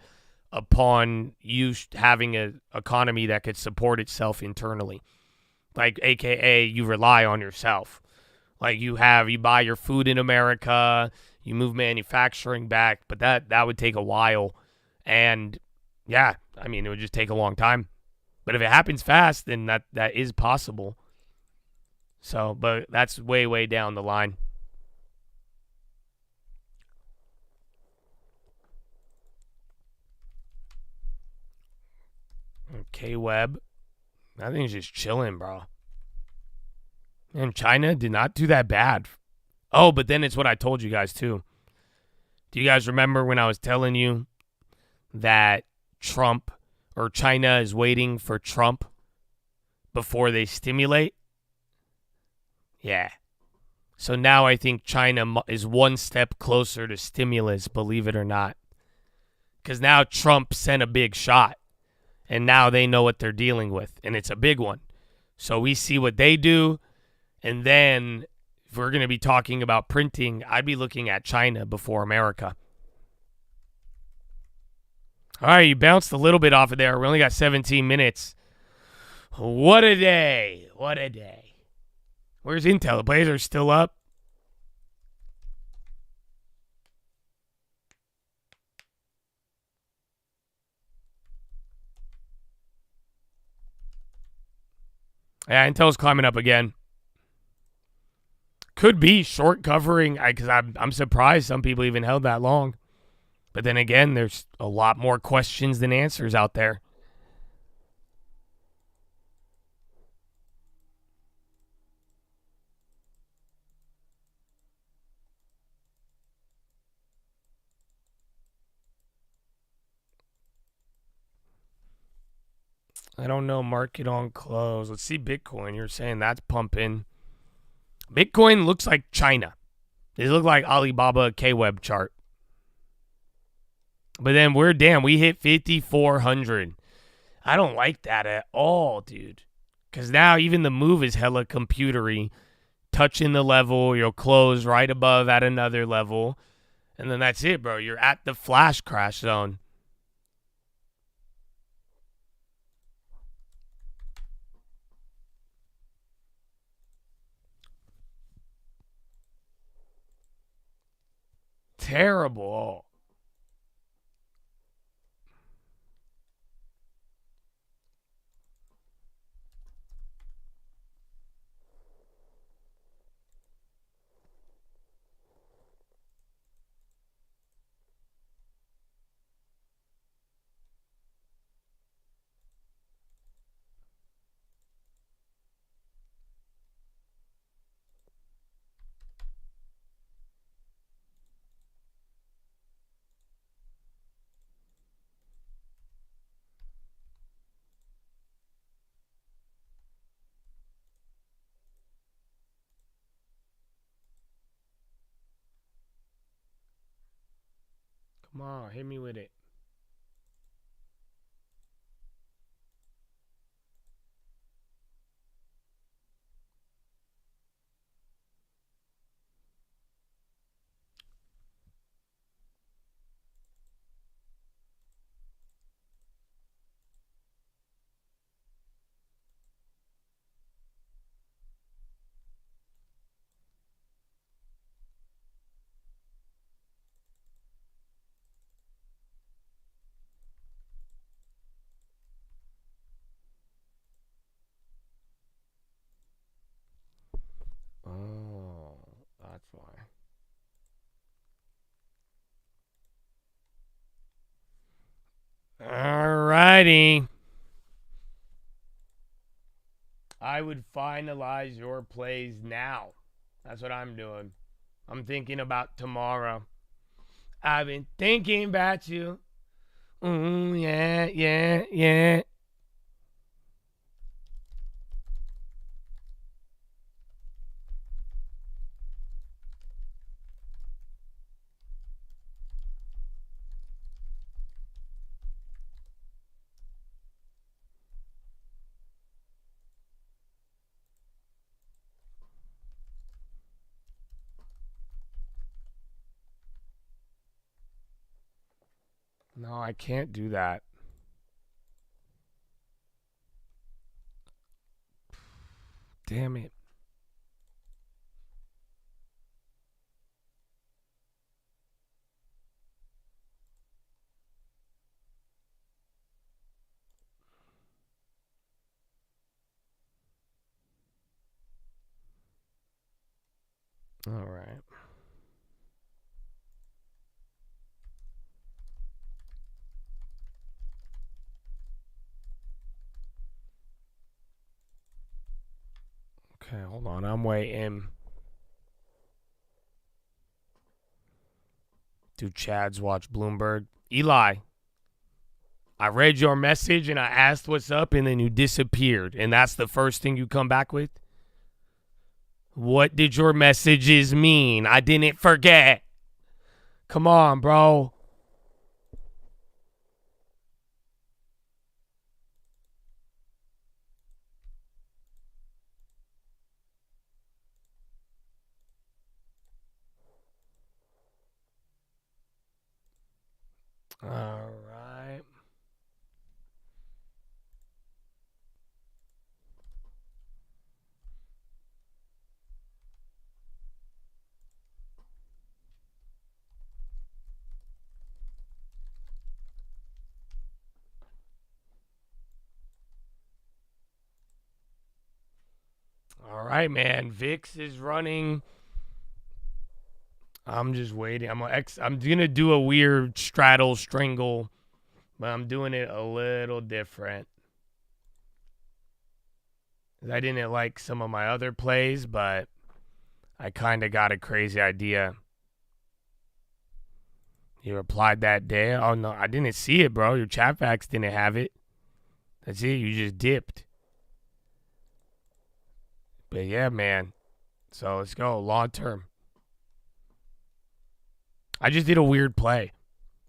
upon you having an economy that could support itself internally. Like, AKA, you rely on yourself. Like you buy your food in America, you move manufacturing back, but that would take a while. And, yeah, I mean, it would just take a long time. But if it happens fast, then that is possible. So, but that's way, way down the line. K-Web, I think it's just chilling, bro. And China did not do that bad. Oh, but then it's what I told you guys, too. Do you guys remember when I was telling you that Trump or China is waiting for Trump before they stimulate? Yeah. So now I think China is one step closer to stimulus, believe it or not. Because now Trump sent a big shot. And now they know what they're dealing with. And it's a big one. So we see what they do. And then if we're going to be talking about printing, I'd be looking at China before America. All right, you bounced a little bit off of there. We only got 17 minutes. What a day. What a day. Where's Intel? The players are still up. Yeah, Intel's climbing up again. Could be short covering, because I'm surprised some people even held that long. But then again, there's a lot more questions than answers out there. I don't know. Market on close. Let's see Bitcoin. You're saying that's pumping. Bitcoin looks like China. They look like Alibaba K-Web chart. But then we hit 5,400. I don't like that at all, dude. Because now even the move is hella computery. Touching the level, you'll close right above at another level. And then that's it, bro. You're at the flash crash zone. Terrible. Come on, hit me with it. Oh, that's why. Alrighty. I would finalize your plays now. That's what I'm doing. I'm thinking about tomorrow. I've been thinking about you. Yeah, yeah, yeah. No, I can't do that. Damn it. All right. Okay, hold on. I'm waiting. Do Chads watch Bloomberg? Eli, I read your message and I asked what's up and then you disappeared. And that's the first thing you come back with? What did your messages mean? I didn't forget. Come on, bro. All right. All right, man. VIX is running. I'm just waiting. I'm gonna do a weird straddle strangle, but I'm doing it a little different. I didn't like some of my other plays, but I kind of got a crazy idea. You replied that day. Oh, no, I didn't see it, bro. Your chat facts didn't have it. That's it. You just dipped. But yeah, man. So let's go. Long term. I just did a weird play.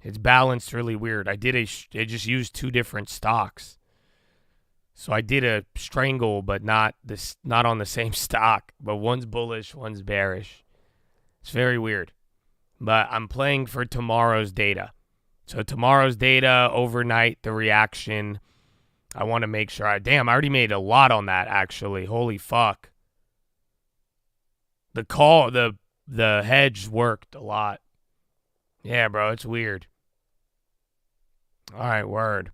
It's balanced really weird. I just used two different stocks. So I did a strangle, but not on the same stock. But one's bullish, one's bearish. It's very weird. But I'm playing for tomorrow's data. So tomorrow's data, overnight, the reaction. I want to make sure I already made a lot on that, actually. Holy fuck. The hedge worked a lot. Yeah, bro, it's weird. All right, word.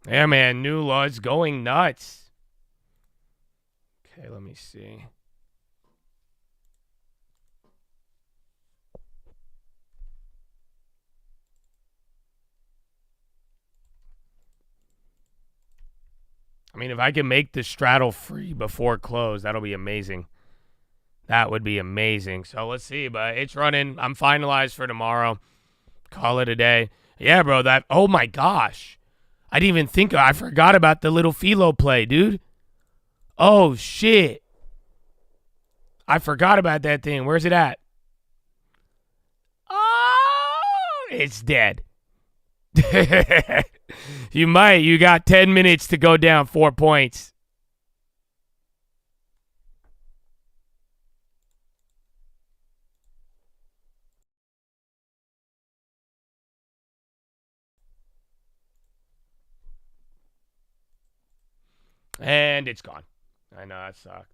Yeah, man, new law is going nuts. Okay, let me see. I mean, if I can make the straddle free before close, that'll be amazing. That would be amazing. So let's see, but it's running. I'm finalized for tomorrow. Call it a day. Yeah, bro, oh my gosh. I didn't even think, I forgot about the little PHILO play, dude. Oh, shit. I forgot about that thing. Where's it at? Oh, it's dead. You got 10 minutes to go down 4 points. And it's gone. I know, that sucked.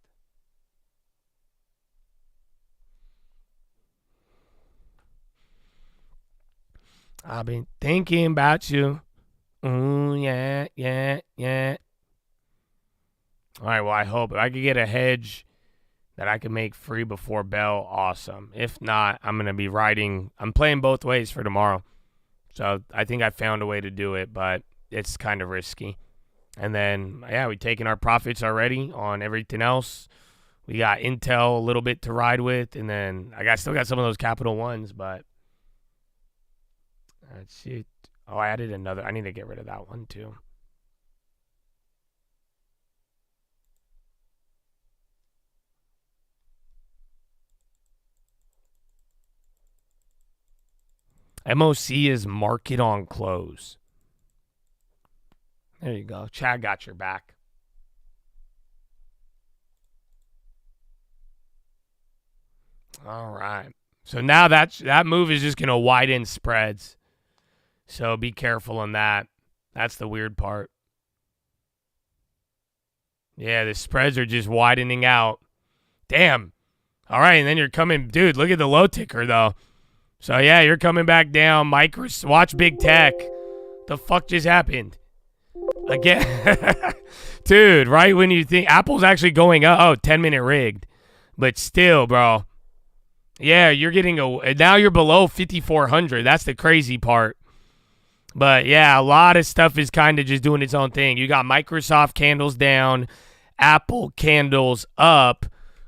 I've been thinking about you. Ooh, yeah. All right, well, I hope if I could get a hedge that I can make free before bell, awesome. If not, I'm going to be I'm playing both ways for tomorrow. So I think I found a way to do it, but it's kind of risky. And then, yeah, we've taken our profits already on everything else. We got Intel a little bit to ride with, and then I still got some of those Capital Ones, but that's it. Oh, I added another. I need to get rid of that one, too. MOC is market on close. There you go. Chad got your back. All right. So now that move is just going to widen spreads. So be careful on that. That's the weird part. Yeah, the spreads are just widening out. Damn. All right, and then you're coming. Dude, look at the low ticker, though. So, yeah, you're coming back down. Watch Big Tech. The fuck just happened? Again. Dude, right when you think Apple's actually going up. Oh, 10-minute rigged. But still, bro. Yeah, you're getting now you're below 5,400. That's the crazy part. But, yeah, a lot of stuff is kind of just doing its own thing. You got Microsoft candles down, Apple candles up,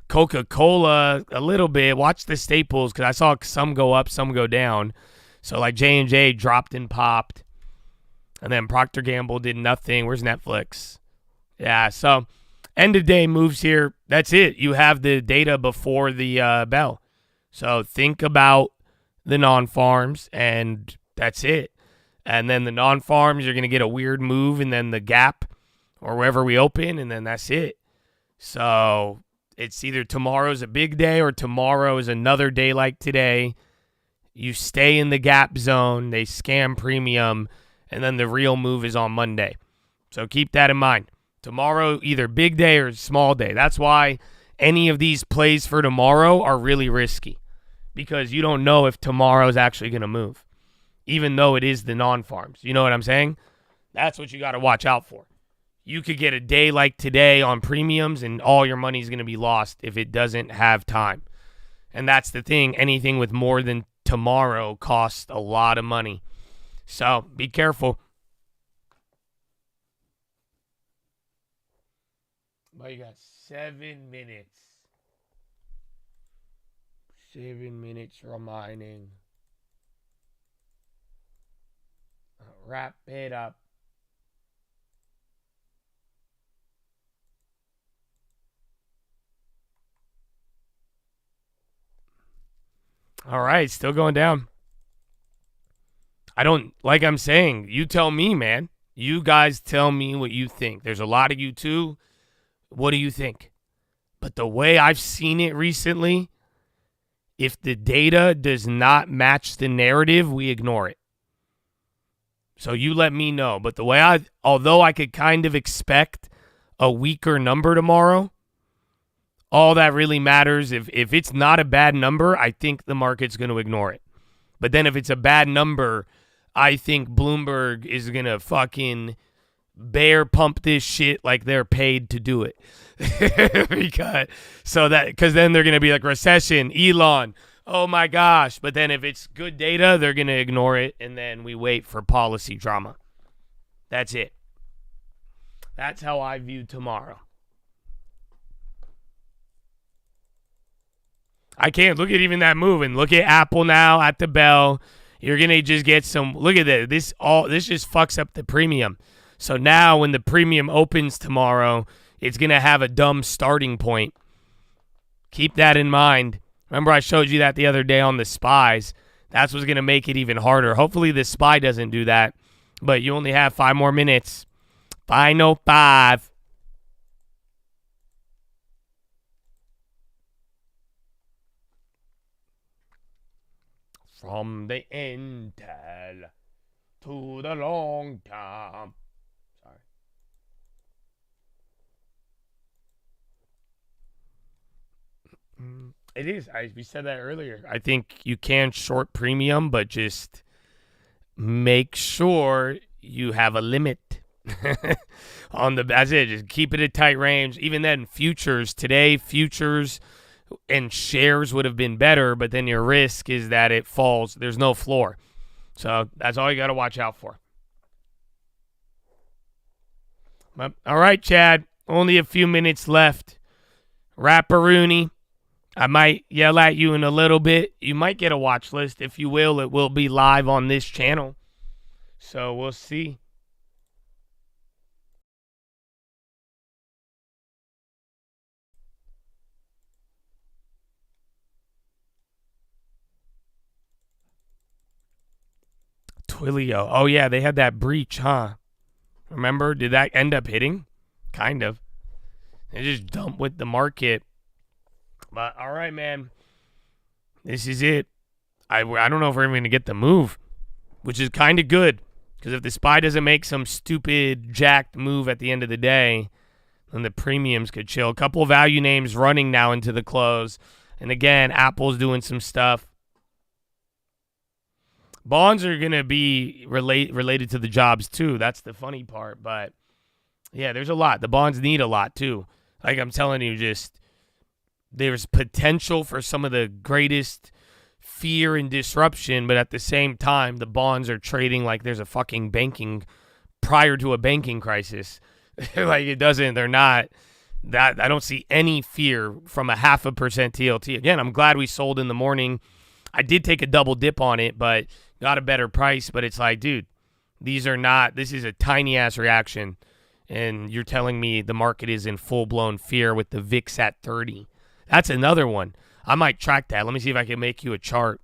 Coca-Cola a little bit. Watch the staples because I saw some go up, some go down. So, like, J&J dropped and popped. And then Procter & Gamble did nothing. Where's Netflix? Yeah, so end of day moves here. That's it. You have the data before the bell. So think about the non-farms, and that's it. And then the non-farms, you're going to get a weird move, and then the gap or wherever we open, and then that's it. So it's either tomorrow's a big day or tomorrow is another day like today. You stay in the gap zone. They scam premium, and then the real move is on Monday. So keep that in mind. Tomorrow, either big day or small day. That's why any of these plays for tomorrow are really risky, because you don't know if tomorrow's actually going to move. even though it is the non-farms. You know what I'm saying? That's what you got to watch out for. You could get a day like today on premiums and all your money is going to be lost if it doesn't have time. And that's the thing. Anything with more than tomorrow costs a lot of money. So be careful. Well, you got 7 minutes. 7 minutes remaining. Wrap it up. All right, still going down. Like I'm saying, you tell me, man. You guys tell me what you think. There's a lot of you too. What do you think? But the way I've seen it recently, if the data does not match the narrative, we ignore it. So you let me know. But the way although I could kind of expect a weaker number tomorrow, all that really matters, if it's not a bad number, I think the market's going to ignore it. But then if it's a bad number, I think Bloomberg is going to fucking bear pump this shit like they're paid to do it. Because then they're going to be like, recession, Elon, oh my gosh. But then if it's good data, they're going to ignore it, and then we wait for policy drama. That's it. That's how I view tomorrow. I can't look at even that move, and look at Apple now at the bell. You're gonna just get some. Look at that. This just fucks up the premium. So now when the premium opens tomorrow, it's gonna have a dumb starting point. Keep that in mind. Remember I showed you that the other day on the SPYs. That's what's gonna make it even harder. Hopefully the SPY doesn't do that. But you only have 5 more minutes. Final 5. From the Intel to the long term. Sorry. It is. We said that earlier. I think you can short premium, but just make sure you have a limit on the. That's it. Just keep it a tight range. Even then, futures today, futures and shares would have been better, but then your risk is that it falls. There's no floor. So that's all you got to watch out for. All right, Chad. Only a few minutes left. Rapparoony. I might yell at you in a little bit. You might get a watch list. If you will, it will be live on this channel. So we'll see. PHILO. Oh, yeah, they had that breach, huh? Remember? Did that end up hitting? Kind of. They just dumped with the market. But, all right, man. This is it. I don't know if we're even going to get the move, which is kind of good. Because if the SPY doesn't make some stupid, jacked move at the end of the day, then the premiums could chill. A couple of value names running now into the close. And, again, Apple's doing some stuff. Bonds are going to be related to the jobs, too. That's the funny part. But, yeah, there's a lot. The bonds need a lot, too. Like I'm telling you, just there's potential for some of the greatest fear and disruption, but at the same time, the bonds are trading like there's a fucking banking prior to a banking crisis. Like it doesn't, they're not. That I don't see any fear from a 0.5% TLT. Again, I'm glad we sold in the morning. I did take a double dip on it, but got a better price. But it's like, dude, these are not, this is a tiny ass reaction. And you're telling me the market is in full blown fear with the VIX at 30. That's another one. I might track that. Let me see if I can make you a chart.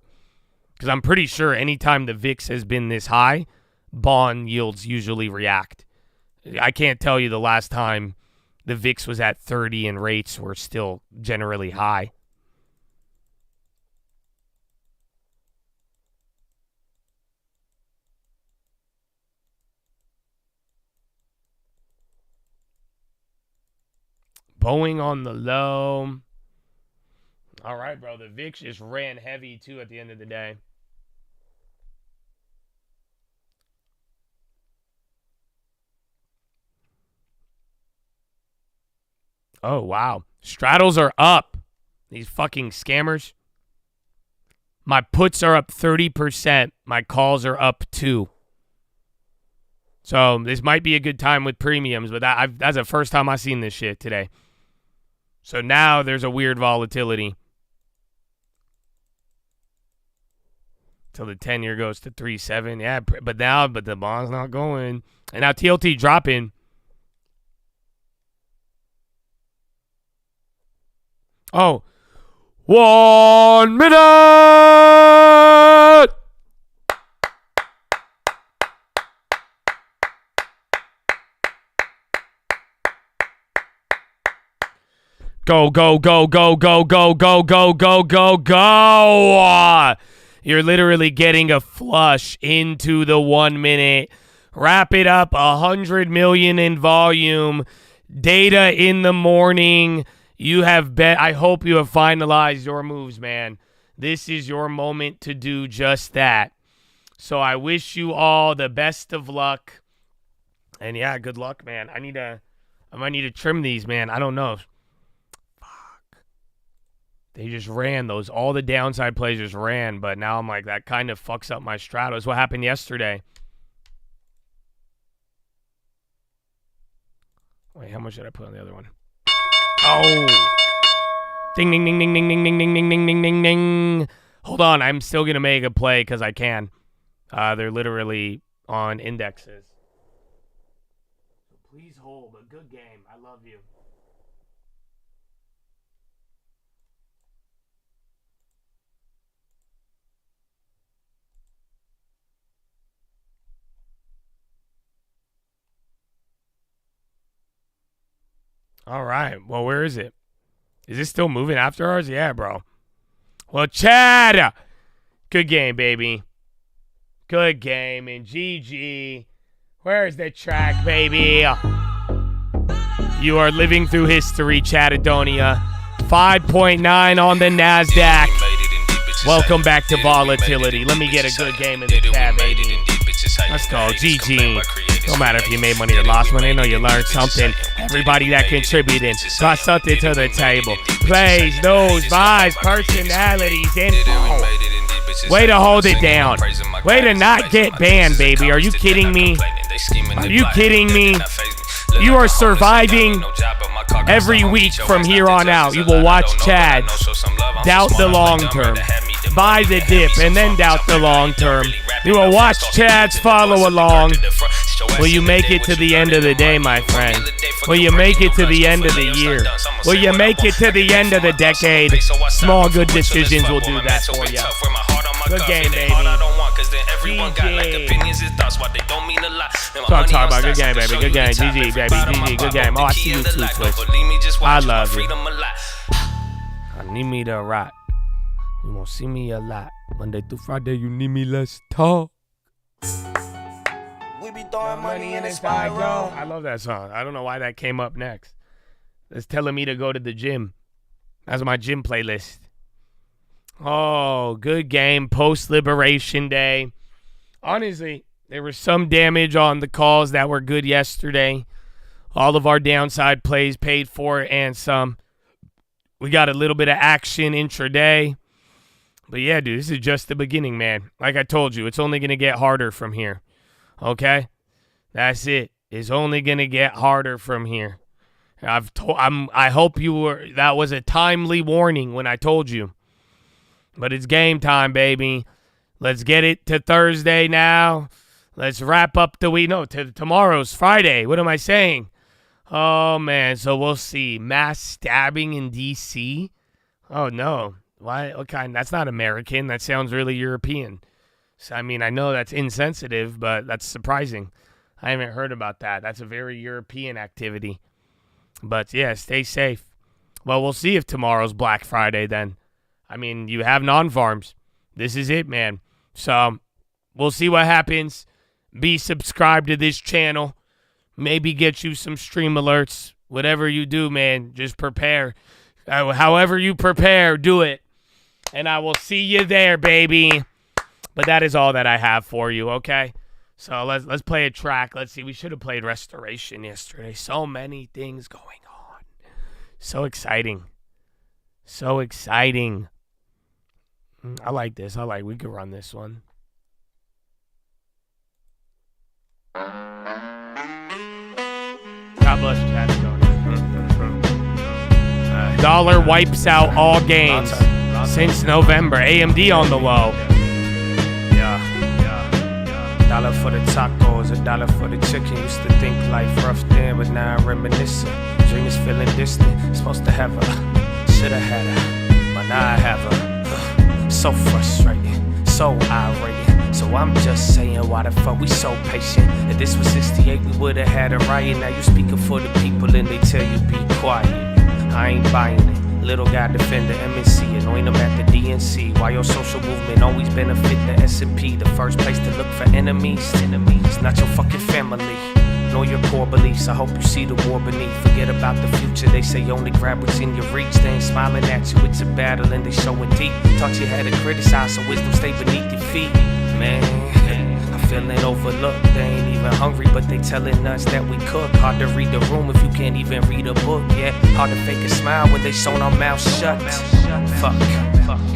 Because I'm pretty sure anytime the VIX has been this high, bond yields usually react. I can't tell you the last time the VIX was at 30 and rates were still generally high. Boeing on the low. All right, bro. The VIX just ran heavy, too, at the end of the day. Oh, wow. Straddles are up. These fucking scammers. My puts are up 30%. My calls are up 2%. So this might be a good time with premiums, but that's the first time I've seen this shit today. So now there's a weird volatility. Till the 10-year goes to 3.7. Yeah, but the bond's not going. And now TLT dropping. Oh, 1 minute! Go, go, go, go, go, go, go, go, go, go, go. You're literally getting a flush into the 1 minute. Wrap it up, 100 million in volume. Data in the morning. You have bet. I hope you have finalized your moves, man. This is your moment to do just that. So I wish you all the best of luck. And yeah, good luck, man. I might need to trim these, man. I don't know. They just ran those. All the downside plays just ran, but now I'm like, that kind of fucks up my strat. That's what happened yesterday. Wait, how much did I put on the other one? Oh. Ding, ding, ding, ding, ding, ding, ding, ding, ding, ding, ding, ding, ding. Hold on. I'm still going to make a play because I can. They're literally on indexes. So please hold. A good game. I love you. All right. Well, where is it? Is it still moving after ours? Yeah, bro. Well, Chad. Good game, baby. Good game. And GG. Where's the track, baby? You are living through history, Chadadonia. 5.9 on the NASDAQ. Welcome back to volatility. Let me get a good game in the chat, baby. Let's go. GG. No matter if you made money or lost money, I know you learned something. Everybody that contributed got something to the table. Plays, knows, vibes, personalities, info. Way to hold it down. Way to not get banned, baby. Are you kidding me? Are you kidding me? You are surviving every week from here on out. You will watch Chad doubt the long term, buy the dip, and then doubt the long term. You will watch Chad's follow along. Will you make it to the end of the day, my friend? Will you make it to the end of the year? Will you make it to the end of the decade? Small good decisions will do that for you. Good game, baby. GG. Talk about good game, baby. Good game. GG, baby. GG. Good game. Oh, I see you too, Twitch. I love you. I need me to rock. You won't see me a lot. Monday through Friday, you need me, let's talk. We be throwing money in a spiral. I love that song. I don't know why that came up next. It's telling me to go to the gym. That's my gym playlist. Oh, good game. Post-Liberation Day. Honestly, there was some damage on the calls that were good yesterday. All of our downside plays paid for it and some. We got a little bit of action intraday. But yeah, dude, this is just the beginning, man. Like I told you, it's only going to get harder from here. Okay? That's it. It's only going to get harder from here. I hope that was a timely warning when I told you. But it's game time, baby. Let's get it to Thursday now. Let's wrap up the week. No, tomorrow's Friday. What am I saying? Oh, man. So we'll see. Mass stabbing in D.C.? Oh, no. Why? What kind? That's not American. That sounds really European. So, I mean, I know that's insensitive, but that's surprising. I haven't heard about that. That's a very European activity. But, yeah, stay safe. Well, we'll see if tomorrow's Black Friday then. I mean, you have non-farms. This is it, man. So, we'll see what happens. Be subscribed to this channel. Maybe get you some stream alerts. Whatever you do, man, just prepare. However you prepare, do it. And I will see you there, baby. But that is all that I have for you, okay? So let's play a track. Let's see. We should have played Restoration yesterday. So many things going on. So exciting. So exciting. I like this. We could run this one. God bless you, dollar wipes out all gains since November. AMD on the low. Yeah. Dollar for the tacos, $1 for the chicken. Used to think life rough then, but now I'm reminiscing. Dream is feeling distant. Supposed to have a, shoulda had a, but now I have a. So frustrating, so irate. So I'm just saying, why the fuck we so patient? If this was 68, we would've had a riot. Now you speaking for the people and they tell you be quiet. I ain't buying it. Little guy defend the MNC, anoint him at the DNC. Why your social movement always benefit the S&P? The first place to look for enemies. It's not your fucking family, nor your core beliefs. I hope you see the war beneath. Forget about the future, they say only grab what's in your reach. They ain't smiling at you, it's a battle and they showing deep. Taught you how to criticize so wisdom stay beneath your feet. Man, I'm feeling overlooked. They ain't even hungry, but they telling us that we cook. Hard to read the room if you can't even read a book. Yeah, hard to fake a smile when they sewn our mouths shut. Fuck,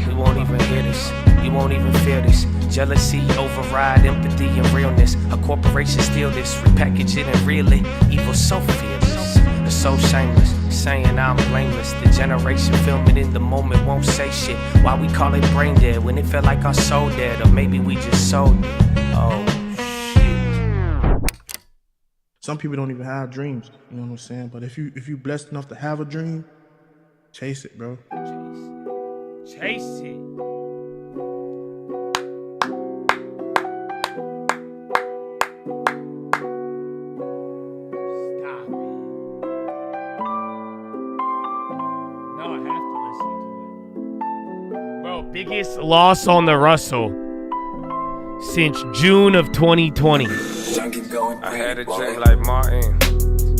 we won't even hear this. You won't even feel this. Jealousy override empathy and realness. A corporation steal this, repackage it and reel it. Evil so fearless, they're so shameless, saying I'm blameless. The generation filming in the moment won't say shit. Why we call it brain dead when it felt like our soul dead? Or maybe we just sold it. Oh shit. Some people don't even have dreams, you know what I'm saying? But if you blessed enough to have a dream, chase it, bro. Chase it. Biggest loss on the Russell since June of 2020. I had a dream like Martin,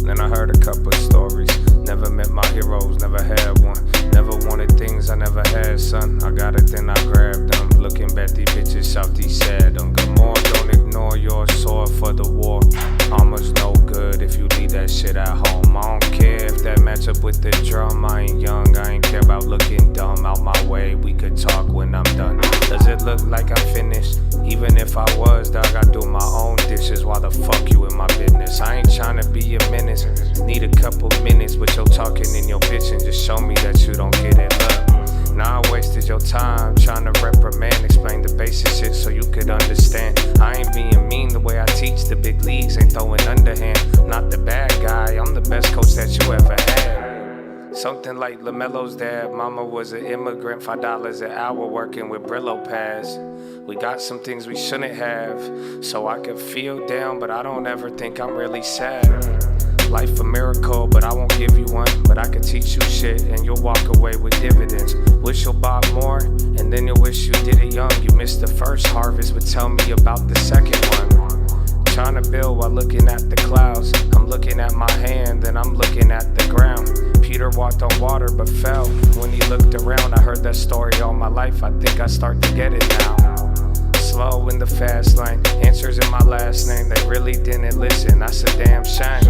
then I heard a couple of stories. Never met my heroes, never had one. Never wanted things I never had, son. I got it, then I grabbed them. Looking back, these bitches Southeast sad them. Good more, don't ignore your sword for the war. Armor's no good if you leave that shit at home. I don't care if that match up with the drum. I ain't young, I ain't care about looking dumb. Out my way, we could talk when I'm done. Does it look like I'm finished? Even if I was, dog, I do my own dishes. Why the fuck you in my business? I ain't tryna be a menace. Need a couple minutes, but you're talking in your bitch and just show me that you don't get it. Look, now I wasted your time trying to reprimand, explain the basic shit so you could understand. I ain't being mean the way I teach the big leagues, ain't throwing underhand. I'm not the bad guy, I'm the best coach that you ever had. Something like LaMelo's dad, mama was an immigrant, $5 an hour working with Brillo pads. We got some things we shouldn't have, so I could feel down, but I don't ever think I'm really sad. Life a miracle, but I won't give you one. But I could teach you shit and you'll walk away with dividends. Wish you'll bought more, and then you'll wish you did it young. You missed the first harvest, but tell me about the second one. Trying to build while looking at the clouds. I'm looking at my hand, then I'm looking at the ground. Peter walked on water but fell. When he looked around, I heard that story all my life. I think I start to get it now. Slow in the fast lane, answers in my last name. They really didn't listen, that's a damn shame.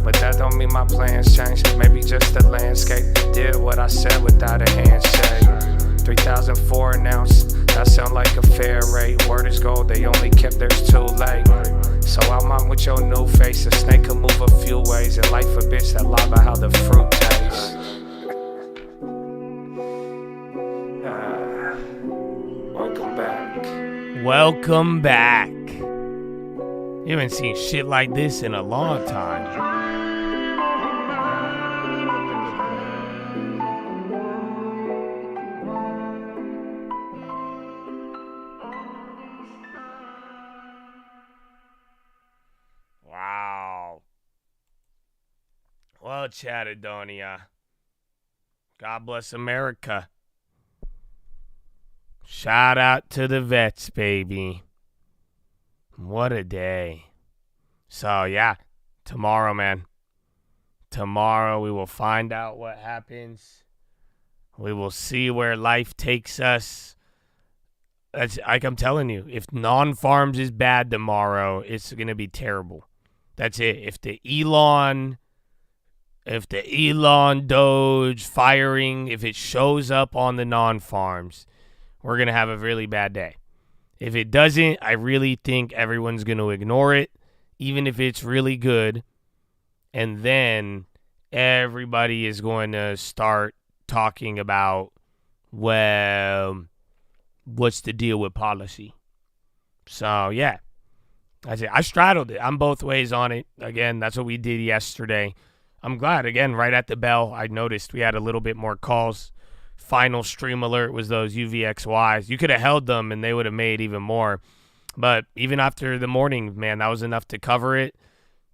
But that don't mean my plans changed. Maybe just the landscape did what I said without a handshake. 3,004 an ounce, that sound like a fair rate. Word is gold, they only kept theirs too late. So I'm out with your new face. A snake can move a few ways. And life a bitch that lie about how the fruit tastes. Welcome back. Welcome back. You haven't seen shit like this in a long time. Wow. Well chatted, Donia. God bless America. Shout out to the vets, baby. What a day. So, yeah, tomorrow, man. Tomorrow we will find out what happens. We will see where life takes us. That's, like I'm telling you, if non-farms is bad tomorrow, it's going to be terrible. That's it. If the Elon if the Elon Doge firing, if it shows up on the non-farms, we're going to have a really bad day. If it doesn't, I really think everyone's going to ignore it, even if it's really good. And then everybody is going to start talking about, well, what's the deal with policy? So, yeah. I straddled it. I'm both ways on it. Again, that's what we did yesterday. I'm glad. Again, right at the bell, I noticed we had a little bit more calls. Final stream alert was those UVXYs. You could have held them, and they would have made even more. But even after the morning, man, that was enough to cover it.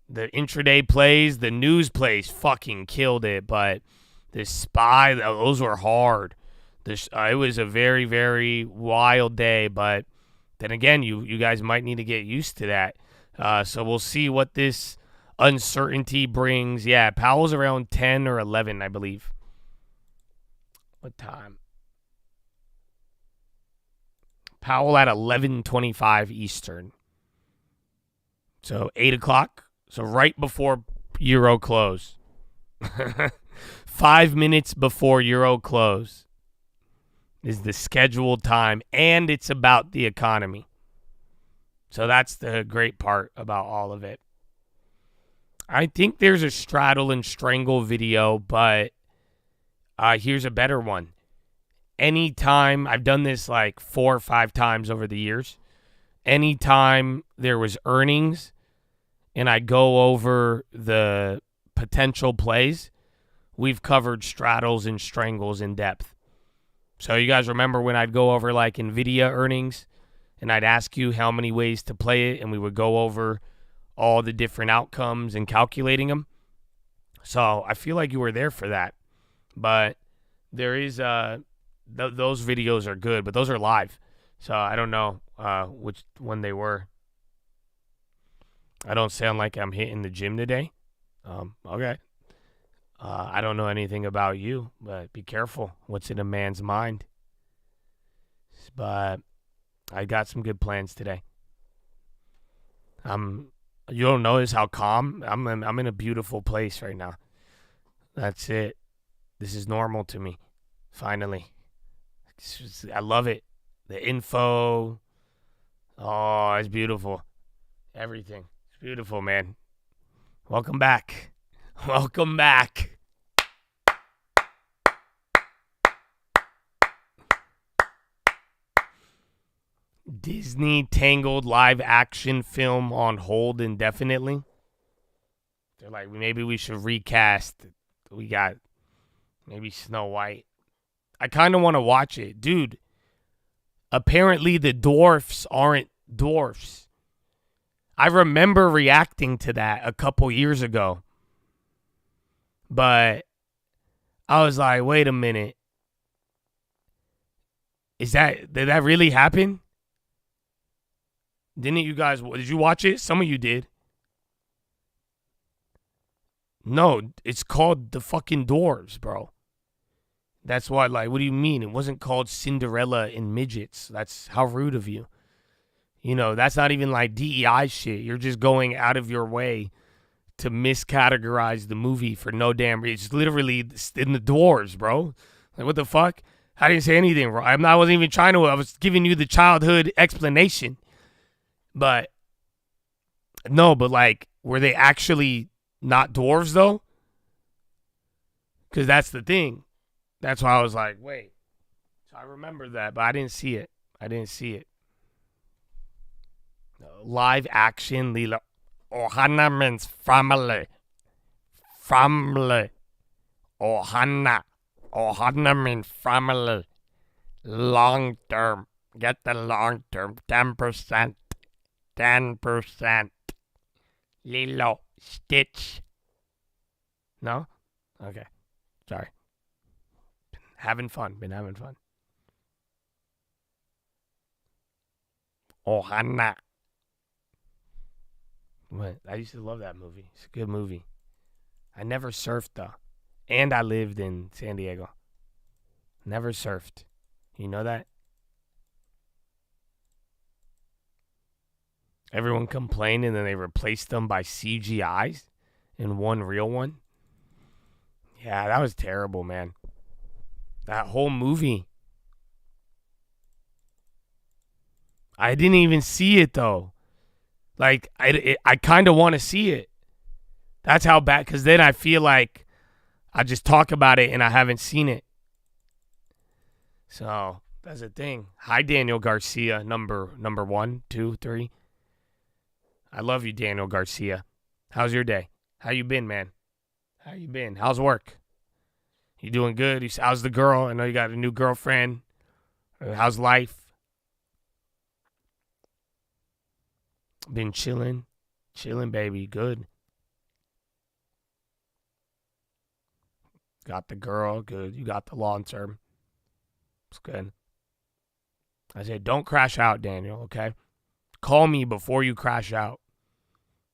The intraday plays, the news plays fucking killed it. But the SPY, those were hard. It was a very, very wild day. But then again, you guys might need to get used to that. So we'll see what this uncertainty brings. Yeah, Powell's around 10 or 11, I believe. What time? Powell at 11:25 Eastern. So 8 o'clock. So right before Euro close. 5 minutes before Euro close is the scheduled time, and it's about the economy. So that's the great part about all of it. I think there's a straddle and strangle video, but here's a better one. Anytime, I've done this like 4 or 5 times over the years. Anytime there was earnings and I go over the potential plays, we've covered straddles and strangles in depth. So you guys remember when I'd go over like NVIDIA earnings and I'd ask you how many ways to play it, and we would go over all the different outcomes and calculating them. So I feel like you were there for that. But there is those videos are good, but those are live. So I don't know which one they were. I don't sound like I'm hitting the gym today. Okay. I don't know anything about you, but be careful what's in a man's mind. But I got some good plans today. You don't notice how calm I'm in a beautiful place right now. That's it. This is normal to me. Finally. I love it. The info. Oh, it's beautiful. Everything. It's beautiful, man. Welcome back. Welcome back. Disney Tangled live action film on hold indefinitely. They're like, maybe we should recast. We got maybe Snow White. I kind of want to watch it. Dude, apparently the dwarfs aren't dwarfs. I remember reacting to that a couple years ago. But I was like, wait a minute. Did that really happen? Did you watch it? Some of you did. No, it's called the fucking Dwarves, bro. That's why, like, what do you mean? It wasn't called Cinderella and Midgets. That's how rude of you. You know, that's not even like DEI shit. You're just going out of your way to miscategorize the movie for no damn reason. It's literally in the Dwarves, bro. Like, what the fuck? I didn't say anything wrong. I wasn't even trying to. I was giving you the childhood explanation. But, no, but like, were they actually not dwarves, though? Because that's the thing. That's why I was like, wait. So I remember that, but I didn't see it. Live action, Lila. Ohana means family. Family. Ohana. Ohana means family. Long term. Get the long term. 10%. 10%. Lilo. Stitch. No? Okay. Sorry. Been having fun. Ohana. What? I used to love that movie. It's a good movie. I never surfed, though. And I lived in San Diego. Never surfed. You know that? Everyone complained, and then they replaced them by CGIs and one real one. Yeah, that was terrible, man. That whole movie. I didn't even see it, though. Like, I kind of want to see it. That's how bad, because then I feel like I just talk about it and I haven't seen it. So, that's the thing. Hi, Daniel Garcia, number 1, 2, 3. I love you, Daniel Garcia. How's your day? How you been, man? How you been? How's work? You doing good? How's the girl? I know you got a new girlfriend. How's life? Been chilling, baby. Good. Got the girl. Good. You got the long term. It's good. I said, don't crash out, Daniel, okay? Call me before you crash out.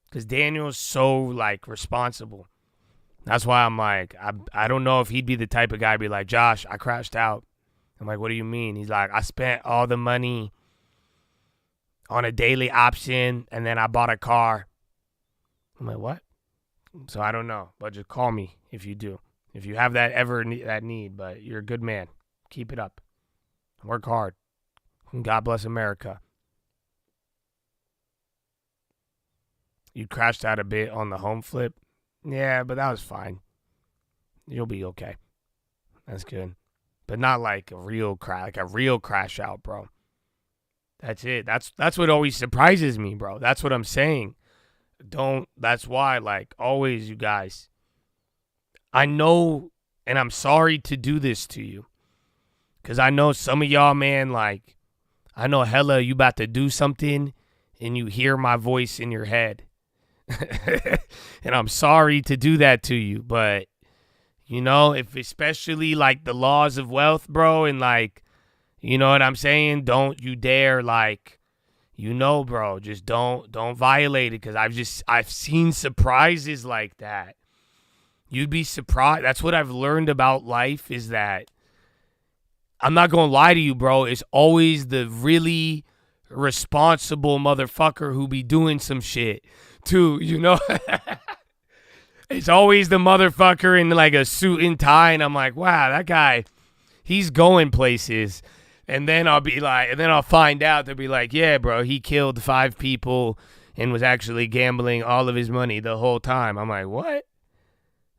Because Daniel's so, like, responsible. That's why I'm like, I don't know if he'd be the type of guy to be like, Josh, I crashed out. I'm like, what do you mean? He's like, I spent all the money on a daily option, and then I bought a car. I'm like, what? So I don't know, but just call me if you do. If you have that that need, but you're a good man. Keep it up. Work hard. God bless America. You crashed out a bit on the home flip. Yeah, but that was fine. You'll be okay. That's good. But not like a real crash out, bro. That's it. That's what always surprises me, bro. That's what I'm saying. That's why, like, always, you guys, I know, and I'm sorry to do this to you, because I know some of y'all, man, like, I know hella you about to do something, and you hear my voice in your head. And I'm sorry to do that to you, but, you know, if especially, like, the laws of wealth, bro, and, like, you know what I'm saying? Don't you dare, like, you know, bro, just don't violate it, because I've seen surprises like that. You'd be surprised. That's what I've learned about life, is that I'm not going to lie to you, bro. It's always the really responsible motherfucker who be doing some shit too, you know? It's always the motherfucker in like a suit and tie, and I'm like, wow, that guy, he's going places. And then I'll find out, they'll be like, yeah, bro, he killed 5 people and was actually gambling all of his money the whole time. I'm like, what?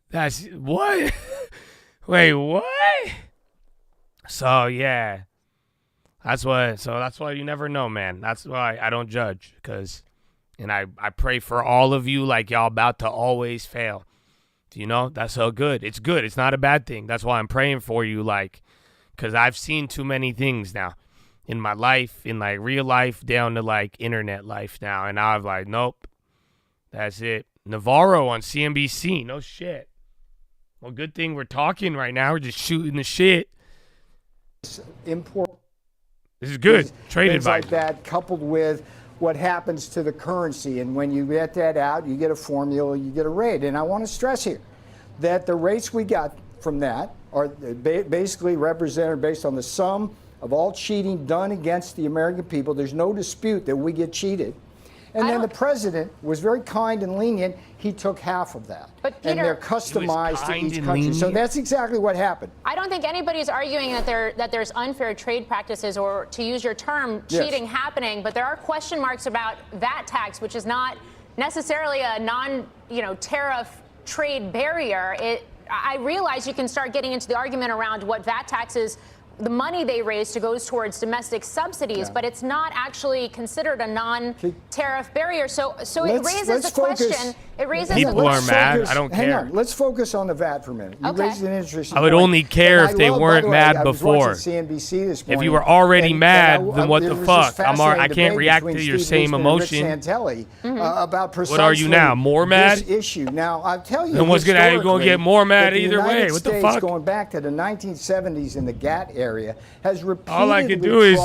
That's what? Wait, what? So yeah, that's why you never know, man. That's why I don't judge, and I pray for all of you, like y'all about to always fail. You know, that's so good. It's good. It's not a bad thing. That's why I'm praying for you, like, because I've seen too many things now in my life, in like real life down to like internet life now. And now I'm like, nope, that's it. Navarro on CNBC. No shit. Well, good thing we're talking right now. We're just shooting the shit. Import. This is good. Trade advice. advice. Like that, coupled with what happens to the currency. And when you get that out, you get a formula, you get a rate. And I want to stress here that the rates we got from that are basically represented based on the sum of all cheating done against the American people. There's no dispute that we get cheated. And then the president was very kind and lenient. He took half of that. But Peter, and they're customized to each country. So that's exactly what happened. I don't think anybody's arguing that there's unfair trade practices, or, to use your term, cheating happening. But there are question marks about VAT tax, which is not necessarily a tariff trade barrier. I realize you can start getting into the argument around what VAT taxes, the money they raise goes towards domestic subsidies, but it's not actually considered a non-tariff barrier. So it raises the question. It raises people are mad. I don't care. Hang on. Let's focus on the VAT for a minute. You raised an interesting I would point. only care if they weren't mad before. CNBC this morning, if you were already mad, then what the fuck? I can't react to your same emotion. About what are you now? More mad? This issue. Now I'll tell you. Then what's going to get more mad either way? What the fuck? Going back to the 1970s in the GATT area has repeatedly all I can do is.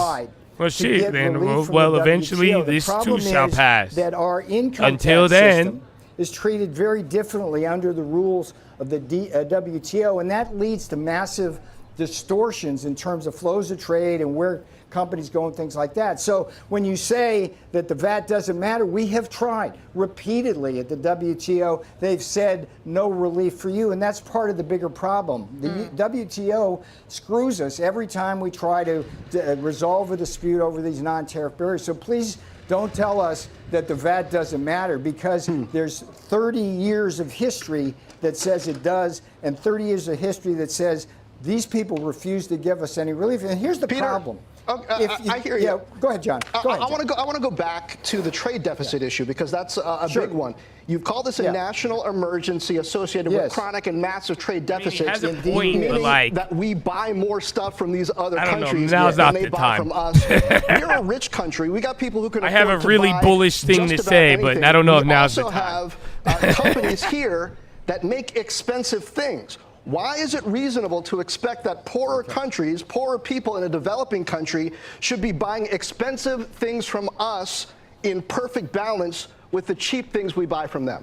Well, shit, then. Well, eventually, this too shall pass. That our income until tax then system is treated very differently under the rules of the WTO, and that leads to massive distortions in terms of flows of trade and where companies go and things like that. So when you say that the VAT doesn't matter, we have tried repeatedly at the WTO. They've said no relief for you, and that's part of the bigger problem. The WTO screws us every time we try to resolve a dispute over these non-tariff barriers. So please don't tell us that the VAT doesn't matter, because there's 30 years of history that says it does, and 30 years of history that says these people refuse to give us any relief. And here's the problem. I hear you. Yeah, go ahead, John. Go ahead, John. I want to go back to the trade deficit issue, because that's a big one. You've called this a national emergency associated with chronic and massive trade deficits. He has a point, but like that we buy more stuff from these other countries than they buy from us. We're a rich country. We got people who can. I have a really bullish thing to say, but I don't know if now's the time. We also have companies here that make expensive things. Why is it reasonable to expect that poorer countries, poorer people in a developing country should be buying expensive things from us in perfect balance with the cheap things we buy from them?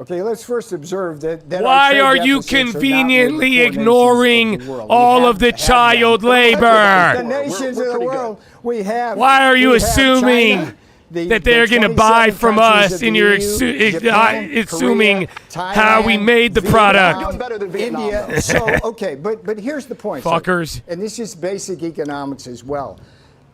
Okay, let's first observe that why are you conveniently ignoring all of the child labor? The nations of the world we have. Why are you assuming that they're going to buy from us, and you're assuming how we made the product? We're doing better than Vietnam. India. So, okay, but here's the point. Fuckers. And this is basic economics as well.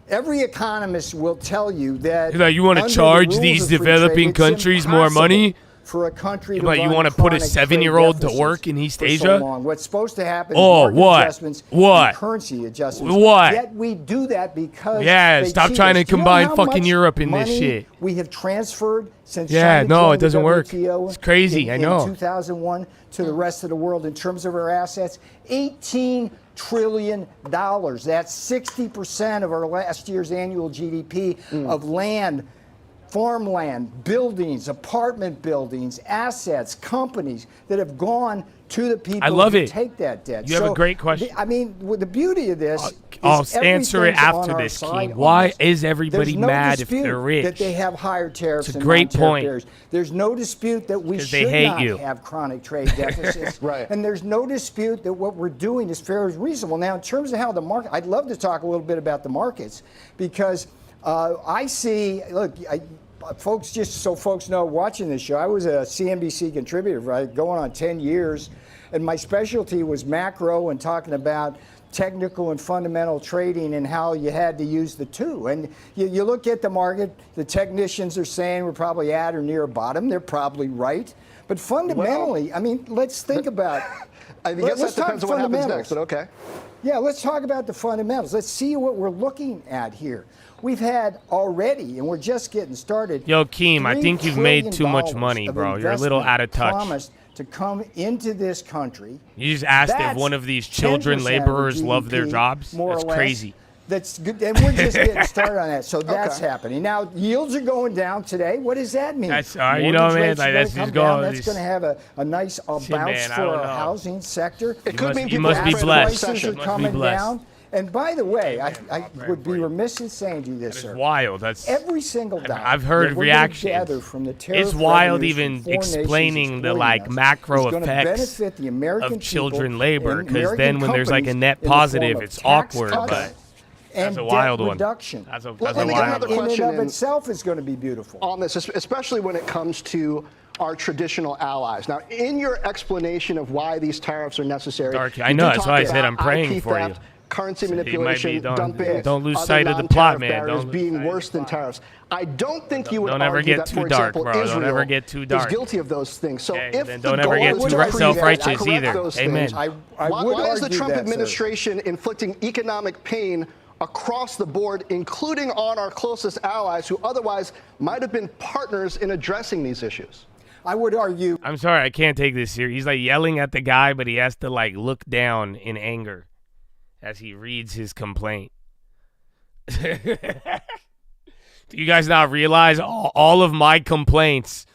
Every economist will tell you that you want to charge these developing countries more money? For a country to you want to put a 7-year-old to work in East Asia? So long. What's supposed to happen is market adjustments and currency adjustments. Yet we do that because stop trying to combine fucking Europe in this shit. We have transferred since it doesn't work. It's crazy. I know. In 2001 to the rest of the world in terms of our assets, $18 trillion. That's 60% of our last year's annual GDP of land, farmland, buildings, apartment buildings, assets, companies that have gone to the people who take that debt. You have a great question. I mean, the beauty of this I'll answer it after this, King. Why is everybody mad if they're rich? That they have higher tariffs and non-tariff barriers. There's no dispute that we should not have chronic trade deficits. Right. And there's no dispute that what we're doing is fair and reasonable. Now, in terms of how the market, I'd love to talk a little bit about the markets, because I see, look, folks, just so folks know, watching this show, I was a CNBC contributor, right, going on 10 years, and my specialty was macro and talking about technical and fundamental trading and how you had to use the two. And you look at the market, the technicians are saying we're probably at or near a bottom. They're probably right. But fundamentally, I mean, let's think about I guess that depends on what happens next, but okay. Yeah, let's talk about the fundamentals. Let's see what we're looking at here. We've had already, and we're just getting started. Yo, Keem, I think you've made too much money, bro. You're a little out of touch. Promised to come into this country. You just asked if one of these children laborers love their jobs? That's crazy. That's good, and we're just getting started on that. So that's happening. Now, yields are going down today. What does that mean? That's, you know, man, like, that's just going. That's going to have a nice bounce for our housing sector. It could mean you must be blessed. Prices are coming down. And by the way, I would be remiss in saying to you this, sir. Wild. That's every single dollar. I've heard reactions. From the tariff it's wild even explaining the macro effects of children labor, because then when there's like a net positive, it's awkward. But that's a wild one. That's a wild one. Another question in and of itself is going to be beautiful. On this, especially when it comes to our traditional allies. Now, in your explanation of why these tariffs are necessary, I know, that's why I said I'm praying for you. Currency manipulation, dumping, don't lose sight of the plot, man. Don't being worse than tariffs. I don't think you would don't ever argue get that, too for dark, example, bro. Israel don't ever get too dark. is guilty of those things. So if then the don't ever get goal too is to self-righteous either. those Amen. things, why is the Trump administration inflicting economic pain across the board, including on our closest allies who otherwise might have been partners in addressing these issues? I would argue. I'm sorry, I can't take this serious. He's like yelling at the guy, but he has to like look down in anger as he reads his complaint. Do you guys not realize all of my complaints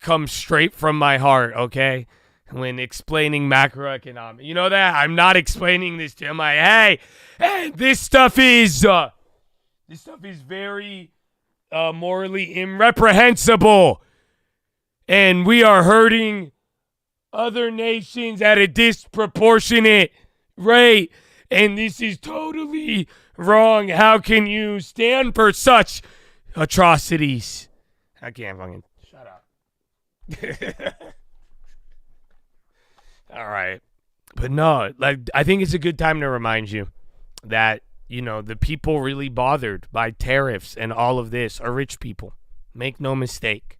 come straight from my heart, okay? When explaining macroeconomics. You know that? I'm not explaining this to him. I'm like, hey, this stuff is very morally irreprehensible. And we are hurting other nations at a disproportionate rate. and this is totally wrong. How can you stand for such atrocities? I can't fucking shut up. All right. But no, like, I think it's a good time to remind you that, you know, the people really bothered by tariffs and all of this are rich people. Make no mistake.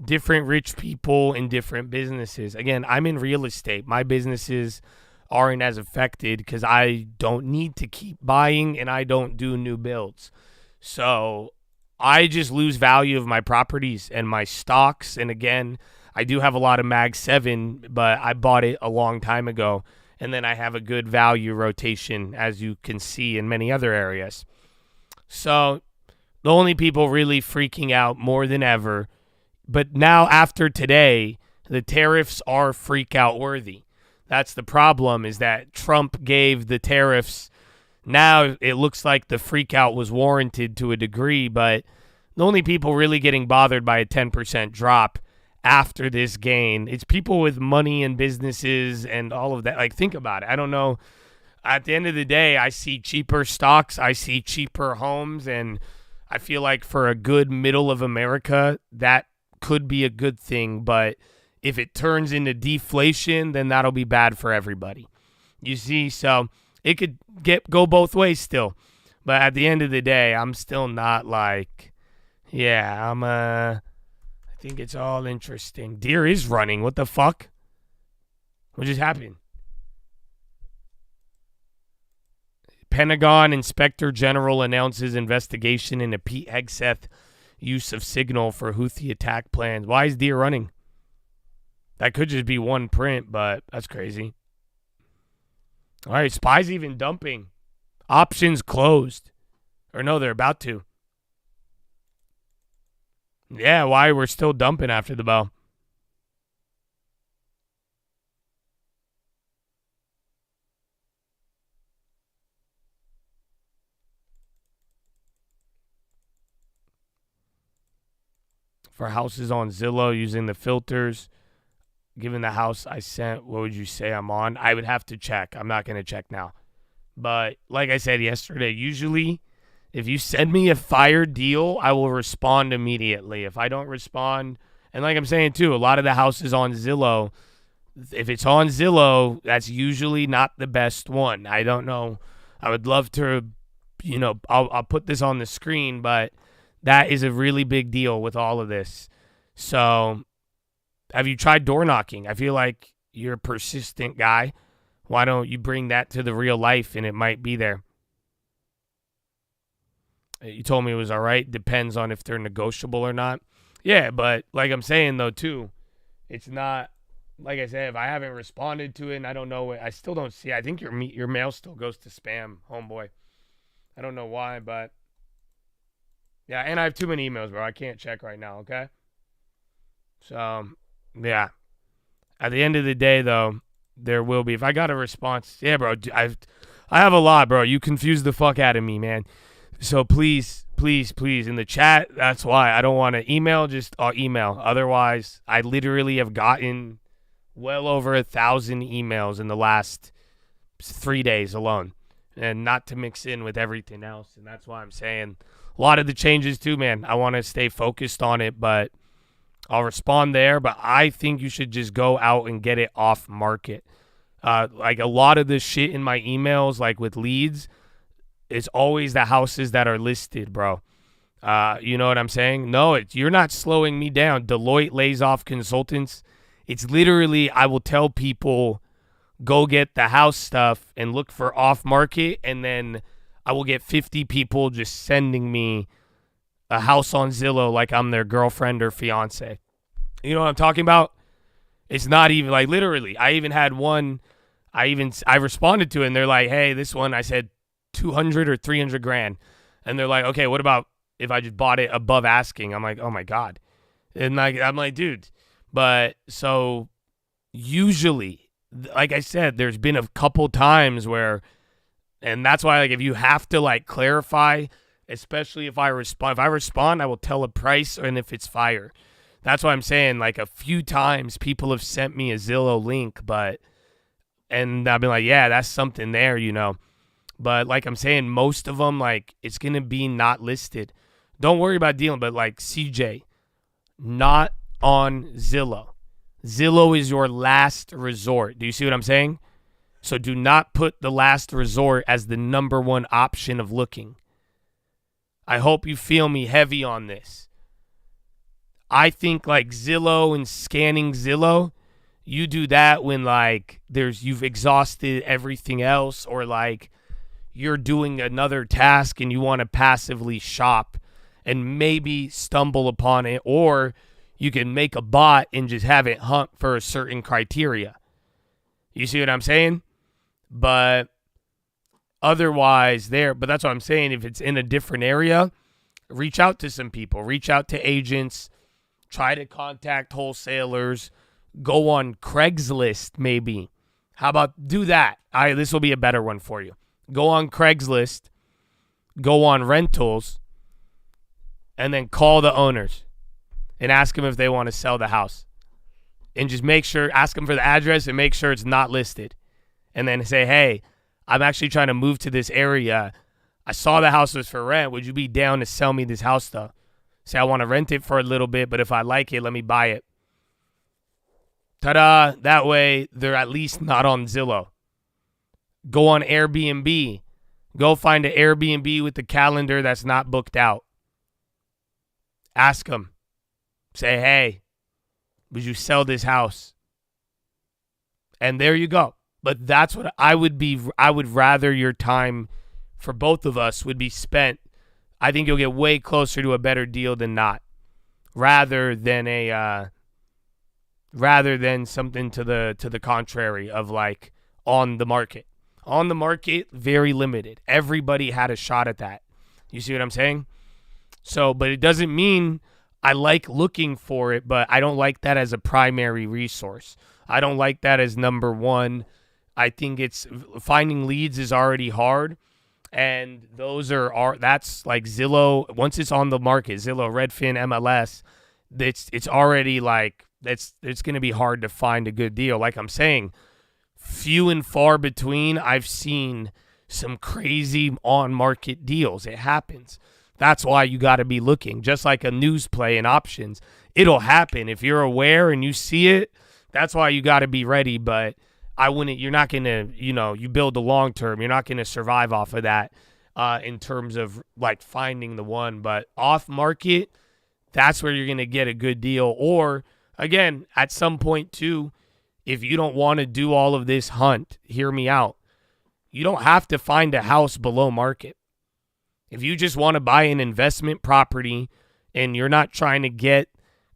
Different rich people in different businesses. Again, I'm in real estate. My businesses aren't as affected because I don't need to keep buying and I don't do new builds. So I just lose value of my properties and my stocks. And again, I do have a lot of Mag 7, but I bought it a long time ago. And then I have a good value rotation, as you can see in many other areas. So the only people really freaking out more than ever. But now after today, the tariffs are freak out worthy. That's the problem, is that Trump gave the tariffs. Now it looks like the freak out was warranted to a degree, but the only people really getting bothered by a 10% drop after this gain, it's people with money and businesses and all of that. Like, think about it. I don't know. At the end of the day, I see cheaper stocks. I see cheaper homes. And I feel like for a good middle of America, that could be a good thing. But if it turns into deflation, then that'll be bad for everybody. You see? So it could go both ways still. But at the end of the day, I'm still not like, yeah, I think it's all interesting. Deer is running. What the fuck? What just happened? Pentagon Inspector General announces investigation into Pete Hegseth use of signal for Houthi attack plans. Why is Deer running? That could just be one print, but that's crazy. All right, SPY's even dumping. Options closed. Or no, they're about to. Yeah, why we're still dumping after the bell. For houses on Zillow using the filters, given the house I sent, what would you say I'm on? I would have to check. I'm not going to check now. But like I said yesterday, usually if you send me a fire deal, I will respond immediately. If I don't respond, and like I'm saying too, a lot of the houses on Zillow, if it's on Zillow, that's usually not the best one. I don't know. I would love to, you know, I'll put this on the screen, but that is a really big deal with all of this. So have you tried door knocking? I feel like you're a persistent guy. Why don't you bring that to the real life and it might be there? You told me it was all right. Depends on if they're negotiable or not. Yeah, but like I'm saying, though, too, it's not, like I said, if I haven't responded to it and I don't know, I still don't see, I think your mail still goes to spam, homeboy. I don't know why, but yeah, and I have too many emails, bro. I can't check right now, okay? So, yeah. At the end of the day, though, there will be. If I got a response, yeah, bro, I have a lot, bro. You confused the fuck out of me, man. So please, please, please, in the chat, that's why I don't want to email, just email. Otherwise, I literally have gotten well over 1,000 emails in the last 3 days alone. And not to mix in with everything else. And that's why I'm saying a lot of the changes too, man. I want to stay focused on it, but I'll respond there. But I think you should just go out and get it off market. Like a lot of the shit in my emails, like with leads, it's always the houses that are listed, bro. You know what I'm saying? No, you're not slowing me down. Deloitte lays off consultants. It's literally, I will tell people, go get the house stuff and look for off market, and then I will get 50 people just sending me a house on Zillow like I'm their girlfriend or fiance. You know what I'm talking about? It's not even like literally. I even had one, I responded to it and they're like, hey, this one, I said 200 or 300 grand. And they're like, okay, what about if I just bought it above asking? I'm like, oh my God. And like, I'm like, dude, but so usually, like I said, there's been a couple times where, and that's why, like, if you have to like clarify, especially if I respond, I will tell a price and if it's fire. That's why I'm saying, like, a few times people have sent me a Zillow link, but And I'll be like, yeah, that's something there, you know. But like I'm saying, most of them, like, it's going to be not listed. Don't worry about dealing, but like CJ, not on Zillow. Zillow is your last resort. Do you see what I'm saying? So do not put the last resort as the number one option of looking. I hope you feel me heavy on this. I think like Zillow and scanning Zillow, you do that when like you've exhausted everything else, or like you're doing another task and you want to passively shop and maybe stumble upon it, or you can make a bot and just have it hunt for a certain criteria. You see what I'm saying? But otherwise but that's what I'm saying. If it's in a different area, reach out to some people, reach out to agents, try to contact wholesalers, go on Craigslist maybe. How about do that? This will be a better one for you. Go on Craigslist, go on rentals, and then call the owners and ask them if they want to sell the house. And just ask them for the address and make sure it's not listed. And then say, hey, I'm actually trying to move to this area. I saw the house was for rent. Would you be down to sell me this house though? Say, I want to rent it for a little bit, but if I like it, let me buy it. Ta-da. That way, they're at least not on Zillow. Go on Airbnb. Go find an Airbnb with the calendar that's not booked out. Ask them. Say, hey, would you sell this house? And there you go. But that's what I would rather your time for both of us would be spent. I think you'll get way closer to a better deal than not. Rather than something to the contrary of like on the market. On the market, very limited. Everybody had a shot at that. You see what I'm saying? So, but it doesn't mean I like looking for it, but I don't like that as a primary resource. I don't like that as number one. I think finding leads is already hard. And those that's like Zillow. Once it's on the market, Zillow, Redfin, MLS, it's already like, it's going to be hard to find a good deal. Like I'm saying, few and far between, I've seen some crazy on-market deals. It happens. That's why you got to be looking. Just like a news play and options, it'll happen. If you're aware and you see it, that's why you got to be ready. But you're not going to, you build the long term. You're not going to survive off of that in terms of like finding the one. But off market, that's where you're going to get a good deal. Or again, at some point too, if you don't want to do all of this hunt, hear me out. You don't have to find a house below market. If you just want to buy an investment property and you're not trying to get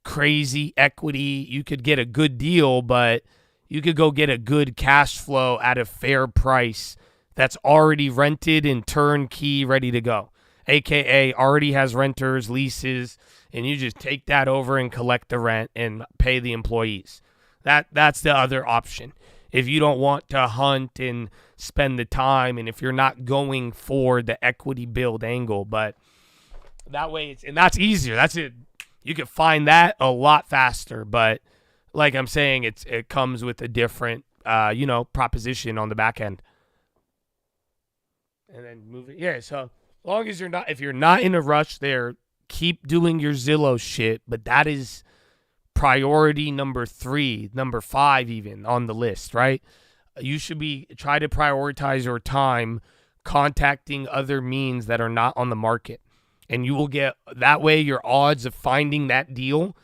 crazy equity, you could get a good deal, but you could go get a good cash flow at a fair price that's already rented and turnkey ready to go. AKA already has renters, leases, and you just take that over and collect the rent and pay the employees. That's the other option. If you don't want to hunt and spend the time, and if you're not going for the equity build angle, but that way that's easier. That's it. You can find that a lot faster, but like I'm saying, it comes with a different proposition on the back end. And then move it. Yeah, so as long as if you're not in a rush there, keep doing your Zillow shit, but that is priority number 3, number 5 even on the list, right? You should try to prioritize your time contacting other means that are not on the market. And you will get, that way your odds of finding that deal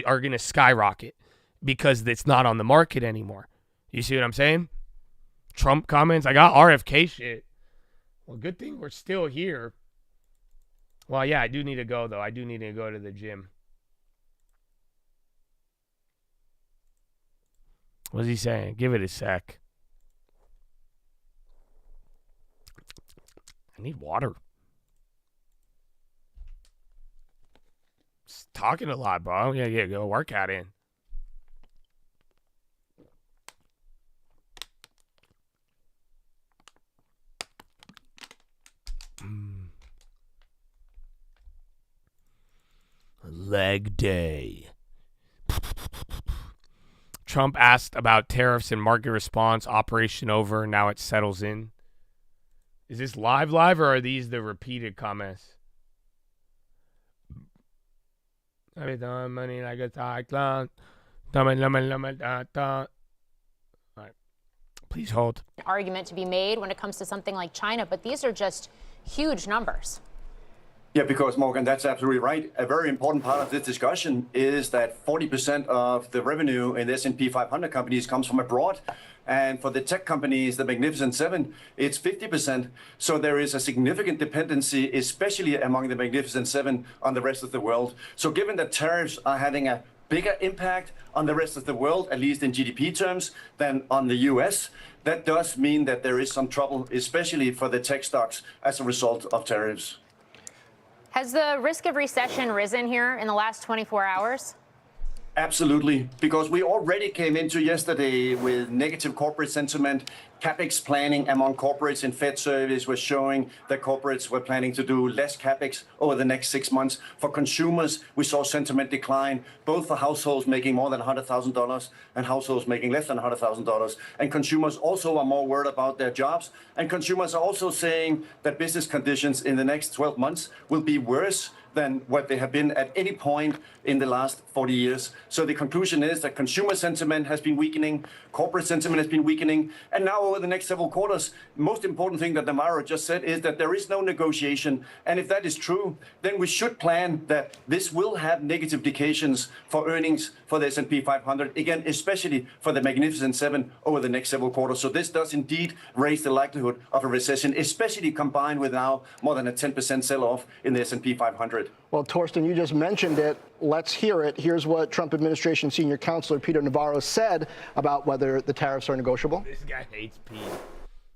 are going to skyrocket because it's not on the market anymore. You see what I'm saying? Trump comments, I got RFK shit. Well, good thing we're still here. Well, yeah, I do need to go though. I do need to go to the gym. What's he saying? Give it a sec. I need water. Just talking a lot, bro. Yeah, go workout in. Leg day. Trump asked about tariffs and market response, operation over, now it settles in. Is this live, or are these the repeated comments? Money like a cyclone. All right. Please hold. Argument to be made when it comes to something like China, but these are just huge numbers. Yeah, because, Morgan, that's absolutely right. A very important part of this discussion is that 40% of the revenue in the S&P 500 companies comes from abroad. And for the tech companies, the Magnificent Seven, it's 50%. So there is a significant dependency, especially among the Magnificent Seven, on the rest of the world. So given that tariffs are having a bigger impact on the rest of the world, at least in GDP terms, than on the US, that does mean that there is some trouble, especially for the tech stocks as a result of tariffs. Has the risk of recession risen here in the last 24 hours? Absolutely, because we already came into yesterday with negative corporate sentiment. CapEx planning among corporates in Fed surveys was showing that corporates were planning to do less CapEx over the next 6 months. For consumers, we saw sentiment decline, both for households making more than $100,000 and households making less than $100,000. And consumers also are more worried about their jobs. And consumers are also saying that business conditions in the next 12 months will be worse than what they have been at any point in the last 40 years. So the conclusion is that consumer sentiment has been weakening, corporate sentiment has been weakening, and now over the next several quarters, most important thing that Namara just said is that there is no negotiation. And if that is true, then we should plan that this will have negative implications for earnings for the S&P 500, again, especially for the Magnificent Seven over the next several quarters. So this does indeed raise the likelihood of a recession, especially combined with now more than a 10% sell-off in the S&P 500. Well, Torsten, you just mentioned it. Let's hear it. Here's what Trump administration senior counselor Peter Navarro said about whether the tariffs are negotiable. This guy hates Pete.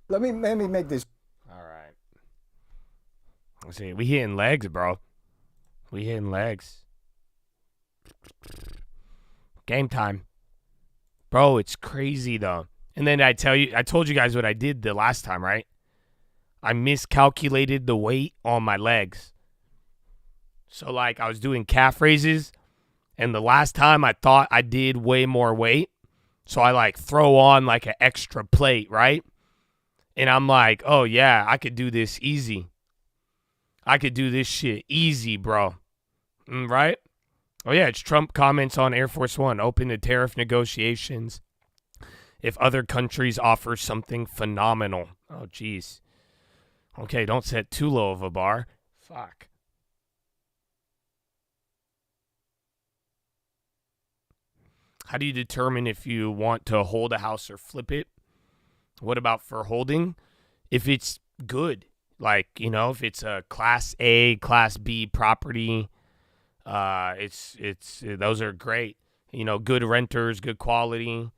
Let me make this. All right. Let's see. We hitting legs, bro. We hitting legs. Game time. Bro, it's crazy, though. And then I told you guys what I did the last time, right? I miscalculated the weight on my legs. So, like, I was doing calf raises, and the last time I thought I did way more weight. So I, like, throw on, like, an extra plate, right? And I'm like, oh, yeah, I could do this easy. I could do this shit easy, bro. Right? Oh, yeah, it's Trump comments on Air Force One. Open to tariff negotiations if other countries offer something phenomenal. Oh, jeez. Okay, don't set too low of a bar. Fuck. How do you determine if you want to hold a house or flip it? What about for holding? If it's good, like, you know, if it's a Class A, Class B property, those are great. You know, good renters, good quality.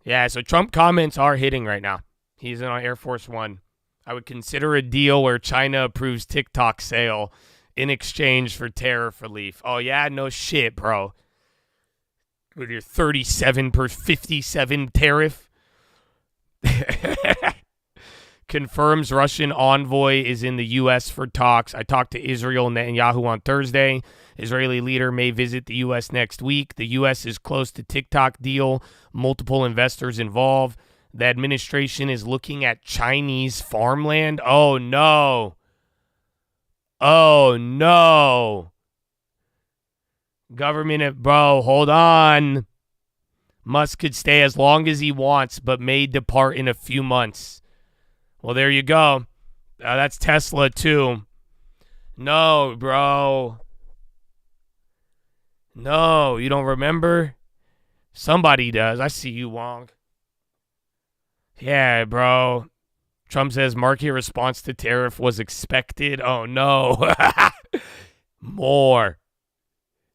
Yeah, so Trump comments are hitting right now. He's on Air Force One. I would consider a deal where China approves TikTok sale in exchange for tariff relief. Oh, yeah? No shit, bro. With your 37 per 57 tariff. Confirms Russian envoy is in the U.S. for talks. I talked to Israel Netanyahu on Thursday. Israeli leader may visit the U.S. next week. The U.S. is close to TikTok deal. Multiple investors involved. The administration is looking at Chinese farmland. Oh, no. Oh, no. Government, bro, hold on. Musk could stay as long as he wants, but may depart in a few months. Well, there you go. That's Tesla, too. No, bro. No, you don't remember? Somebody does. I see you, Wong. Yeah, bro. Trump says market response to tariff was expected. Oh, no. More.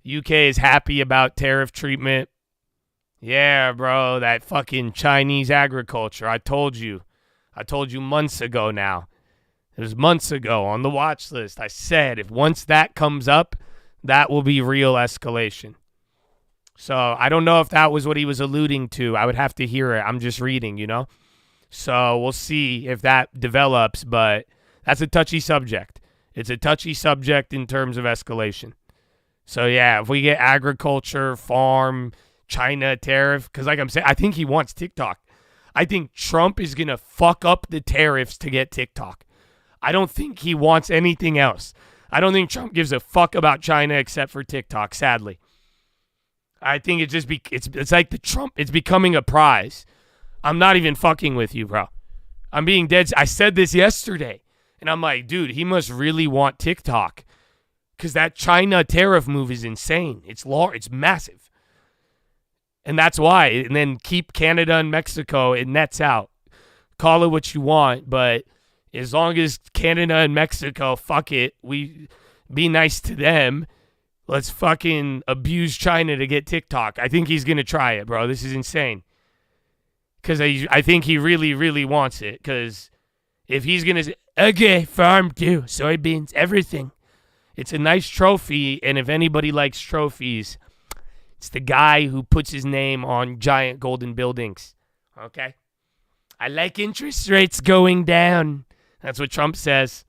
UK is happy about tariff treatment. Yeah, bro, that fucking Chinese agriculture. I told you months ago now. It was months ago on the watch list. I said if once that comes up, that will be real escalation. So I don't know if that was what he was alluding to. I would have to hear it. I'm just reading, you know. So we'll see if that develops, but that's a touchy subject. It's a touchy subject in terms of escalation. So, yeah, if we get agriculture, farm, China tariff. Because like I'm saying, I think he wants TikTok. I think Trump is going to fuck up the tariffs to get TikTok. I don't think he wants anything else. I don't think Trump gives a fuck about China except for TikTok, sadly. I think it's just it's like the Trump, it's becoming a prize. I'm not even fucking with you, bro. I'm being dead. I said this yesterday, and I'm like, dude, he must really want TikTok because that China tariff move is insane. It's massive. And that's why. And then keep Canada and Mexico, it nets out. Call it what you want, but as long as Canada and Mexico, fuck it, we be nice to them. Let's fucking abuse China to get TikTok. I think he's going to try it, bro. This is insane. Because I think he really, really wants it. Because if he's going to say, okay, farm too, soybeans, everything. It's a nice trophy, and if anybody likes trophies, it's the guy who puts his name on giant golden buildings. Okay? I like interest rates going down. That's what Trump says.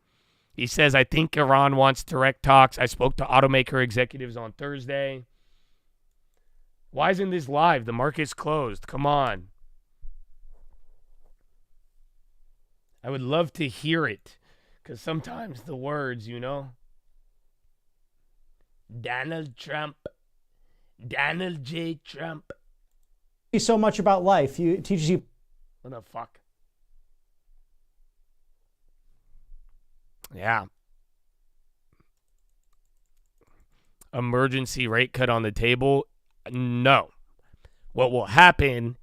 He says, I think Iran wants direct talks. I spoke to automaker executives on Thursday. Why isn't this live? The market's closed. Come on. I would love to hear it, because sometimes the words, you know. Donald Trump. Donald J. Trump. So much about life. It teaches you. What the fuck? Yeah. Emergency rate cut on the table? No. What will happen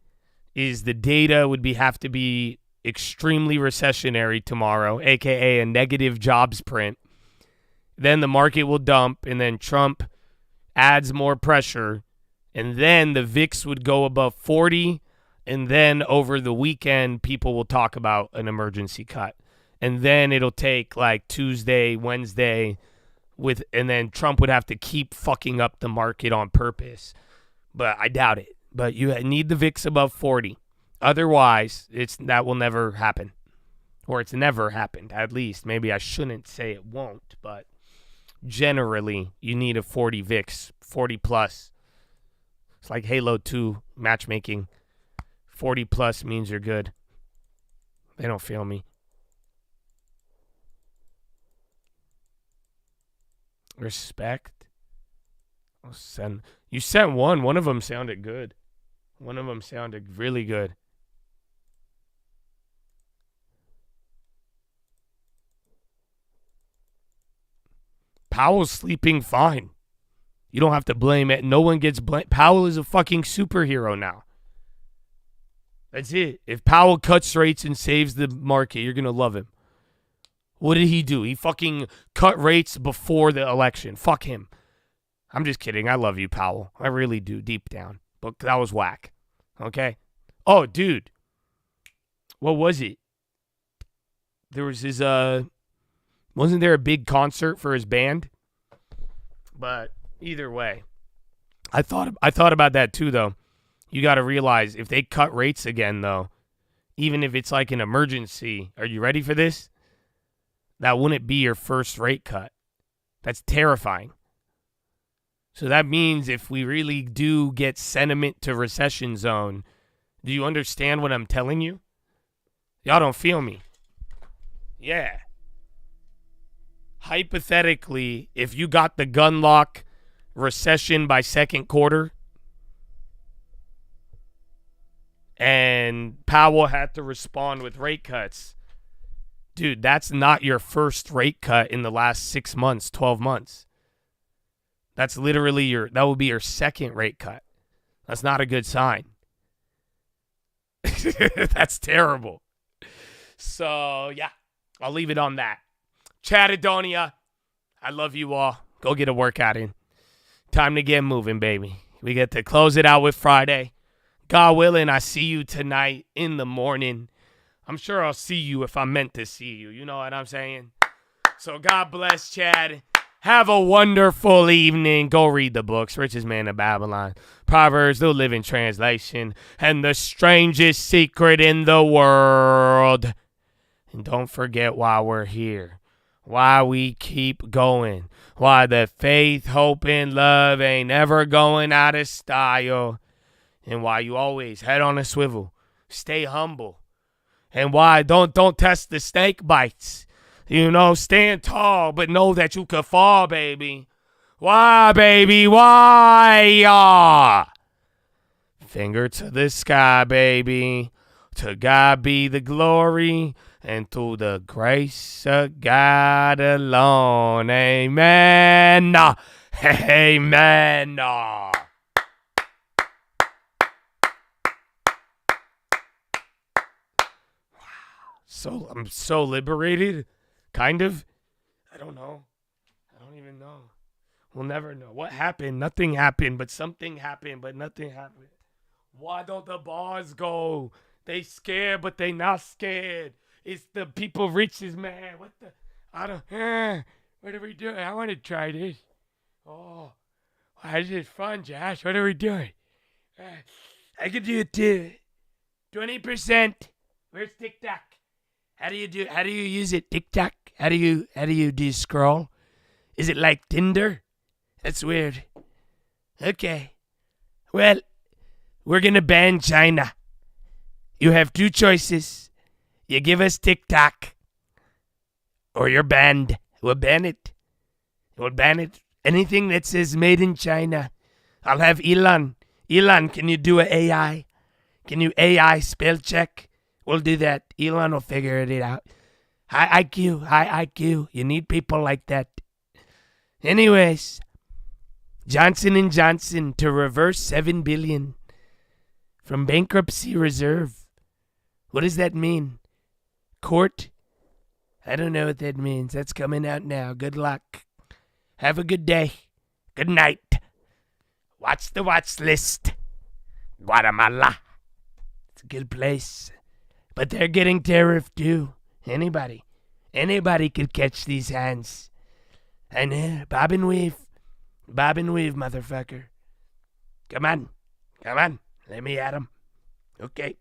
is the data would have to be extremely recessionary tomorrow, aka a negative jobs print. Then the market will dump, and then Trump adds more pressure, and then the VIX would go above 40, and then over the weekend, people will talk about an emergency cut. And then it'll take like Tuesday, Wednesday, and then Trump would have to keep fucking up the market on purpose. But I doubt it. But you need the VIX above 40. Otherwise, that will never happen. Or it's never happened, at least. Maybe I shouldn't say it won't, but generally, you need a 40 VIX, 40 plus. It's like Halo 2 matchmaking. 40 plus means you're good. They don't feel me. Respect. You sent one. One of them sounded good. One of them sounded really good. Powell's sleeping fine. You don't have to blame it. No one gets blamed. Powell is a fucking superhero now. That's it. If Powell cuts rates and saves the market, you're going to love him. What did he do? He fucking cut rates before the election. Fuck him. I'm just kidding. I love you, Powell. I really do, deep down. But that was whack. Okay? Oh, dude. What was it? There was his, wasn't there a big concert for his band? But either way. I thought about that too, though. You got to realize, if they cut rates again, though, even if it's like an emergency, are you ready for this? That wouldn't be your first rate cut. That's terrifying. So that means if we really do get sentiment to recession zone, do you understand what I'm telling you? Y'all don't feel me. Yeah. Hypothetically, if you got the gun lock recession by second quarter and Powell had to respond with rate cuts, dude, that's not your first rate cut in the last 6 months, 12 months. That's literally that would be your second rate cut. That's not a good sign. That's terrible. So, yeah, I'll leave it on that. Chattadonia, I love you all. Go get a workout in. Time to get moving, baby. We get to close it out with Friday. God willing, I see you tonight in the morning. I'm sure I'll see you if I'm meant to see you. You know what I'm saying? So God bless, Chad. Have a wonderful evening. Go read the books. Richest Man of Babylon. Proverbs, the Living Translation. And the Strangest Secret in the World. And don't forget why we're here. Why we keep going. Why the faith, hope, and love ain't ever going out of style. and why you always head on a swivel, stay humble, and why don't test the snake bites. You know, stand tall, but know that you could fall, baby. Why, baby? Why? Finger to the sky, baby. To God be the glory, and to the grace of God alone. Amen. Amen. So I'm so liberated, kind of. I don't know. I don't even know. We'll never know. What happened? Nothing happened, but something happened, but nothing happened. Why don't the bars go? They scared, but they not scared. It's the people riches, man. What the? I don't. What are we doing? I want to try this. Oh, why is it fun, Josh? What are we doing? I could do it too. 20%. Where's TikTok? How do you do? How do you use it? TikTok. How do you scroll? Is it like Tinder? That's weird. Okay. Well, we're gonna ban China. You have two choices. You give us TikTok, or you're banned. We'll ban it. We'll ban it. Anything that says made in China. I'll have Elon. Elon, can you do an AI? Can you AI spell check? We'll do that. Elon will figure it out. High IQ. You need people like that. Anyways, Johnson & Johnson to reverse $7 billion from bankruptcy reserve. What does that mean? Court? I don't know what that means. That's coming out now. Good luck. Have a good day. Good night. Watch the Watchlist. Guatemala. It's a good place. But they're getting tariff too. Anybody could catch these hands. I know. Bob and weave, motherfucker. Come on. Let me at 'em. Okay.